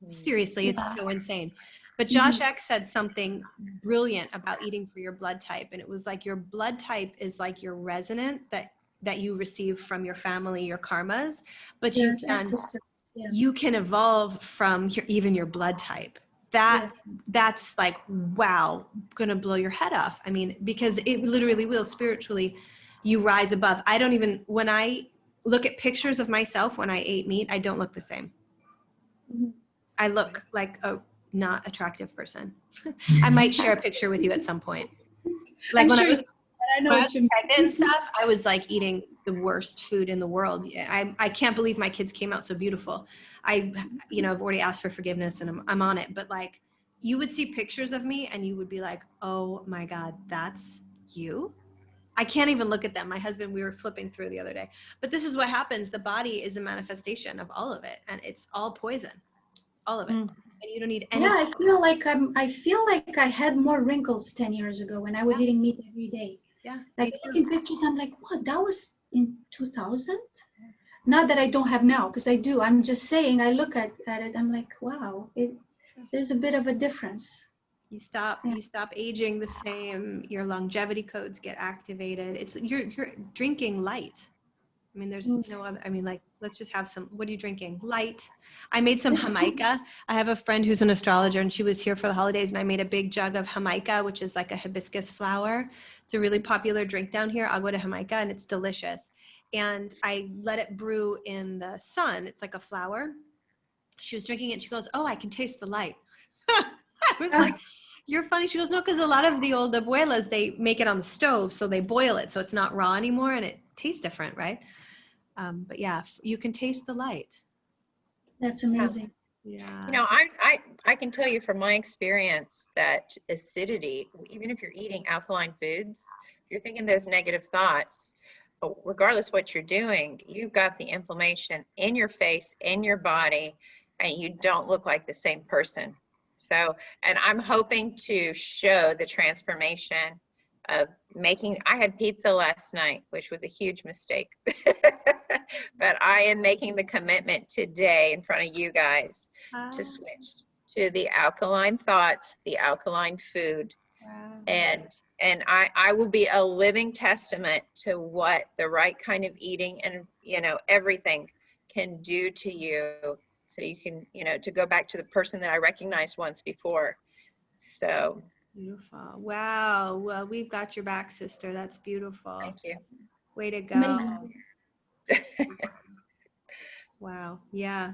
seriously, it's so insane. But Josh X said something brilliant about eating for your blood type. And it was like your blood type is like your resonant that you receive from your family, your karmas, but you can evolve from even your blood type. That's like, wow, gonna blow your head off. I mean, because it literally will spiritually, you rise above. I don't even, when I look at pictures of myself when I ate meat, I don't look the same. Mhm. I look like a not attractive person. I might share a picture with you at some point. Like I'm when sure I was I know what you mean. pregnant and stuff, I was like eating the worst food in the world. I can't believe my kids came out so beautiful. I've already asked for forgiveness and I'm on it. But like, you would see pictures of me and you would be like, oh my God, that's you? I can't even look at them. My husband, we were flipping through the other day. But this is what happens. The body is a manifestation of all of it. And it's all poison, all of it. Mm. And you don't need any. Yeah, I feel like I had more wrinkles 10 years ago when I was eating meat every day. Yeah, Like me too. taking pictures, I'm like, what? That was in 2000? Not that I don't have now, because I do. I'm just saying, I look at it, I'm like, wow, there's a bit of a difference. You stop aging the same, your longevity codes get activated. It's you're drinking light. I mean, there's no other, I mean, like, let's just have some, what are you drinking? Light. I made some Jamaica. I have a friend who's an astrologer and she was here for the holidays and I made a big jug of Jamaica, which is like a hibiscus flower. It's a really popular drink down here, agua de Jamaica, and it's delicious. And I let it brew in the sun. It's like a flower. She was drinking it and she goes, oh, I can taste the light. I was like, you're funny. She goes, no, because a lot of the old abuelas, they make it on the stove, so they boil it, so it's not raw anymore, and it tastes different, right? But yeah, you can taste the light. That's amazing. Yeah. You know, I can tell you from my experience that acidity, even if you're eating alkaline foods, if you're thinking those negative thoughts, regardless what you're doing, you've got the inflammation in your face, in your body, and you don't look like the same person. So, and I'm hoping to show the transformation of making, I had pizza last night, which was a huge mistake, but I am making the commitment today in front of you guys to switch to the alkaline thoughts, the alkaline food. Wow. And I will be a living testament to what the right kind of eating and, you know, everything can do to you. So you can, you know, to go back to the person that I recognized once before. So. Beautiful. Wow. Well, we've got your back, sister. That's beautiful. Thank you. Way to go. Amazing. Wow. Yeah.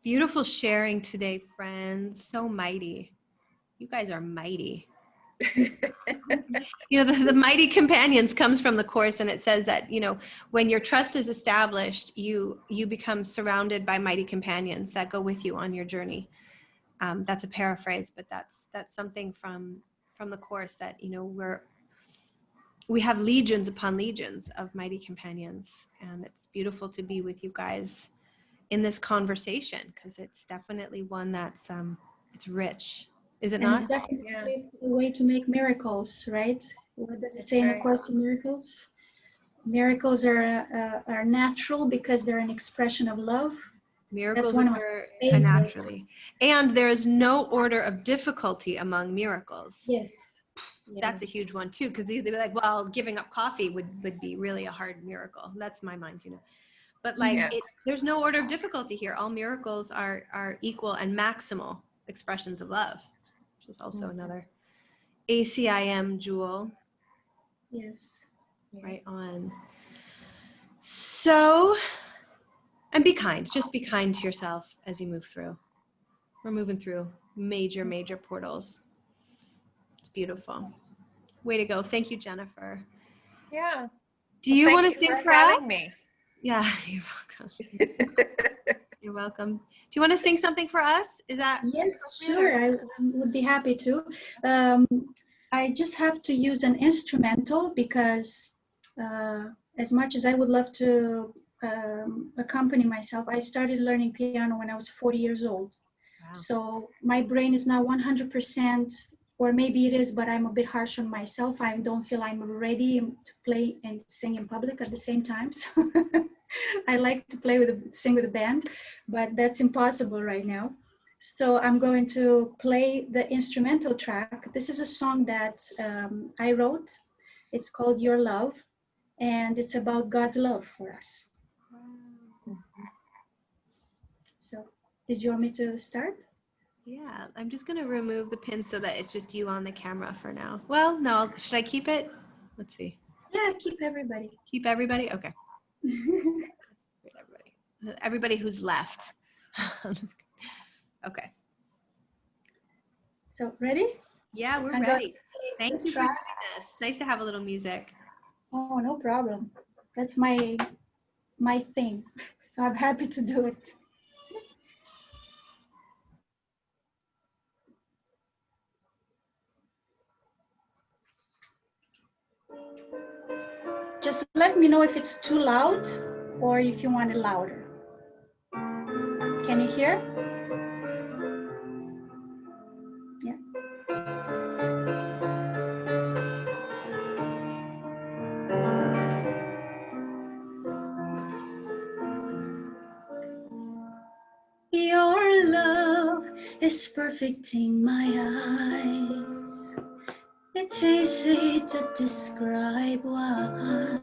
Beautiful sharing today, friends. So mighty. You guys are mighty. You know, the mighty companions comes from the Course, and it says that, you know, when your trust is established, you become surrounded by mighty companions that go with you on your journey. That's a paraphrase, but that's something from the Course, that, you know, we have legions upon legions of mighty companions, and it's beautiful to be with you guys in this conversation, because it's definitely one that's it's rich. Is it And not? it's definitely Yeah. a way to make miracles, right? What does it That's say in the right. Course in Miracles? Miracles are natural because they're an expression of love. Miracles one of my occur favorites. naturally. And there is no order of difficulty among miracles. Yes. Yeah. That's a huge one too, because they'd be like, well, giving up coffee would be really a hard miracle. That's my mind, you know. But like, Yeah. there's no order of difficulty here. All miracles are equal and maximal expressions of love, which is also another ACIM jewel. Yes. Right on. So, and be kind. Just be kind to yourself as you move through. We're moving through major, major portals. It's beautiful. Way to go. Thank you, Jennifer. Yeah. Do you want to Thank you sing for for us? having me. Yeah, you're welcome. You're welcome. Do you want to sing something for us? Is that Yes, sure. I would be happy to. I just have to use an instrumental because as much as I would love to accompany myself, I started learning piano when I was 40 years old. Wow. So my brain is not 100%, or maybe it is, but I'm a bit harsh on myself. I don't feel I'm ready to play and sing in public at the same time. So I like to sing with a band, but that's impossible right now. So I'm going to play the instrumental track. This is a song that I wrote. It's called Your Love, and it's about God's love for us. So did you want me to start? Yeah, I'm just going to remove the pin so that it's just you on the camera for now. Well, no, should I keep it? Let's see. Yeah, keep everybody. Keep everybody? Okay. That's great, everybody. Everybody who's left. Okay. So ready? Yeah, we're I'm going ready. to play Thank the you for track. doing this. Nice to have a little music. Oh, no problem. That's my thing. So I'm happy to do it. Just let me know if it's too loud or if you want it louder. Can you hear? Yeah. Your love is perfect in my eyes. It's easy to describe why.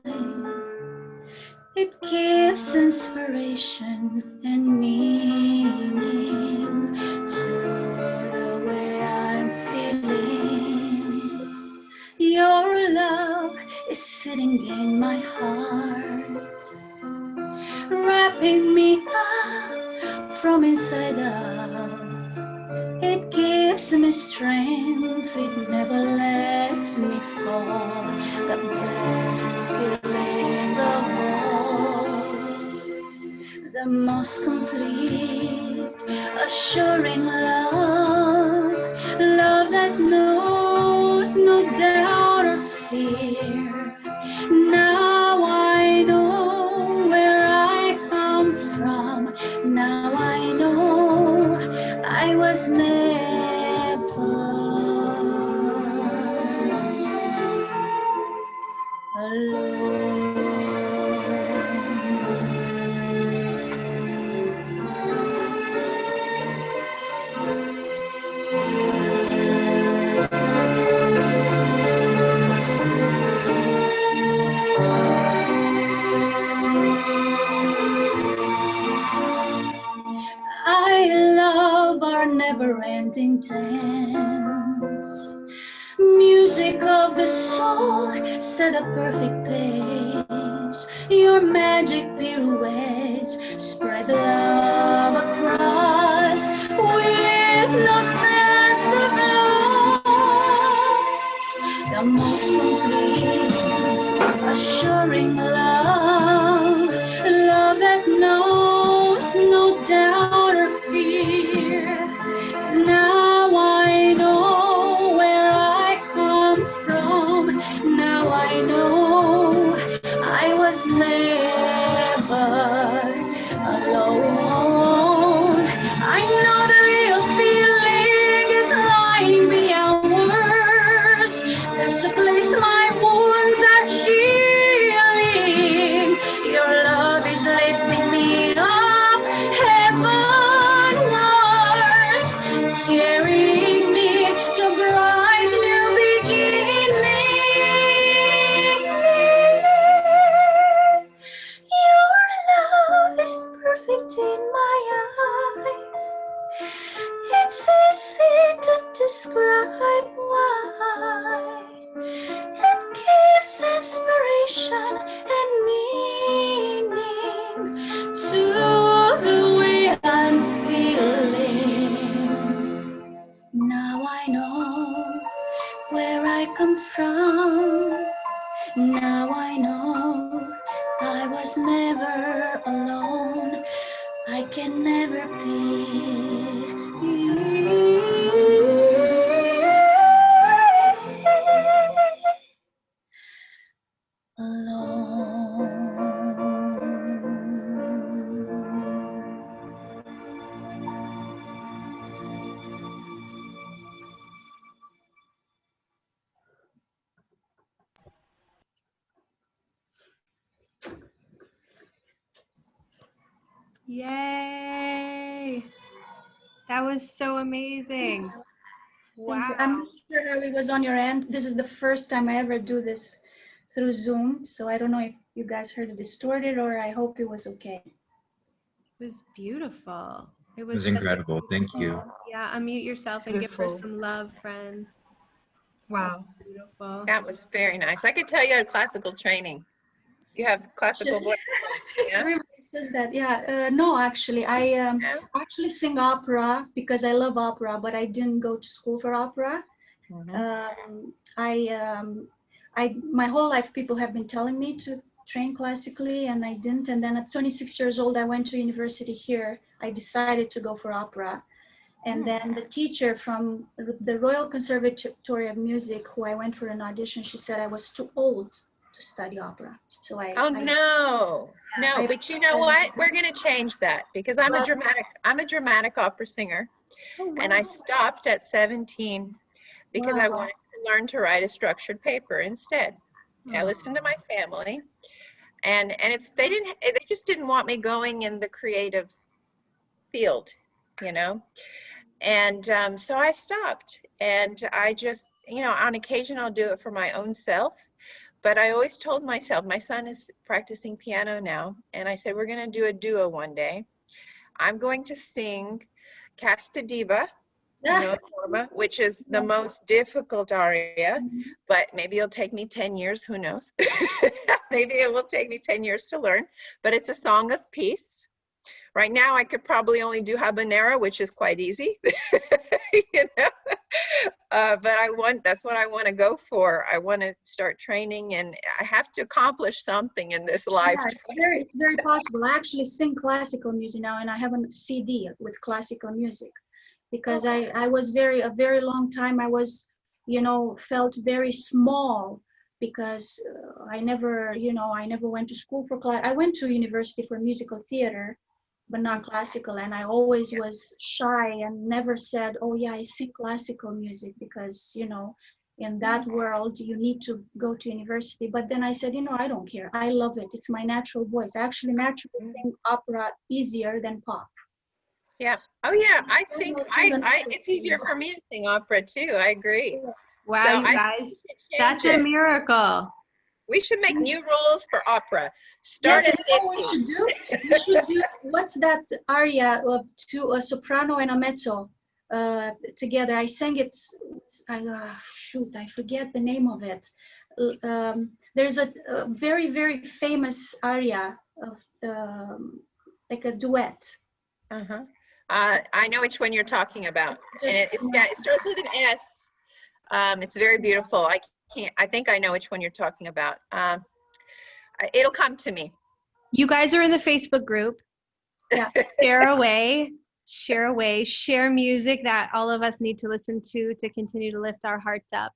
It gives inspiration and meaning to the way I'm feeling. Your love is sitting in my heart, wrapping me up from inside out. It gives me strength, it never lets me fall. The best feeling of all, the most complete, assuring love, love that knows no doubt or fear. Now I know where I come from. Now I know I was never alone. I love our never-ending dance. Music of the soul, set a perfect pace. Your magic pirouettes spread love across with no sense of loss. The most complete, assuring love, love that knows no doubt or fear. Now I know where I come from. Now I know I was never alone. I know the real feeling is lying beyond words. There's a place my wounds are healing. Your love is lifting me up heavenwards, carrying me to bright new beginning. Your love is perfect in my eyes. It's easy to describe why. It gives inspiration and meaning to the way I'm feeling. Now I know where I come from. Now I know I was never alone. I can never be alone. Yay! That was so amazing. Thank you. Wow. I'm not sure how it was on your end. This is the first time I ever do this through Zoom, so I don't know if you guys heard it distorted, or I hope it was okay. It was beautiful. It It was such a incredible. Thank you. beautiful- Yeah, unmute yourself and give her Beautiful. some love, friends. Wow. Beautiful. That was very nice. I could tell you had classical training. You have classical voice. Yeah. Everybody says that. Yeah. No, actually, I Yeah. actually sing opera because I love opera, but I didn't go to school for opera. Mhm. My whole life people have been telling me to train classically, and I didn't. And then at 26 years old, I went to university here. I decided to go for opera. And then the teacher from the Royal Conservatory of Music, who I went for an audition, she said I was too old to study opera. So Oh no, no! But you know what? We're going to change that because I'm a dramatic opera singer, and I stopped at 17 because I wanted to learn to write a structured paper instead. I listened to my family, and they just didn't want me going in the creative field, you know. And so I stopped, and I just, on occasion I'll do it for my own self. But I always told myself, my son is practicing piano now, and I said, we're going to do a duo one day. I'm going to sing Casta Diva, Norma, which is the most difficult aria, but maybe it'll take me 10 years, who knows? Maybe it will take me 10 years to learn, but it's a song of peace. Right now, I could probably only do habanera, which is quite easy, but that's what I want to go for. I want to start training, and I have to accomplish something in this lifetime. Yeah, it's very possible. I actually sing classical music now, and I have a CD with classical music because I was a very long time, I was, felt very small because I never went to school for class. I went to university for musical theater, but not classical. And I always was shy and never said, oh yeah, I sing classical music because, in that world, you need to go to university. But then I said, I don't care. I love it. It's my natural voice. I actually naturally sing opera easier than pop. Yeah. Oh yeah. I think it's easier for me to sing opera too. I agree. Wow, So you guys, that's a miracle. We should make new rules for opera. Start at 50. What we should do? We should do, what's that aria of a soprano and a mezzo together? I sang it, I forget the name of it. There's a very, very famous aria of like a duet. I know which one you're talking about. And it starts with an S. It's very beautiful. I think I know which one you're talking about. It'll come to me. You guys are in the Facebook group. Yeah. Share music that all of us need to listen to continue to lift our hearts up.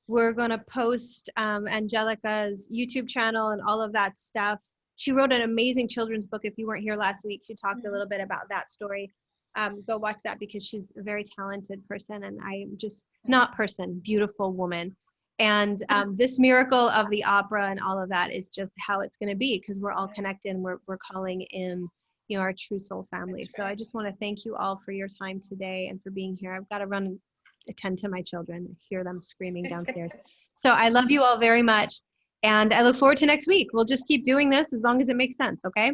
We're going to post Angelica's YouTube channel and all of that stuff. She wrote an amazing children's book. If you weren't here last week, she talked a little bit about that story. Go watch that because she's a very talented person, and I'm just beautiful woman. And this miracle of the opera and all of that is just how it's going to be because we're all connected and we're calling in, our true soul family. So I just want to thank you all for your time today and for being here. I've got to run and attend to my children, hear them screaming downstairs. So I love you all very much. And I look forward to next week. We'll just keep doing this as long as it makes sense. Okay.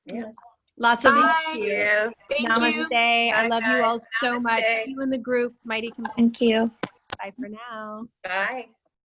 Yes. Lots of love. Thank you. Namaste. I love you all so much. Namaste. See you in the group. Mighty Companion. Thank you. Bye for now. Bye.